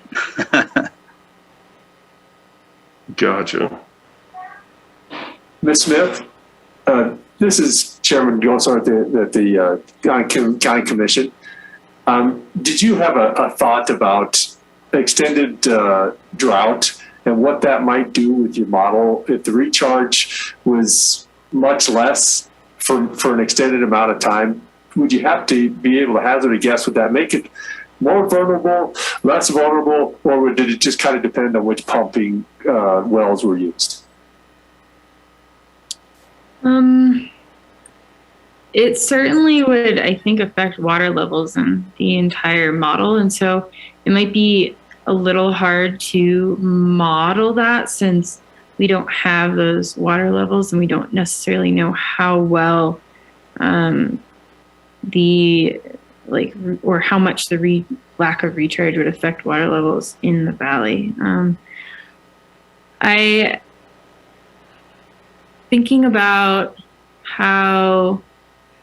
Gotcha. Ms. Smith, this is Chairman Gilson at the County Commission. Did you have a thought about extended drought and what that might do with your model if the recharge was much less for an extended amount of time? Would you have to be able to hazard a guess? Would that make it more vulnerable, less vulnerable, or did it just kind of depend on which pumping wells were used? It certainly would, I think, affect water levels in the entire model. And so it might be a little hard to model that since we don't have those water levels and we don't necessarily know how well or how much the lack of recharge would affect water levels in the valley. Thinking about how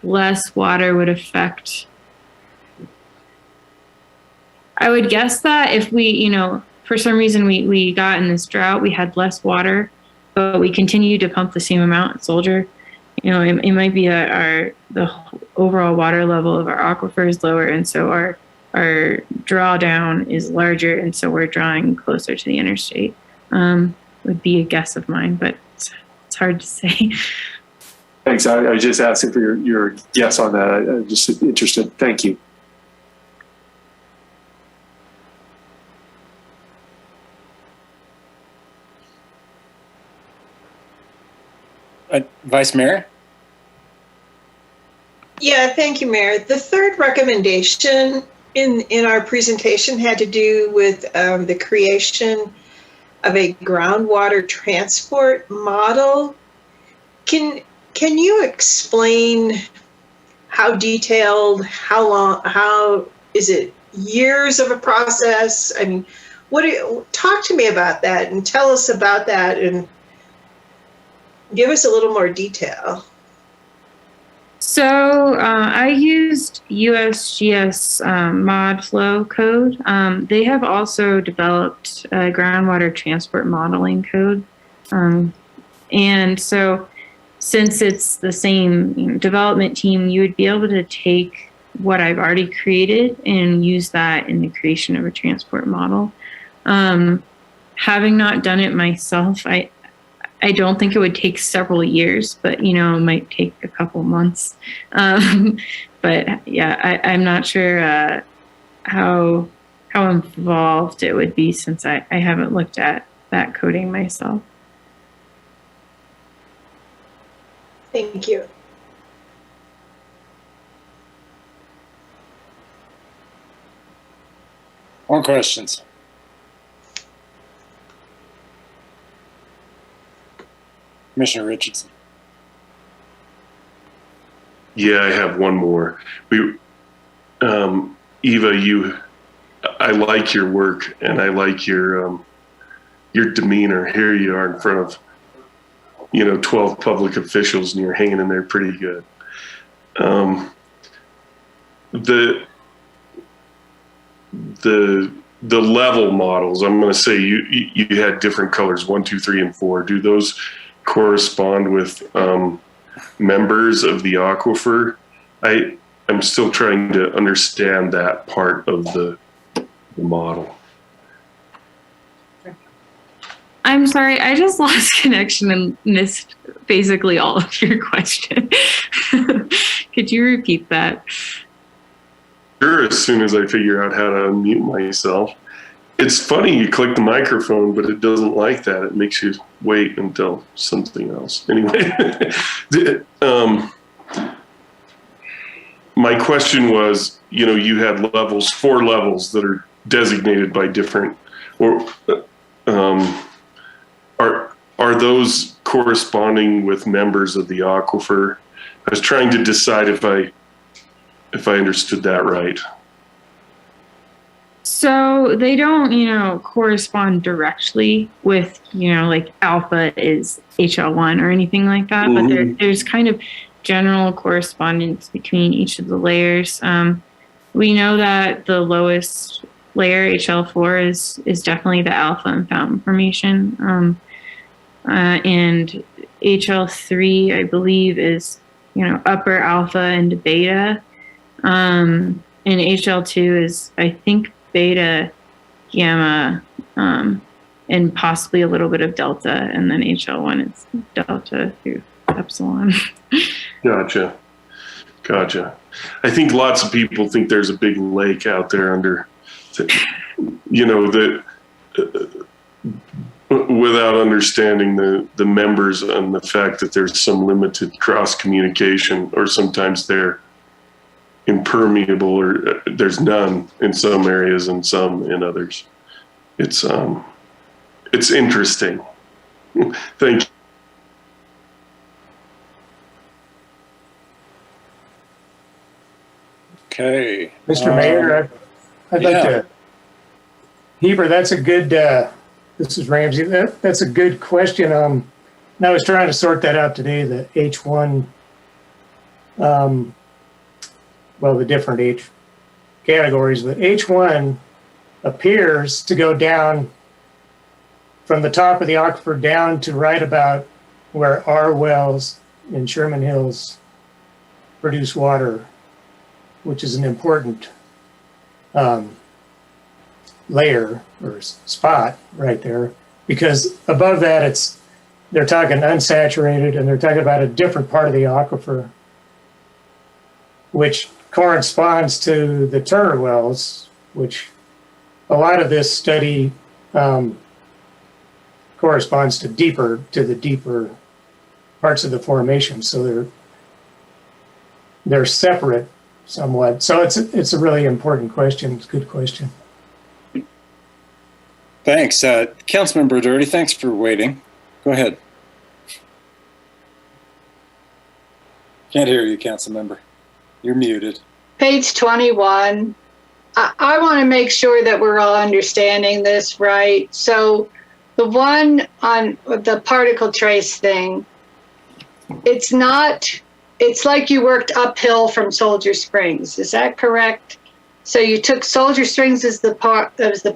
less water would affect, I would guess that if we, for some reason we got in this drought, we had less water, but we continued to pump the same amount at Soldier, it might be that the overall water level of our aquifer is lower, and so our drawdown is larger, and so we're drawing closer to the interstate. Would be a guess of mine, but it's hard to say. Thanks. I was just asking for your guess on that. I'm just interested. Thank you. Vice Mayor? Yeah, thank you, Mayor. The third recommendation in our presentation had to do with the creation of a groundwater transport model. Can you explain how detailed, how long, how is it years of a process? I mean, talk to me about that and tell us about that and give us a little more detail. So I used USGS mod flow code. They have also developed a groundwater transport modeling code. And so since it's the same development team, you would be able to take what I've already created and use that in the creation of a transport model. Having not done it myself, I don't think it would take several years, but it might take a couple months. But yeah, I'm not sure how involved it would be since I haven't looked at that coding myself. Thank you. More questions? Commissioner Richardson. Yeah, I have one more. Eva, I like your work and I like your demeanor. Here you are in front of 12 public officials and you're hanging in there pretty good. The level models, I'm going to say you had different colors, 1, 2, 3, and 4. Do those correspond with members of the aquifer? I'm still trying to understand that part of the model. I'm sorry, I just lost connection and missed basically all of your question. Could you repeat that? Sure, as soon as I figure out how to unmute myself. It's funny, you click the microphone, but it doesn't like that. It makes you wait until something else. Anyway, my question was, you had 4 levels that are designated by different, or are those corresponding with members of the aquifer? I was trying to decide if I understood that right. So they don't, correspond directly with, like alpha is HL1 or anything like that, Mm-hmm. but there's kind of general correspondence between each of the layers. We know that the lowest layer, HL4, is definitely the alpha and fountain formation. And HL3, I believe, is, upper alpha and beta. And HL2 is, I think, beta, gamma, and possibly a little bit of delta. And then HL1 is delta through epsilon. Gotcha. I think lots of people think there's a big lake out there under, that without understanding the members and the fact that there's some limited cross communication, or sometimes they're impermeable, or there's none in some areas and some in others. It's interesting. Thank you. Okay. Mr. Mayor, I'd like to, Heber, that's a good, this is Ramsey, that's a good question. And I was trying to sort that out today, the H1, the different H categories, but H1 appears to go down from the top of the aquifer down to right about where our wells in Sherman Hills produce water, which is an important layer or spot right there, because above that they're talking unsaturated, and they're talking about a different part of the aquifer, which corresponds to the Turner wells, which a lot of this study corresponds to the deeper parts of the formation. So they're separate somewhat. So it's a really important question. It's a good question. Thanks. Councilmember Doherty, thanks for waiting. Go ahead. Can't hear you, Councilmember. You're muted. Page 21. I want to make sure that we're all understanding this right. So the one on the particle trace thing, it's not it's like you worked uphill from Soldier Springs. Is that correct? So you took Soldier Springs as the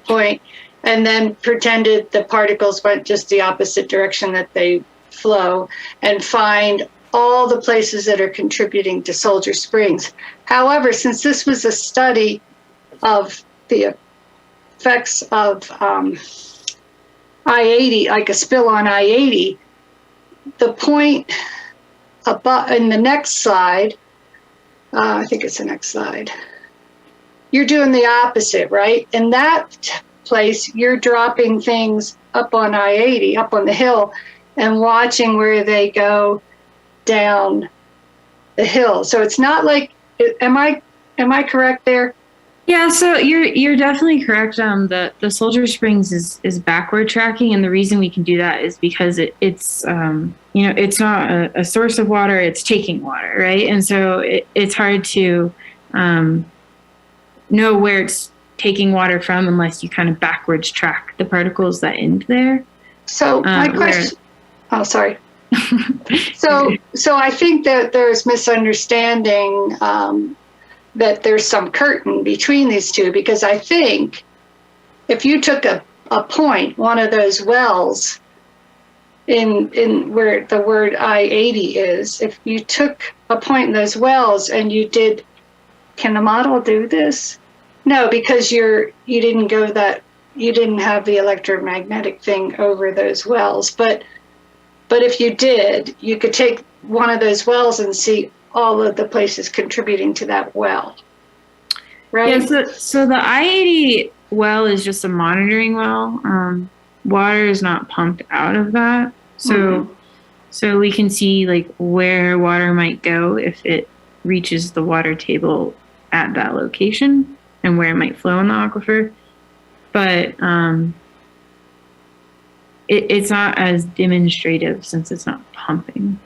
point, and then pretended the particles went just the opposite direction that they flow, and find all the places that are contributing to Soldier Springs. However, since this was a study of the effects of I-80, like a spill on I-80, the point above in the next slide, I think it's the next slide, you're doing the opposite, right? In that place, you're dropping things up on I-80, up on the hill, and watching where they go down the hill. So it's not like, am I correct there? Yeah, so you're definitely correct. The Soldier Springs is backward tracking, and the reason we can do that is because it's it's not a source of water; it's taking water, right? And so it's hard to know where it's taking water from unless you kind of backwards track the particles that end there. So my question. Oh, sorry. So I think that there's misunderstanding. That there's some curtain between these two, because I think if you took a point, one of those wells in where the word I-80 is, if you took a point in those wells and you did, can the model do this? No, because you didn't have the electromagnetic thing over those wells. But if you did, you could take one of those wells and see all of the places contributing to that well, right? Yeah, so the I-80 well is just a monitoring well. Water is not pumped out of that. So we can see like where water might go if it reaches the water table at that location and where it might flow in the aquifer. But it's not as demonstrative since it's not pumping.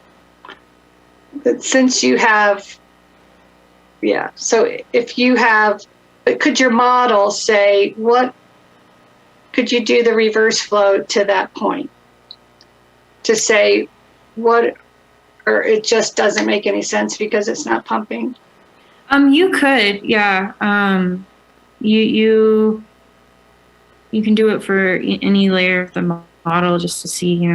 But since you have, so if you have, could your model say, could you do the reverse flow to that point? To say or it just doesn't make any sense because it's not pumping? You could, yeah. You can do it for any layer of the model just to see,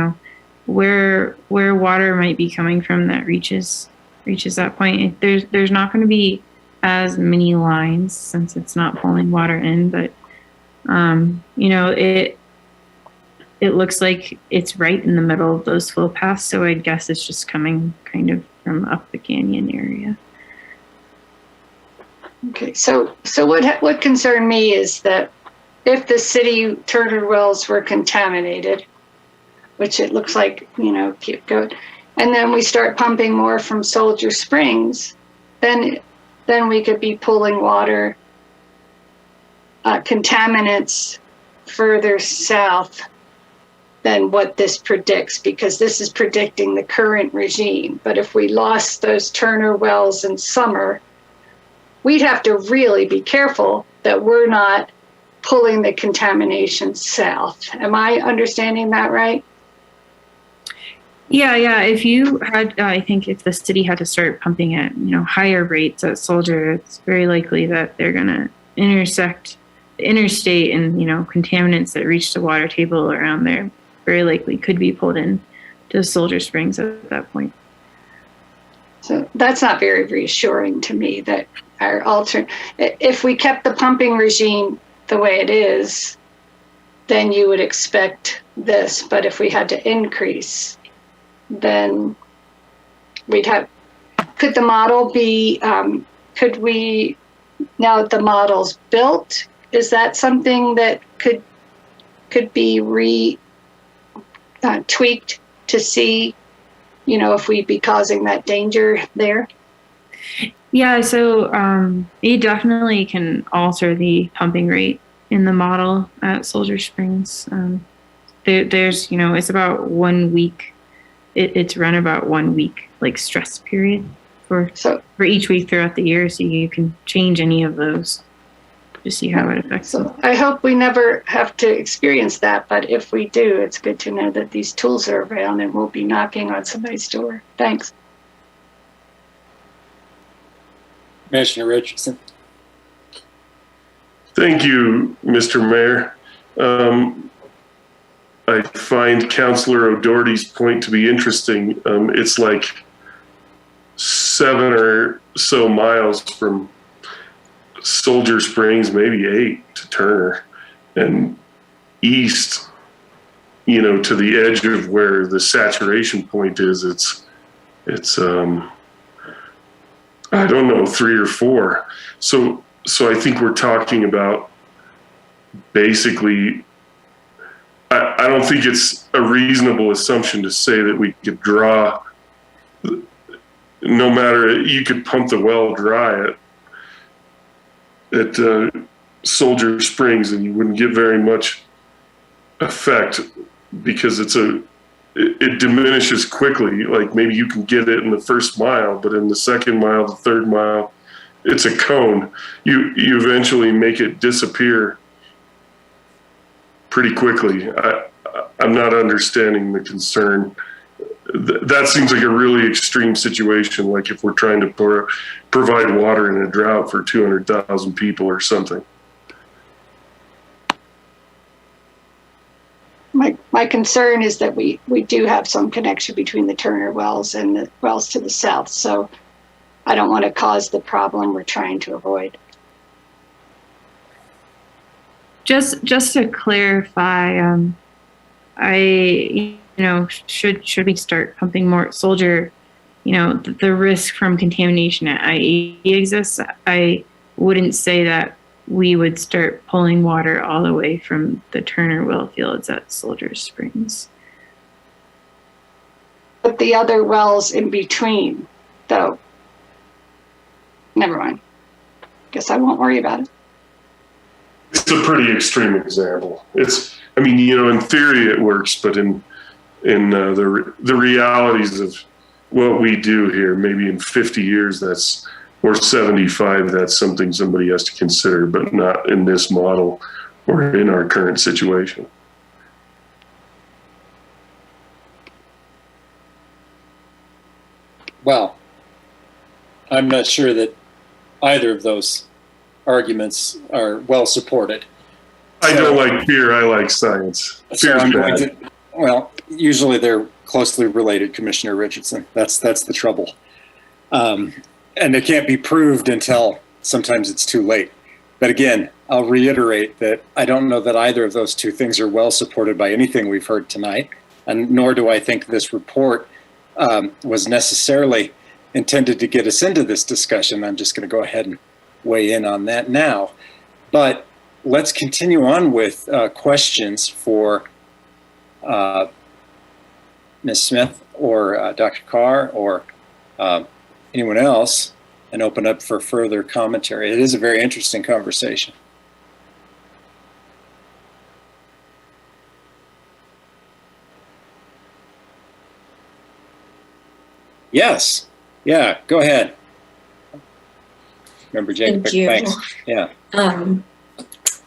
where water might be coming from that reaches that point. There's not going to be as many lines since it's not pulling water in, but it looks like it's right in the middle of those flow paths, so I guess it's just coming kind of from up the canyon area. Okay, so what concerned me is that if the city Turner wells were contaminated, which it looks like, keep going, and then we start pumping more from Soldier Springs, then we could be pulling water, contaminants further south than what this predicts, because this is predicting the current regime. But if we lost those Turner wells in summer, we'd have to really be careful that we're not pulling the contamination south. Am I understanding that right? Yeah. If you had, I think if the city had to start pumping at, higher rates at Soldier, it's very likely that they're going to intersect the interstate, and, contaminants that reach the water table around there very likely could be pulled in to Soldier Springs at that point. So that's not very reassuring to me that if we kept the pumping regime the way it is, then you would expect this. But if we had to increase, then could the model be, now that the model's built, is that something that could be tweaked to see, if we'd be causing that danger there? Yeah, so it definitely can alter the pumping rate in the model at Soldier Springs. There's, it's about 1 week. It's run about 1 week, like stress period for each week throughout the year. So you can change any of those to see how it affects them. I hope we never have to experience that, but if we do, it's good to know that these tools are around and we'll be knocking on somebody's door. Thanks. Commissioner Richardson. Thank you, Mr. Mayor. I find Councilor O'Doherty's point to be interesting. It's like 7 or so miles from Soldier Springs, maybe 8 to Turner, and east, you know, to the edge of where the saturation point is. It's I don't know, 3 or 4. So I think we're talking about basically, I don't think it's a reasonable assumption to say that we could draw, no matter, you could pump the well dry at Soldier Springs and you wouldn't get very much effect because it diminishes quickly. Like maybe you can get it in the first mile, but in the second mile, the third mile, it's a cone. You eventually make it disappear pretty quickly. I'm not understanding the concern. That seems like a really extreme situation, like if we're trying to provide water in a drought for 200,000 people or something. My concern is that we do have some connection between the Turner wells and the wells to the south, so I don't want to cause the problem we're trying to avoid. Just to clarify, should we start pumping more Soldier, the risk from contamination at IE exists. I wouldn't say that we would start pulling water all the way from the Turner well fields at Soldier Springs. But the other wells in between, though, never mind. Guess I won't worry about it. It's a pretty extreme example. In theory it works, but in the realities of what we do here, maybe in 50 years, or 75, that's something somebody has to consider, but not in this model or in our current situation. Well, I'm not sure that either of those arguments are well supported. I don't like fear, I like science. So usually they're closely related, Commissioner Richardson. That's the trouble. And it can't be proved until sometimes it's too late. But again, I'll reiterate that I don't know that either of those two things are well supported by anything we've heard tonight, and nor do I think this report was necessarily intended to get us into this discussion. I'm just going to go ahead and weigh in on that now. But let's continue on with questions for Ms. Smith or Dr. Carr or anyone else, and open up for further commentary. It is a very interesting conversation. Yes. Yeah, go ahead. Remember, Jacob. Thank you. Thanks. Yeah.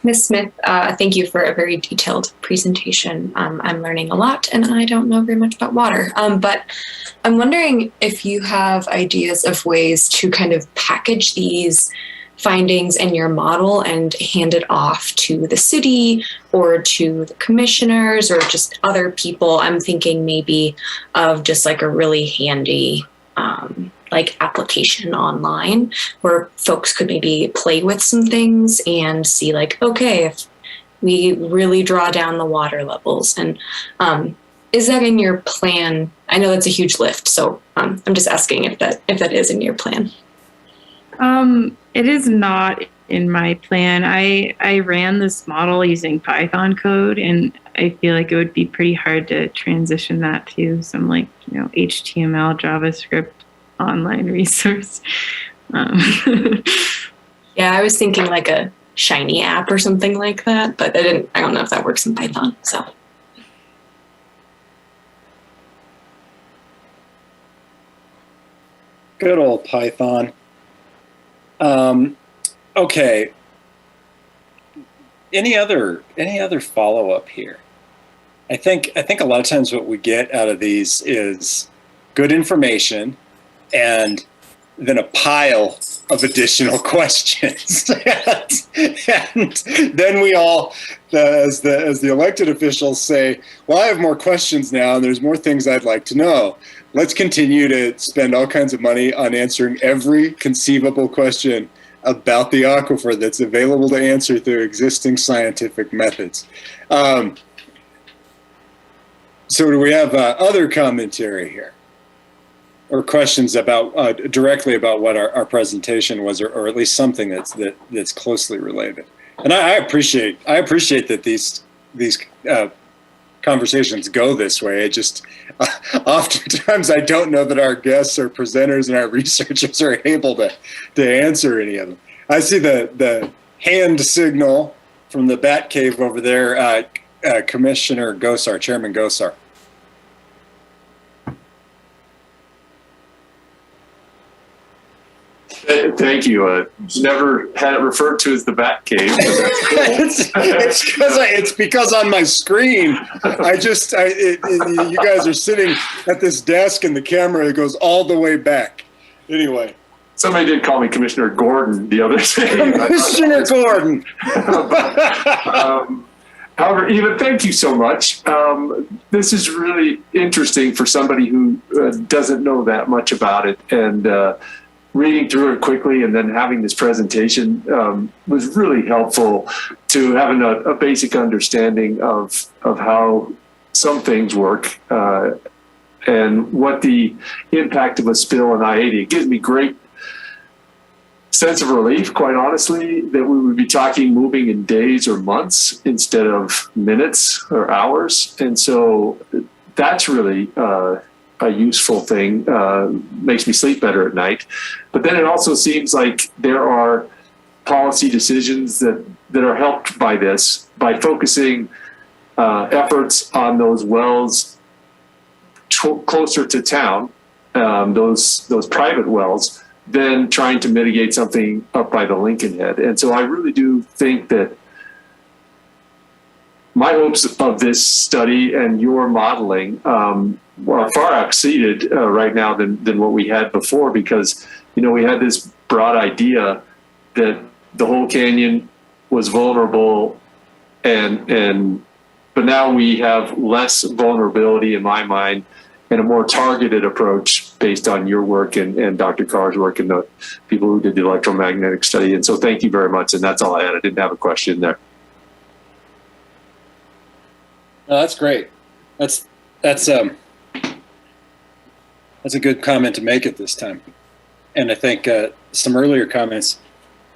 Ms. Smith, thank you for a very detailed presentation. I'm learning a lot, and I don't know very much about water. But I'm wondering if you have ideas of ways to kind of package these findings in your model and hand it off to the city or to the commissioners or just other people. I'm thinking maybe of just like a really handy application online where folks could maybe play with some things and see like, okay, if we really draw down the water levels. And is that in your plan? I know that's a huge lift, so I'm just asking if that is in your plan. It is not in my plan. I ran this model using Python code, and I feel like it would be pretty hard to transition that to some HTML, JavaScript online resource. Yeah, I was thinking like a Shiny app or something like that, but I don't know if that works in Python, so. Good old Python. Okay. Any other follow-up here? I think a lot of times what we get out of these is good information and than a pile of additional questions. And then we all, as the elected officials, say, well, I have more questions now, and there's more things I'd like to know. Let's continue to spend all kinds of money on answering every conceivable question about the aquifer that's available to answer through existing scientific methods. So do we have other commentary here? Or questions about directly about what our presentation was, or at least something that's closely related. And I appreciate that these conversations go this way. It just oftentimes I don't know that our guests or presenters and our researchers are able to answer any of them. I see the hand signal from the bat cave over there. Commissioner Gosar, Chairman Gosar. Thank you. Never had it referred to as the Bat Cave. It's because on my screen, you guys are sitting at this desk and the camera goes all the way back. Anyway. Somebody did call me Commissioner Gordon the other day. Commissioner Gordon. However, Eva, thank you so much. This is really interesting for somebody who doesn't know that much about it, and reading through it quickly and then having this presentation was really helpful to having a basic understanding of how some things work and what the impact of a spill in I-80. It gives me great sense of relief, quite honestly, that we would be talking moving in days or months instead of minutes or hours. And so that's really a useful thing, makes me sleep better at night. But then it also seems like there are policy decisions that are helped by this, by focusing efforts on those wells closer to town, those private wells, than trying to mitigate something up by the Lincoln Head. And so I really do think that my hopes of this study and your modeling are far exceeded right now than what we had before, because we had this broad idea that the whole canyon was vulnerable, but now we have less vulnerability in my mind and a more targeted approach based on your work and Dr. Carr's work and the people who did the electromagnetic study. And so thank you very much. And that's all I had. I didn't have a question there. No, that's great. That's a good comment to make at this time. And I think some earlier comments,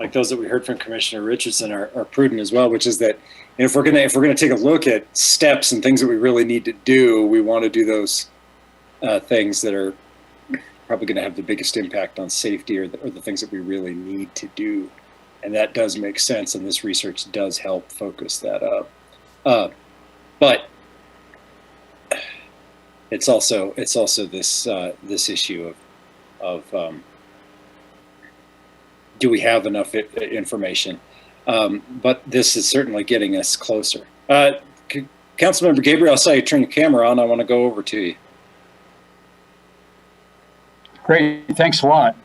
like those that we heard from Commissioner Richardson, are prudent as well, which is that if we're gonna take a look at steps and things that we really need to do, we want to do those things that are probably going to have the biggest impact on safety, or the things that we really need to do. And that does make sense, and this research does help focus that up. But it's also this issue of do we have enough information? But this is certainly getting us closer. Councilmember Gabriel, I saw you turn your camera on. I want to go over to you. Great, thanks a lot.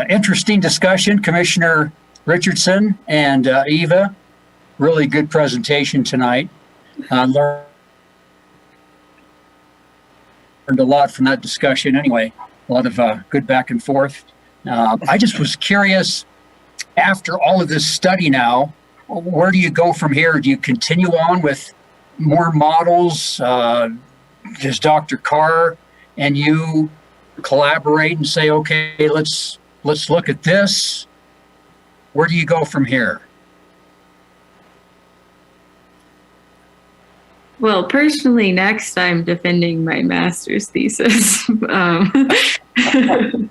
Interesting discussion, Commissioner Richardson and Eva. Really good presentation tonight. Learned a lot from that discussion anyway. A lot of good back and forth. I just was curious, after all of this study now, where do you go from here? Do you continue on with more models? Does Dr. Carr and you collaborate and say, okay, let's look at this? Where do you go from here? Well, personally, next I'm defending my master's thesis. The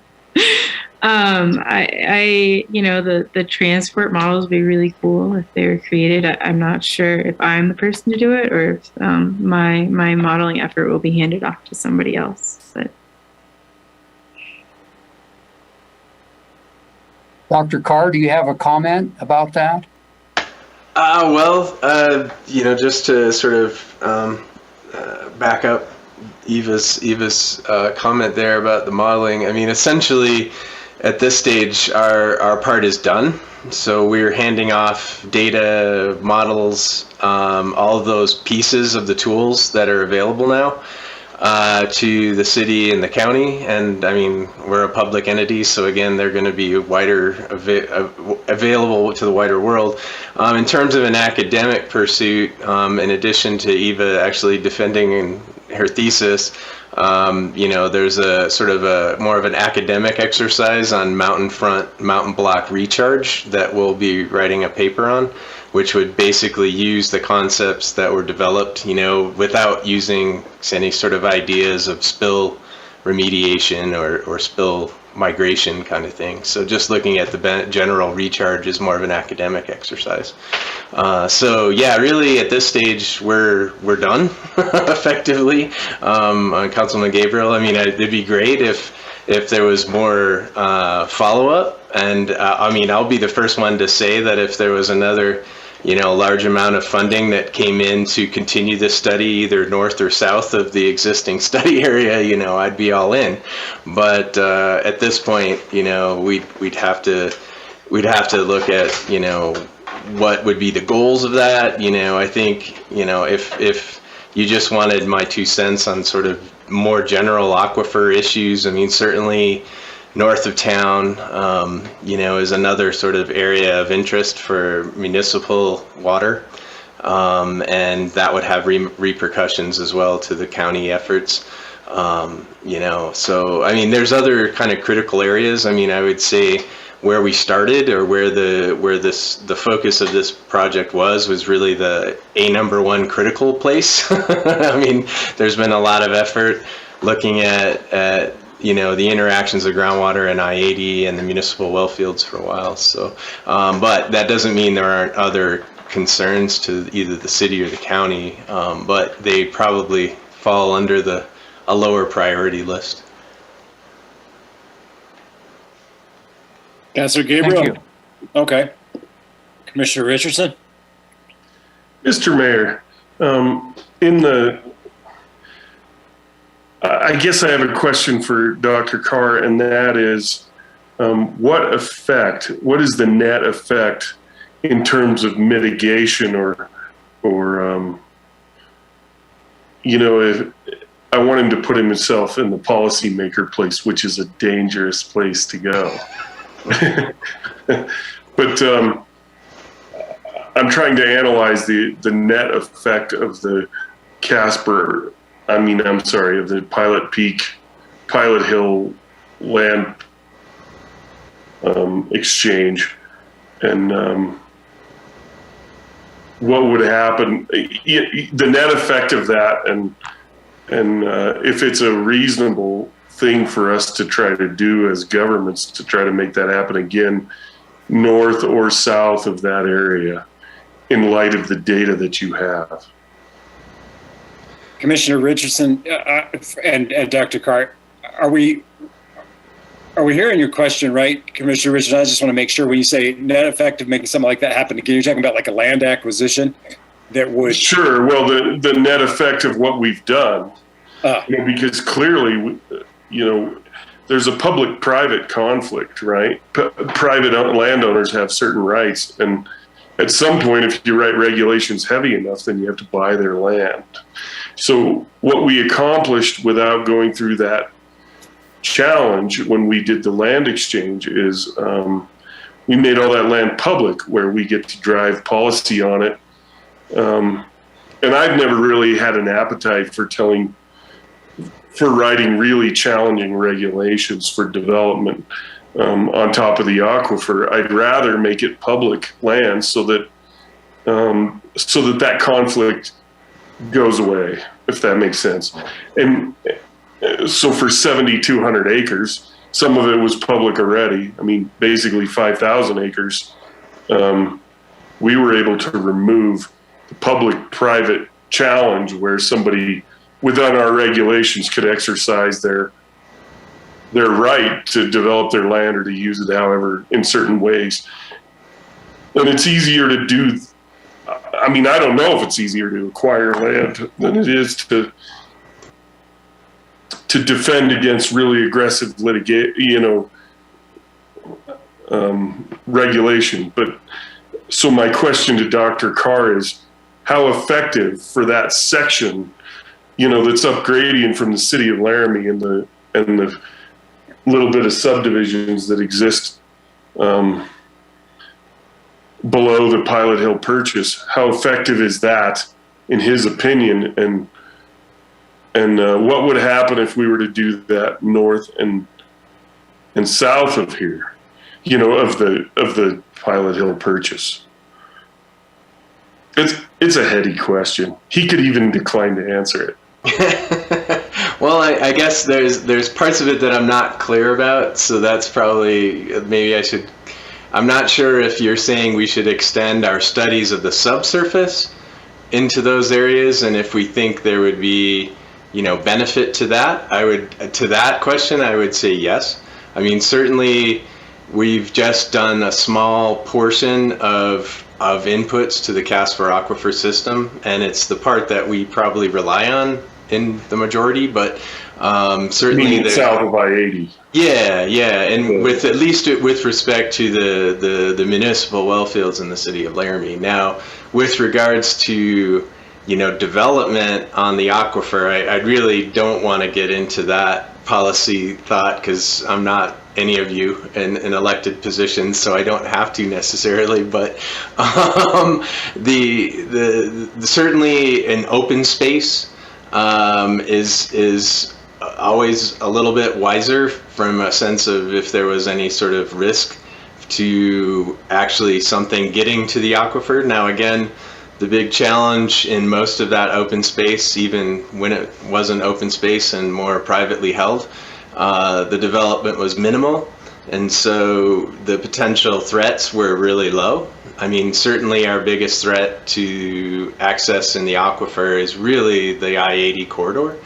transport models would be really cool if they were created. I'm not sure if I'm the person to do it, or if my modeling effort will be handed off to somebody else. But Dr. Carr, do you have a comment about that? Just to sort of back up Eva's comment there about the modeling. I mean, essentially, at this stage, our part is done. So we're handing off data, models, all of those pieces of the tools that are available now to the city and the county. And I mean, we're a public entity, so again, they're going to be available to the wider world. In terms of an academic pursuit, in addition to Eva actually defending her thesis, you know, there's a sort of a more of an academic exercise on mountain block recharge that we'll be writing a paper on, which would basically use the concepts that were developed, you know, without using any sort of ideas of spill remediation or spill migration kind of thing. So just looking at the general recharge is more of an academic exercise. So yeah, really at this stage we're done effectively. Councilman Gabriel, I mean, it'd be great if there was more follow-up, and I mean, I'll be the first one to say that if there was another, you know, large amount of funding that came in to continue this study either north or south of the existing study area, you know, I'd be all in. But at this point, you know, we'd have to look at, you know, what would be the goals of that. You know, I think, you know, if you just wanted my 2 cents on sort of more general aquifer issues, I mean, certainly north of town, you know, is another sort of area of interest for municipal water. And that would have repercussions as well to the county efforts. You know, so, I mean, there's other kind of critical areas. I mean, I would say where we started, or where the focus of this project was really the #1 critical place. I mean, there's been a lot of effort looking at you know, the interactions of groundwater and I-80 and the municipal well fields for a while. So, but that doesn't mean there aren't other concerns to either the city or the county, but they probably fall under a lower priority list. Councilor Gabriel. Okay. Commissioner Richardson. Mr. Mayor, I guess I have a question for Dr. Carr, and that is, what is the net effect in terms of mitigation or you know, if I want him to put himself in the policymaker place, which is a dangerous place to go. But I'm trying to analyze the net effect of the of the Pilot Hill land exchange, and what would happen, the net effect of that, and if it's a reasonable thing for us to try to do as governments to try to make that happen again, north or south of that area, in light of the data that you have. Commissioner Richardson and Dr. Carr, are we hearing your question right, Commissioner Richardson? I just want to make sure when you say net effect of making something like that happen again, you're talking about like a land acquisition that would... Sure. Well, the net effect of what we've done, you know, because clearly, you know, there's a public-private conflict, right? Private landowners have certain rights, and at some point, if you write regulations heavy enough, then you have to buy their land. So what we accomplished without going through that challenge when we did the land exchange is we made all that land public, where we get to drive policy on it. And I've never really had an appetite for writing really challenging regulations for development on top of the aquifer. I'd rather make it public land so that that conflict goes away, if that makes sense. And so for 7,200 acres, some of it was public already. I mean, basically 5,000 acres. We were able to remove the public-private challenge where somebody within our regulations could exercise their right to develop their land or to use it however in certain ways. And it's easier to do. I mean, I don't know if it's easier to acquire land than it is to defend against really aggressive litigation, you know, regulation. But so my question to Dr. Carr is, how effective for that section, that's up gradient from the city of Laramie and the little bit of subdivisions that exist below the Pilot Hill Purchase? How effective is that, in his opinion? And what would happen if we were to do that north and south of here, of the Pilot Hill Purchase? It's a heady question. He could even decline to answer it. Well, I guess there's parts of it that I'm not clear about, so that's probably, maybe I should, I'm not sure if you're saying we should extend our studies of the subsurface into those areas, and if we think there would be, benefit to that. To that question, I would say yes. I mean, certainly we've just done a small portion of inputs to the Casper Aquifer system, and it's the part that we probably rely on in the majority, but certainly south of I-80. Yeah, and with, at least with respect to the municipal well fields in the city of Laramie. Now, with regards to development on the aquifer, I really don't want to get into that policy thought, because I'm not any of you in elected positions, so I don't have to necessarily. But certainly an open space is always a little bit wiser, from a sense of if there was any sort of risk to actually something getting to the aquifer. Now, again, the big challenge in most of that open space, even when it wasn't open space and more privately held, the development was minimal, and so the potential threats were really low. I mean, certainly our biggest threat to access in the aquifer is really the I-80 corridor.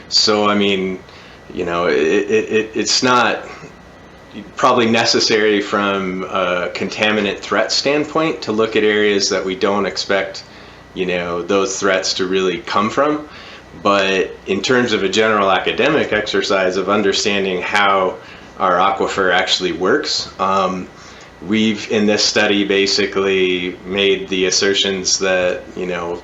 So, I mean, it's not probably necessary from a contaminant threat standpoint to look at areas that we don't expect, those threats to really come from. But in terms of a general academic exercise of understanding how our aquifer actually works, we've, in this study, basically made the assertions that,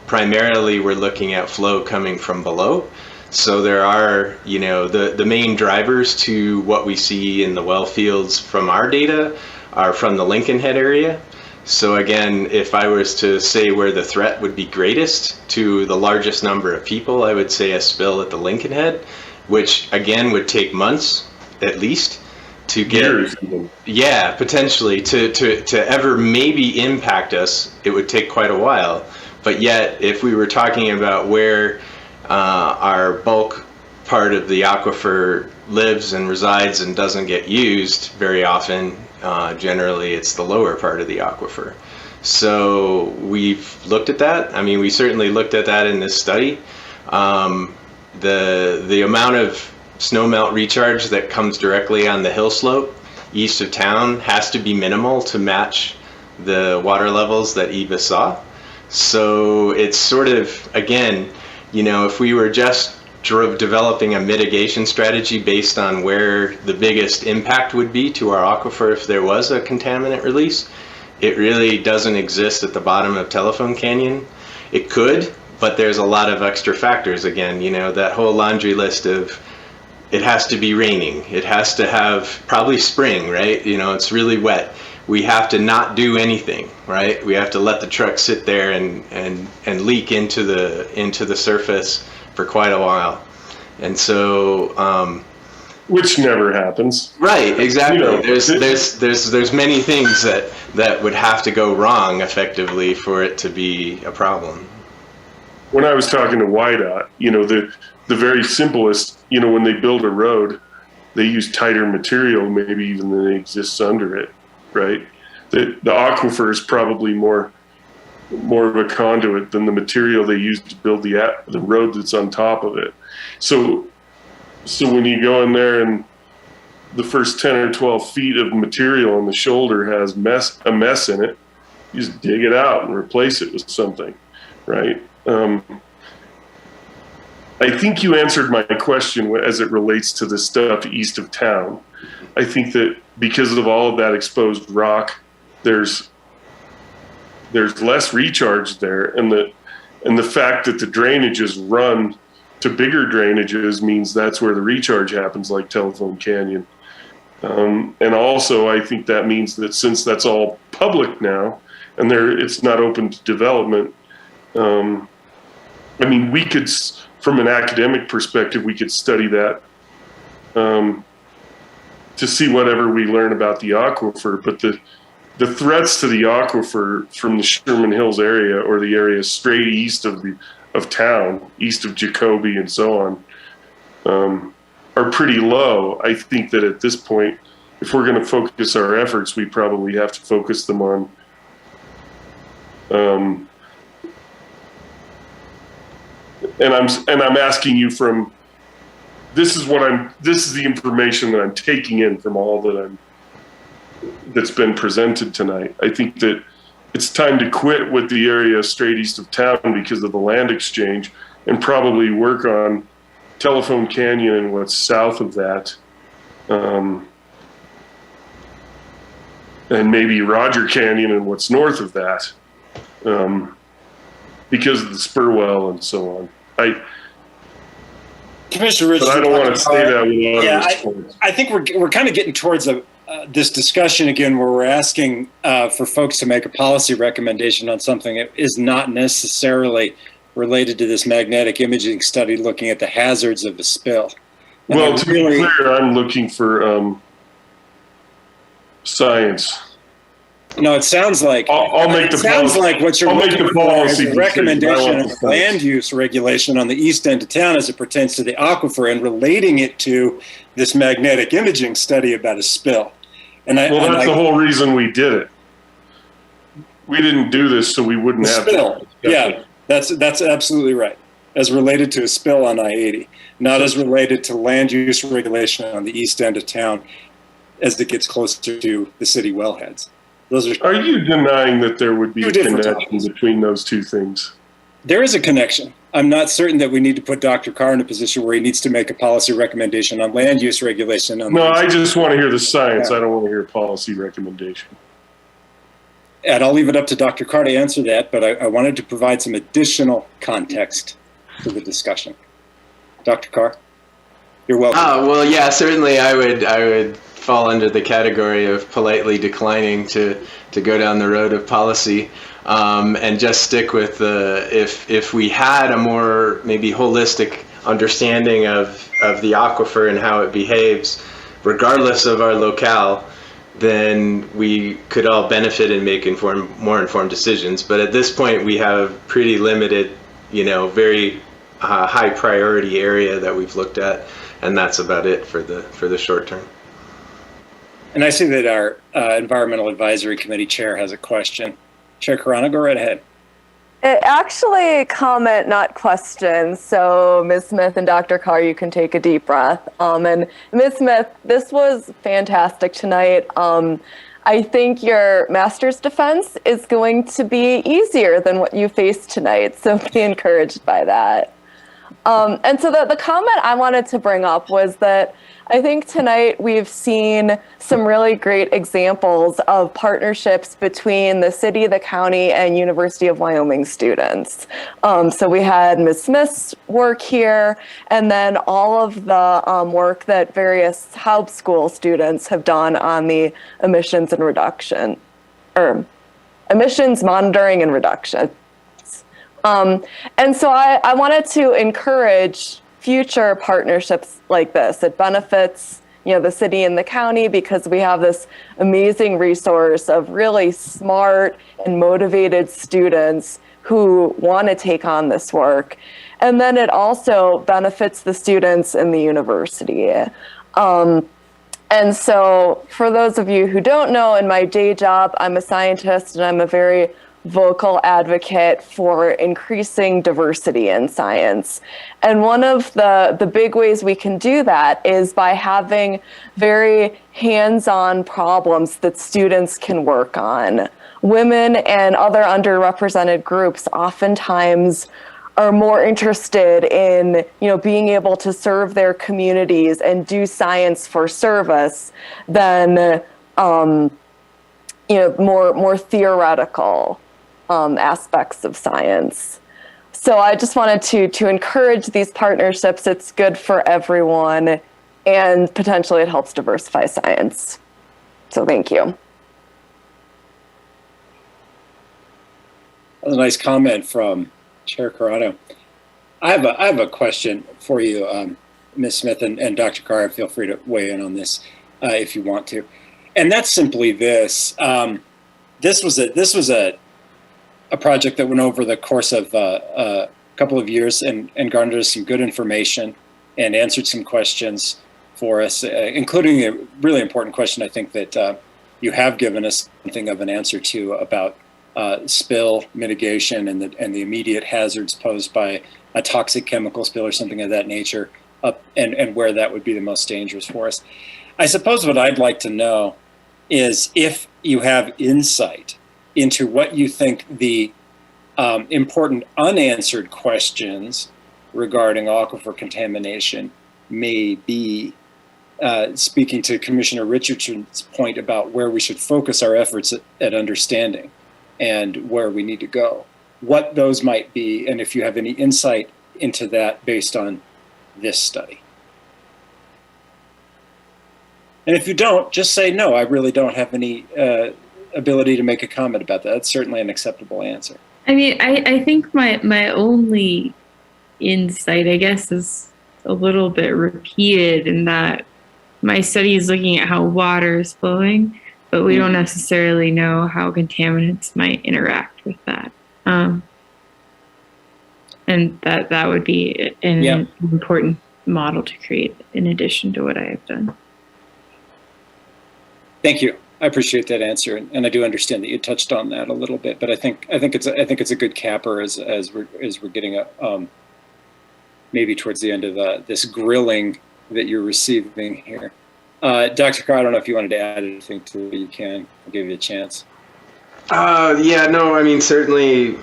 primarily we're looking at flow coming from below. So there are, the main drivers to what we see in the well fields from our data are from the Lincoln Head area. So again, if I was to say where the threat would be greatest to the largest number of people, I would say a spill at the Lincoln Head, which again would take months at least to get, years, yeah, potentially to ever maybe impact us. It would take quite a while. But yet, if we were talking about where our bulk part of the aquifer lives and resides and doesn't get used very often, generally it's the lower part of the aquifer. So we've looked at that. I mean, we certainly looked at that in this study. The amount of snowmelt recharge that comes directly on the hill slope east of town has to be minimal to match the water levels that Eva saw. So it's sort of, again, if we were just developing a mitigation strategy based on where the biggest impact would be to our aquifer if there was a contaminant release, it really doesn't exist at the bottom of Telephone Canyon. It could, but there's a lot of extra factors. Again, that whole laundry list of, it has to be raining, it has to have probably spring, right? It's really wet. We have to not do anything, right? We have to let the truck sit there and leak into the surface for quite a while. And so which never happens. Right, exactly. There's many things that would have to go wrong effectively for it to be a problem. When I was talking to YDOT, the very simplest, when they build a road, they use tighter material maybe even than exists under it. Right, the aquifer is probably more of a conduit than the material they use to build the road that's on top of it. So when you go in there and the first 10 or 12 feet of material on the shoulder has a mess in it, you just dig it out and replace it with something, right? I think you answered my question as it relates to the stuff east of town. I think that because of all of that exposed rock, there's less recharge there, and the fact that the drainages run to bigger drainages means that's where the recharge happens, like Telephone Canyon. And also, I think that means that since that's all public now, and it's not open to development, I mean, we could, from an academic perspective, we could study that to see whatever we learn about the aquifer, but the threats to the aquifer from the Sherman Hills area, or the area straight east of town, east of Jacoby and so on, are pretty low. I think that at this point, if we're going to focus our efforts, we probably have to focus them on and I'm asking you from, this is the information that I'm taking in from all that's been presented tonight. I think that it's time to quit with the area straight east of town because of the land exchange, and probably work on Telephone Canyon and what's south of that, and maybe Roger Canyon and what's north of that, because of the spur well and so on. Commissioner Richardson, but I don't want to say that without I think we're kind of getting towards this discussion again, where we're asking for folks to make a policy recommendation on something that is not necessarily related to this magnetic imaging study looking at the hazards of a spill. And well, to be clear, I'm looking for science. No, it sounds like I'll make the sounds policy. like what you're I'll looking make the for is policy a recommendation of decision. land use regulation on the east end of town as it pertains to the aquifer, and relating it to this magnetic imaging study about a spill. And that's the whole reason we did it. We didn't do this so we wouldn't have spill. Yeah, that's absolutely right. As related to a spill on I-80, not as related to land use regulation on the east end of town as it gets closer to the city wellheads. Are you denying that there would be a connection between those two things? There is a connection. I'm not certain that we need to put Dr. Carr in a position where he needs to make a policy recommendation on land use regulation. No, I just want to hear the science. I don't want to hear a policy recommendation. And I'll leave it up to Dr. Carr to answer that, but I wanted to provide some additional context to the discussion. Dr. Carr, you're welcome. Well, yeah, certainly I would fall under the category of politely declining to go down the road of policy, and just stick with if we had a more maybe holistic understanding of the aquifer and how it behaves, regardless of our locale, then we could all benefit and make more informed decisions. But at this point, we have pretty limited, very high priority area that we've looked at, and that's about it for the short term. And I see that our Environmental Advisory Committee Chair has a question. Chair Carano, go right ahead. Actually, comment, not question. So Ms. Smith and Dr. Carr, you can take a deep breath. And Ms. Smith, this was fantastic tonight. I think your master's defense is going to be easier than what you faced tonight. So be encouraged by that. And so the comment I wanted to bring up was that I think tonight we've seen some really great examples of partnerships between the city, the county, and University of Wyoming students. So we had Ms. Smith's work here, and then all of the work that various Haub School students have done on the emissions monitoring and reduction. And so I wanted to encourage future partnerships like this. It benefits, the city and the county because we have this amazing resource of really smart and motivated students who want to take on this work. And then it also benefits the students in the university. And so for those of you who don't know, in my day job, I'm a scientist and I'm a very vocal advocate for increasing diversity in science. And one of the big ways we can do that is by having very hands-on problems that students can work on. Women and other underrepresented groups oftentimes are more interested in, being able to serve their communities and do science for service than, more theoretical aspects of science. So I just wanted to encourage these partnerships. It's good for everyone, and potentially it helps diversify science. So thank you. That was a nice comment from Chair Carano. I have a question for you, Ms. Smith and Dr. Carr. Feel free to weigh in on this if you want to. And that's simply this. This was a project that went over the course of a couple of years and garnered us some good information and answered some questions for us, including a really important question I think that you have given us something of an answer to about spill mitigation and the immediate hazards posed by a toxic chemical spill or something of that nature, and where that would be the most dangerous for us. I suppose what I'd like to know is if you have insight into what you think the important unanswered questions regarding aquifer contamination may be, speaking to Commissioner Richardson's point about where we should focus our efforts at understanding and where we need to go, what those might be, and if you have any insight into that based on this study. And if you don't, just say, no, I really don't have any ability to make a comment about that. That's certainly an acceptable answer. I mean, I think my only insight, I guess, is a little bit repeated in that my study is looking at how water is flowing, but we don't necessarily know how contaminants might interact with that. And that would be an important model to create in addition to what I have done. Thank you. I appreciate that answer, and I do understand that you touched on that a little bit. But I think it's a good capper as we're getting maybe towards the end of this grilling that you're receiving here. Dr. Carr, I don't know if you wanted to add anything to it. You can. I'll give you a chance. Certainly,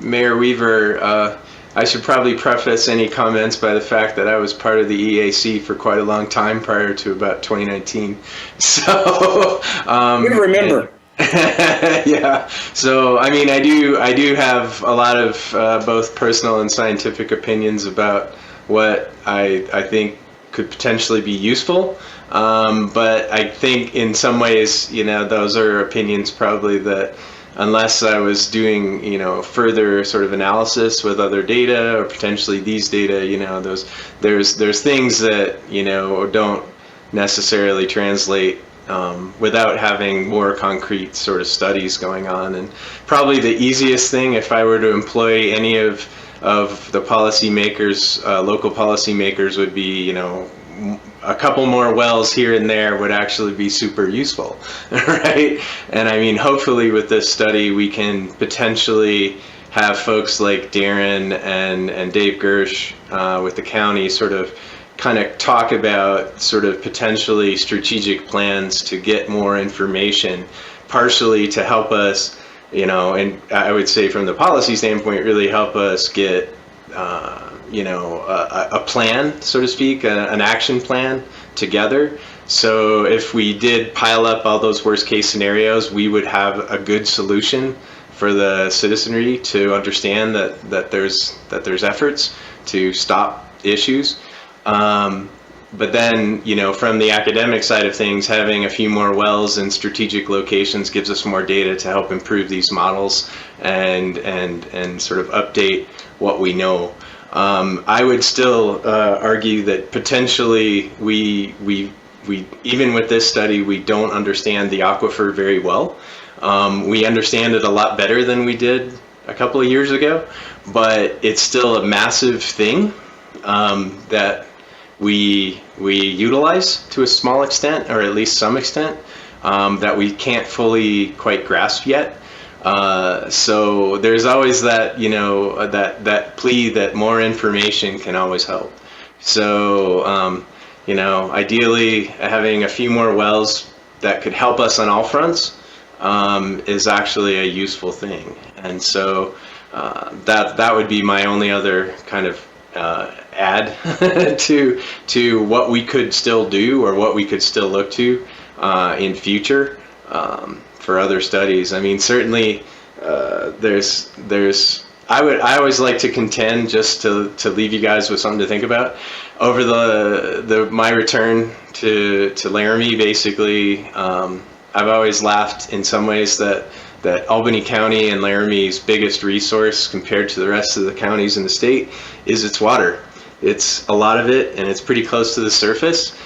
Mayor Weaver, I should probably preface any comments by the fact that I was part of the EAC for quite a long time prior to about 2019. So, we remember. Yeah. So, I do have a lot of both personal and scientific opinions about what I think could potentially be useful. But I think in some ways, those are opinions probably that unless I was doing, further sort of analysis with other data or potentially these data, there's things that, don't necessarily translate without having more concrete sort of studies going on. And probably the easiest thing, if I were to employ any of the policymakers, local policymakers, would be, a couple more wells here and there would actually be super useful, right? And hopefully with this study, we can potentially have folks like Darren and Dave Gersh with the county kind of talk about sort of potentially strategic plans to get more information, partially to help us, and I would say from the policy standpoint, really help us get a plan, so to speak, an action plan together. So if we did pile up all those worst case scenarios, we would have a good solution for the citizenry to understand that there's efforts to stop issues. But then, from the academic side of things, having a few more wells in strategic locations gives us more data to help improve these models and sort of update what we know. I would still argue that potentially we even with this study, we don't understand the aquifer very well. We understand it a lot better than we did a couple of years ago, but it's still a massive thing that we utilize to a small extent, or at least some extent, that we can't fully quite grasp yet. So there's always that, that plea that more information can always help. So, ideally having a few more wells that could help us on all fronts is actually a useful thing. And so That would be my only other kind of add to what we could still do or what we could still look to in future for other studies. I mean, certainly I always like to contend, just to leave you guys with something to think about. Over my return to Laramie, basically, I've always laughed in some ways that Albany County and Laramie's biggest resource compared to the rest of the counties in the state is its water. It's a lot of it, and it's pretty close to the surface.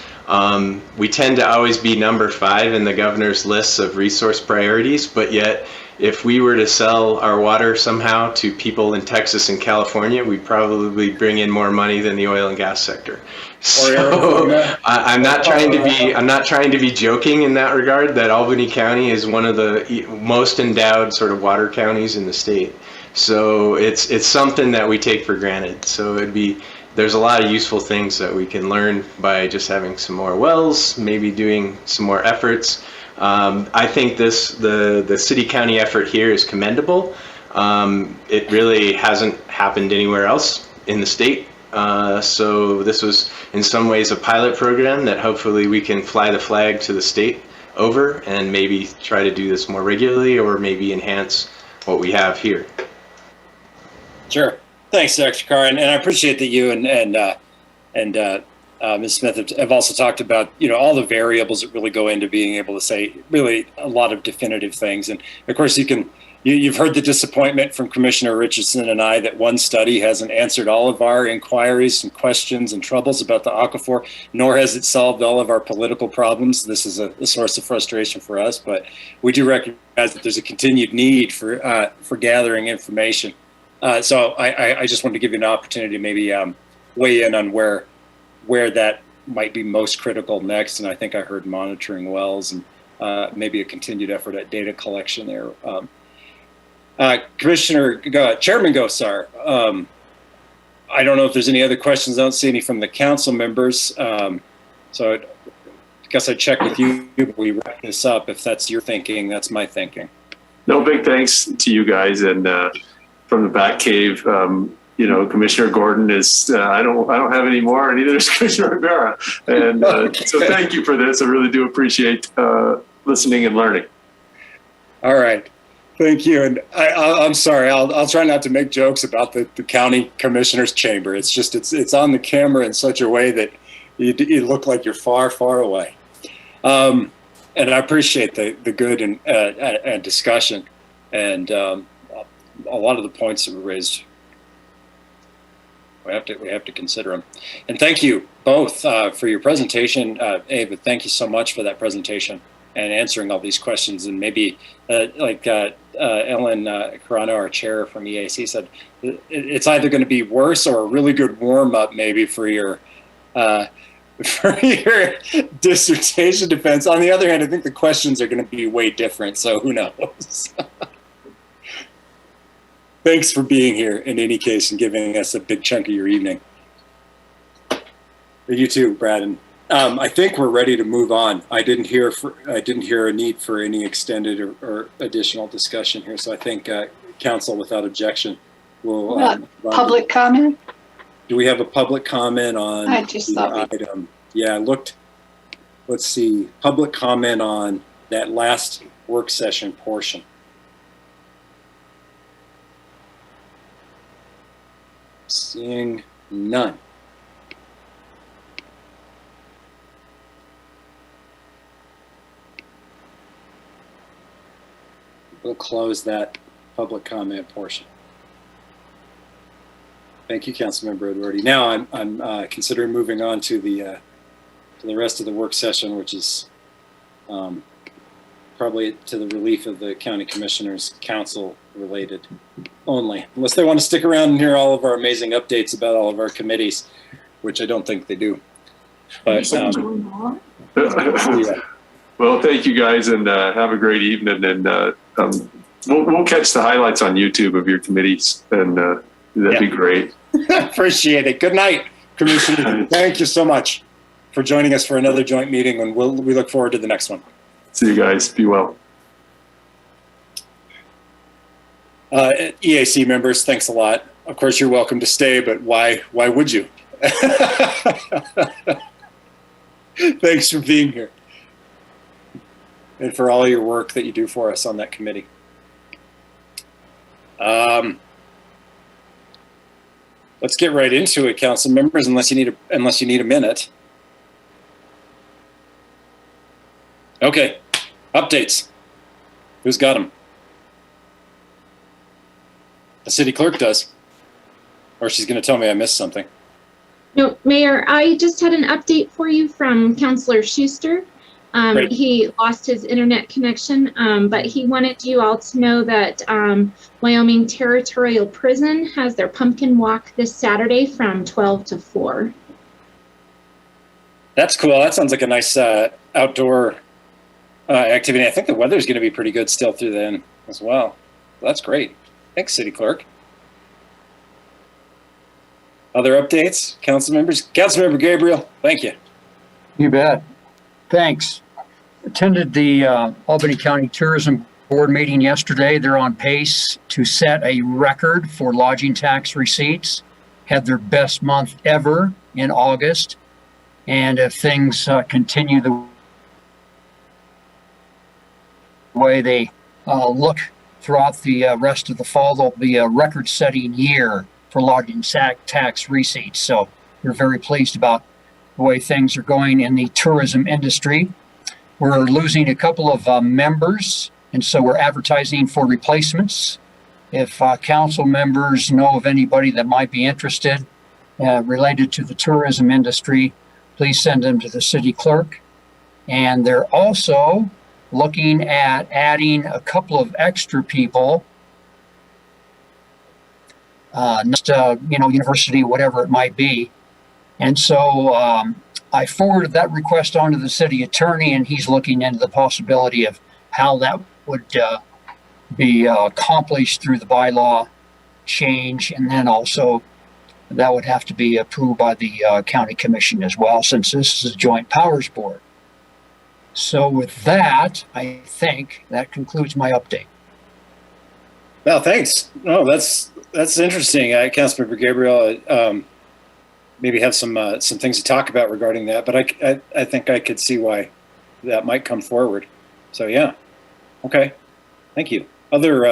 We tend to always be number 5 in the governor's lists of resource priorities, but yet if we were to sell our water somehow to people in Texas and California, we'd probably bring in more money than the oil and gas sector. So I'm not trying to be joking in that regard, that Albany County is one of the most endowed sort of water counties in the state. So it's something that we take for granted. So there's a lot of useful things that we can learn by just having some more wells, maybe doing some more efforts. I think the city-county effort here is commendable. It really hasn't happened anywhere else in the state. So this was in some ways a pilot program that hopefully we can fly the flag to the state over and maybe try to do this more regularly, or maybe enhance what we have here. Sure. Thanks, Dr. Carr. And I appreciate that you and Ms. Smith have also talked about, all the variables that really go into being able to say really a lot of definitive things. And of course, you've heard the disappointment from Commissioner Richardson and I that one study hasn't answered all of our inquiries and questions and troubles about the aquifer, nor has it solved all of our political problems. This is a source of frustration for us, but we do recognize that there's a continued need for gathering information. So I just wanted to give you an opportunity to maybe weigh in on where that might be most critical next. And I think I heard monitoring wells and maybe a continued effort at data collection there. Chairman Gosar, I don't know if there's any other questions. I don't see any from the council members. So I guess I'd check with you before we wrap this up. If that's your thinking, that's my thinking. No, big thanks to you guys. And from the back cave, Commissioner Gordon is, I don't have any more, and neither does Commissioner Rivera. And so thank you for this. I really do appreciate listening and learning. All right. Thank you. And I'm sorry, I'll try not to make jokes about the county commissioner's chamber. It's just, it's on the camera in such a way that you look like you're far, far away. And I appreciate the good and discussion, and a lot of the points that were raised. We have to consider them. And thank you both for your presentation. Ava, thank you so much for that presentation and answering all these questions. And maybe like Ellen Carano, our chair from EAC, said, it's either going to be worse or a really good warm up maybe for your dissertation defense. On the other hand, I think the questions are going to be way different. So who knows? Thanks for being here in any case and giving us a big chunk of your evening. You too, Brad. And I think we're ready to move on. I didn't hear a need for any extended or additional discussion here. So I think council, without objection, will. Public comment? Do we have a public comment on I just thought the item? Yeah, let's see, public comment on that last work session portion. Seeing none. We'll close that public comment portion. Thank you, Councilmember Edwardi. Now I'm considering moving on to the rest of the work session, which is probably to the relief of the county commissioners, council related only, unless they want to stick around and hear all of our amazing updates about all of our committees, which I don't think they do. But yeah. Well, thank you guys, and have a great evening. And we'll catch the highlights on YouTube of your committees, and that'd be great. Appreciate it. Good night, Commissioner. Thank you so much for joining us for another joint meeting, and we look forward to the next one. See you guys. Be well. EAC members, thanks a lot. Of course, you're welcome to stay, but why would you? Thanks for being here and for all your work that you do for us on that committee. Let's get right into it, council members, unless you need a minute. Okay, updates. Who's got them? The city clerk does. Or she's going to tell me I missed something. No, Mayor, I just had an update for you from Councilor Schuster. He lost his internet connection, but he wanted you all to know that Wyoming Territorial Prison has their pumpkin walk this Saturday from 12 to 4. That's cool. That sounds like a nice outdoor activity. I think the weather's going to be pretty good still through then as well. That's great. Thanks, City Clerk. Other updates, council members? Councilmember Gabriel, thank you. You bet. Thanks. Attended the Albany County Tourism Board meeting yesterday. They're on pace to set a record for lodging tax receipts. Had their best month ever in August. And if things continue the way they look throughout the rest of the fall, there'll be a record-setting year for lodging tax receipts. So we're very pleased about the way things are going in the tourism industry. We're losing a couple of members, and so we're advertising for replacements. If council members know of anybody that might be interested related to the tourism industry, please send them to the city clerk. And they're also looking at adding a couple of extra people, university, whatever it might be. And so I forwarded that request on to the city attorney, and he's looking into the possibility of how that would be accomplished through the bylaw change. And then also that would have to be approved by the county commission as well, since this is a joint powers board. So with that, I think that concludes my update. Well, thanks. Oh, that's interesting. Councilmember Gabriel, maybe have some things to talk about regarding that, but I think I could see why that might come forward. So yeah, okay, thank you. Other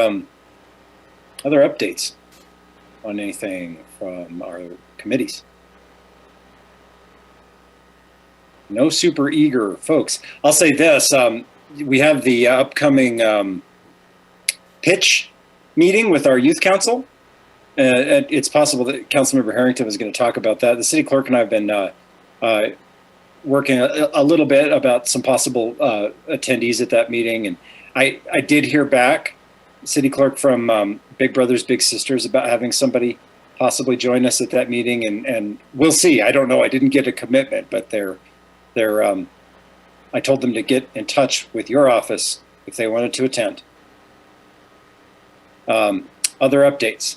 updates on anything from our committees? No super eager folks. I'll say this: we have the upcoming pitch meeting with our youth council. It's possible that Councilmember Harrington is going to talk about that. The city clerk and I have been working a little bit about some possible attendees at that meeting. And I did hear back, city clerk, from Big Brothers Big Sisters about having somebody possibly join us at that meeting. And we'll see. I don't know. I didn't get a commitment, but I told them to get in touch with your office if they wanted to attend. Other updates?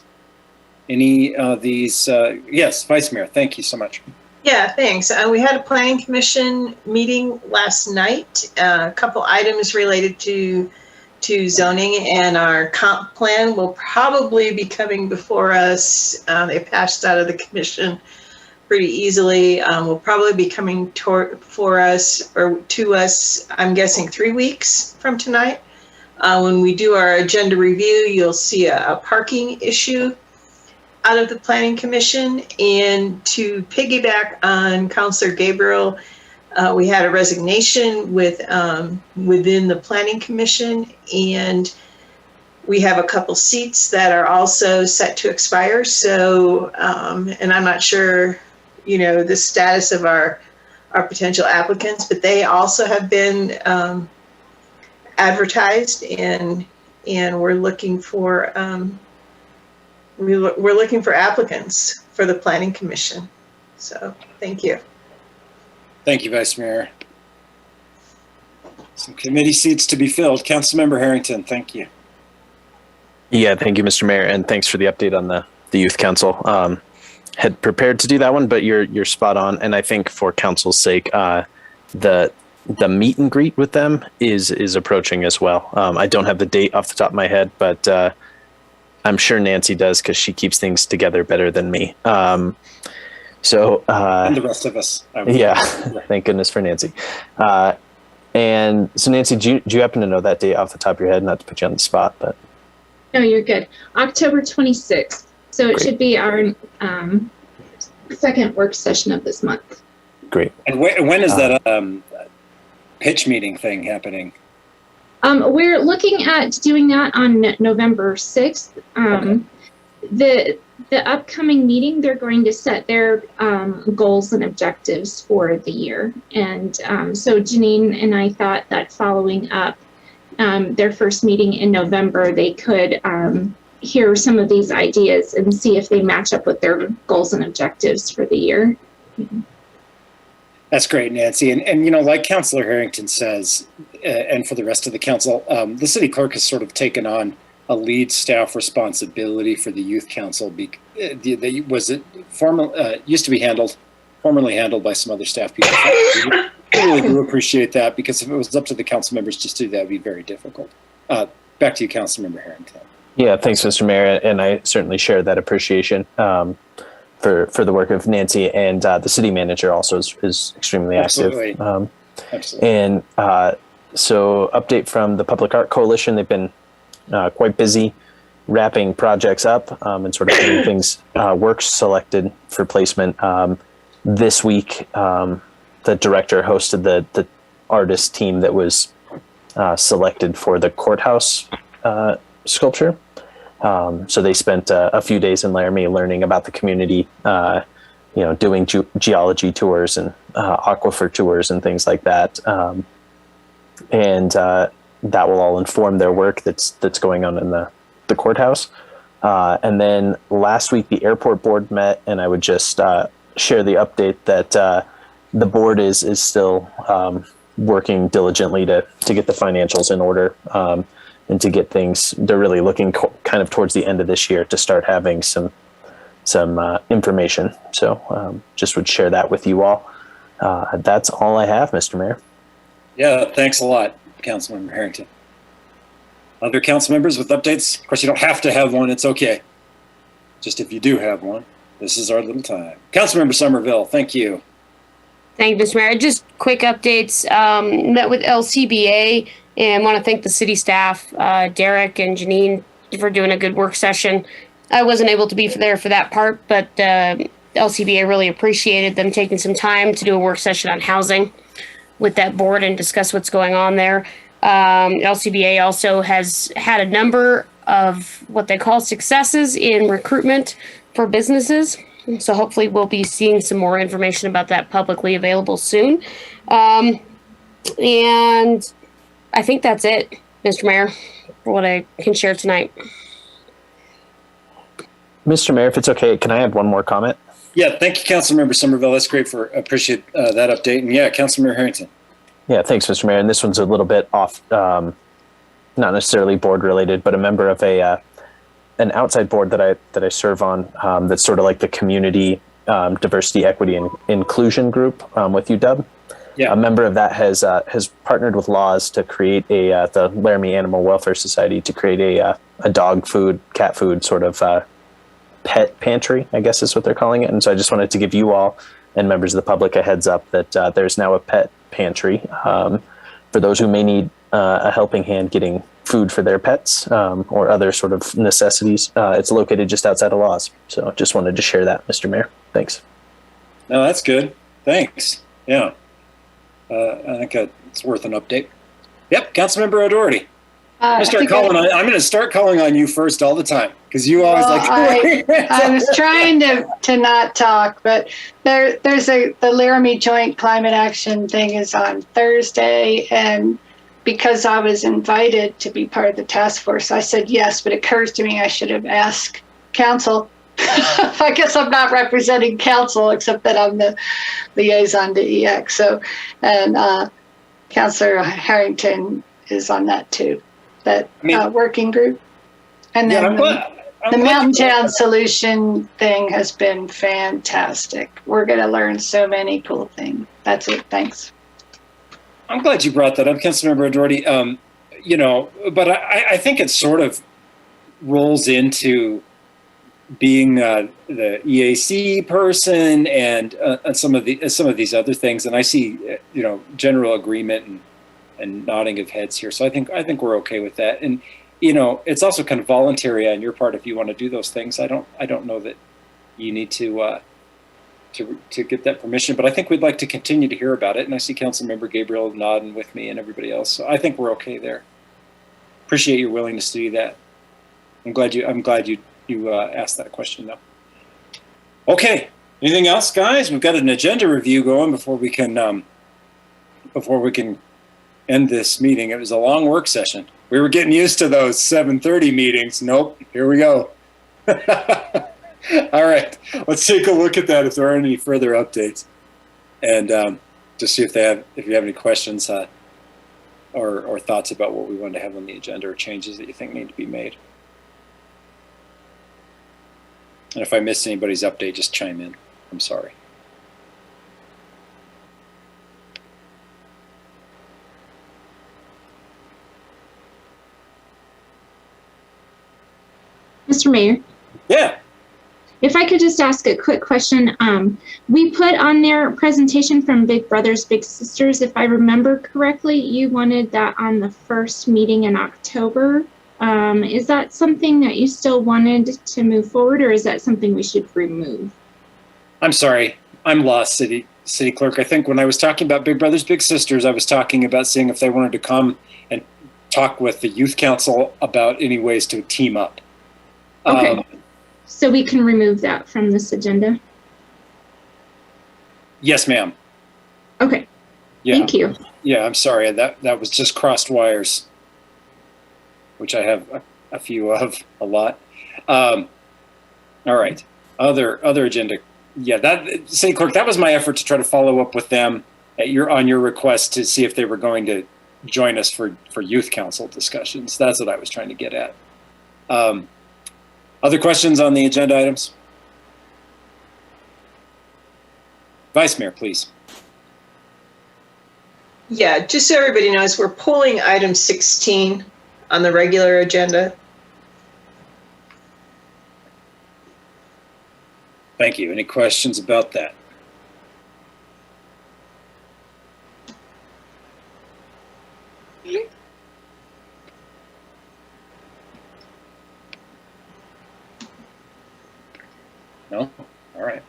Any of these? Yes, Vice Mayor, thank you so much. Yeah, thanks. We had a planning commission meeting last night. A couple items related to zoning, and our comp plan will probably be coming before us. They passed out of the commission pretty easily. Will probably be coming for us or to us, I'm guessing 3 weeks from tonight. When we do our agenda review, you'll see a parking issue out of the Planning Commission. And to piggyback on Councilor Gabriel, we had a resignation within the Planning Commission, and we have a couple seats that are also set to expire. So, and I'm not sure, the status of our potential applicants, but they also have been advertised, and we're looking for we're looking for applicants for the Planning Commission. So thank you. Thank you, Vice Mayor. Some committee seats to be filled. Councilmember Harrington, thank you. Yeah, thank you, Mr. Mayor, and thanks for the update on the Youth Council. Had prepared to do that one, but you're spot on. And I think for council's sake, the meet and greet with them is approaching as well. I don't have the date off the top of my head, but I'm sure Nancy does because she keeps things together better than me. And the rest of us. Yeah, thank goodness for Nancy. And so, Nancy, do you happen to know that date off the top of your head? Not to put you on the spot, but. No, you're good. October 26th. So it should be our second work session of this month. Great. And when is that pitch meeting thing happening? We're looking at doing that on November 6th. The upcoming meeting, they're going to set their goals and objectives for the year. And so Janine and I thought that following up their first meeting in November, they could hear some of these ideas and see if they match up with their goals and objectives for the year. That's great, Nancy. And you know, like Councilor Harrington says, and for the rest of the council, the city clerk has sort of taken on a lead staff responsibility for the youth council. Used to be formerly handled by some other staff people. I really do appreciate that, because if it was up to the council members just to do that, it'd be very difficult. Back to you, Councilmember Harrington. Yeah, thanks, Mr. Mayor, and I certainly share that appreciation for the work of Nancy, and the city manager also is extremely Absolutely. active. Absolutely. And so, update from the Public Art Coalition. They've been quite busy wrapping projects up and sort of getting things works selected for placement. This week, the director hosted the artist team that was selected for the courthouse sculpture. So they spent a few days in Laramie learning about the community, doing geology tours and aquifer tours and things like that. And that will all inform their work that's going on in the courthouse. And then last week, the airport board met, and I would just share the update that the board is still working diligently to get the financials in order. And to get things, they're really looking kind of towards the end of this year to start having some information. So just would share that with you all. That's all I have, Mr. Mayor. Yeah, thanks a lot, Councilmember Harrington. Other council members with updates? Of course, you don't have to have one. It's okay. Just if you do have one, this is our little time. Councilmember Somerville, thank you. Thank you, Mr. Mayor. Just quick updates. Met with LCBA and want to thank the city staff, Derek and Janine, for doing a good work session. I wasn't able to be there for that part, but LCBA really appreciated them taking some time to do a work session on housing with that board and discuss what's going on there. LCBA also has had a number of what they call successes in recruitment for businesses. So hopefully we'll be seeing some more information about that publicly available soon. And I think that's it, Mr. Mayor, for what I can share tonight. Mr. Mayor, if it's okay, can I add one more comment? Yeah, thank you, Councilmember Somerville. That's great. Appreciate that update. And yeah, Councilmember Harrington. Yeah, thanks, Mr. Mayor. And this one's a little bit off, not necessarily board related, but a member of an outside board that I serve on that's sort of like the community diversity, equity, and inclusion group with UW. Yeah. A member of that has partnered with Laws to create the Laramie Animal Welfare Society to create a dog food, cat food sort of pet pantry, I guess is what they're calling it. And so I just wanted to give you all and members of the public a heads up that there's now a pet pantry for those who may need a helping hand getting food for their pets or other sort of necessities. It's located just outside of Laws. So just wanted to share that, Mr. Mayor. Thanks. No, that's good. Thanks. Yeah. I think it's worth an update. Yep, Councilmember O'Doherty. I'm going to start calling on you first all the time because you always I was trying to not talk, but there's the Laramie Joint Climate Action thing is on Thursday, and because I was invited to be part of the task force, I said yes, but it occurs to me I should have asked council. I guess I'm not representing council except that I'm the liaison to EX. So, and Councilor Harrington is on that too, that working group. And then the Mountain Town Solution thing has been fantastic. We're going to learn so many cool things. That's it. Thanks. I'm glad you brought that up, Councilmember O'Doherty. But I think it's sort of rolls into being the EAC person and some of these other things, and I see general agreement and nodding of heads here. So I think we're okay with that. And it's also kind of voluntary on your part if you want to do those things. I don't know that you need to get that permission, but I think we'd like to continue to hear about it. And I see Councilmember Gabriel nodding with me and everybody else. So I think we're okay there. Appreciate your willingness to do that. I'm glad you asked that question though. Okay. Anything else, guys? We've got an agenda review going before we can end this meeting. It was a long work session. We were getting used to those 7:30 meetings. Nope. Here we go. All right. Let's take a look at that if there aren't any further updates, and just see if you have any questions or thoughts about what we want to have on the agenda or changes that you think need to be made. And if I missed anybody's update, just chime in. I'm sorry. Mr. Mayor? Yeah. If I could just ask a quick question. We put on their presentation from Big Brothers Big Sisters. If I remember correctly, you wanted that on the first meeting in October. Is that something that you still wanted to move forward, or is that something we should remove? I'm sorry. I'm lost, City Clerk. I think when I was talking about Big Brothers Big Sisters, I was talking about seeing if they wanted to come and talk with the Youth Council about any ways to team up. Okay. So we can remove that from this agenda? Yes, ma'am. Okay. Yeah. Thank you. Yeah, I'm sorry. That was just crossed wires, which I have a few of, a lot. All right. Other agenda. Yeah, City Clerk, that was my effort to try to follow up with them on your request to see if they were going to join us for Youth Council discussions. That's what I was trying to get at. Other questions on the agenda items? Vice Mayor, please. Yeah, just so everybody knows, we're pulling item 16 on the regular agenda. Thank you. Any questions about that? No? All right.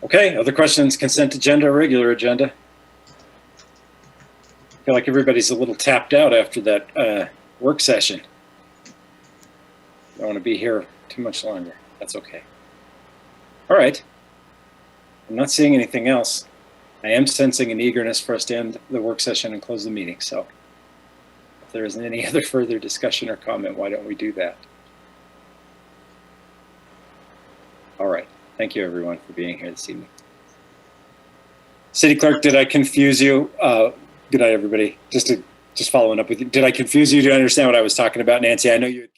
Okay, other questions? Consent agenda, regular agenda? I feel like everybody's a little tapped out after that work session. Don't want to be here too much longer. That's okay. All right. I'm not seeing anything else. I am sensing an eagerness for us to end the work session and close the meeting. So if there isn't any other further discussion or comment, why don't we do that? All right. Thank you, everyone, for being here this evening. City Clerk, did I confuse you? Good night, everybody. Just following up with you. Did I confuse you to understand what I was talking about, Nancy? I know you had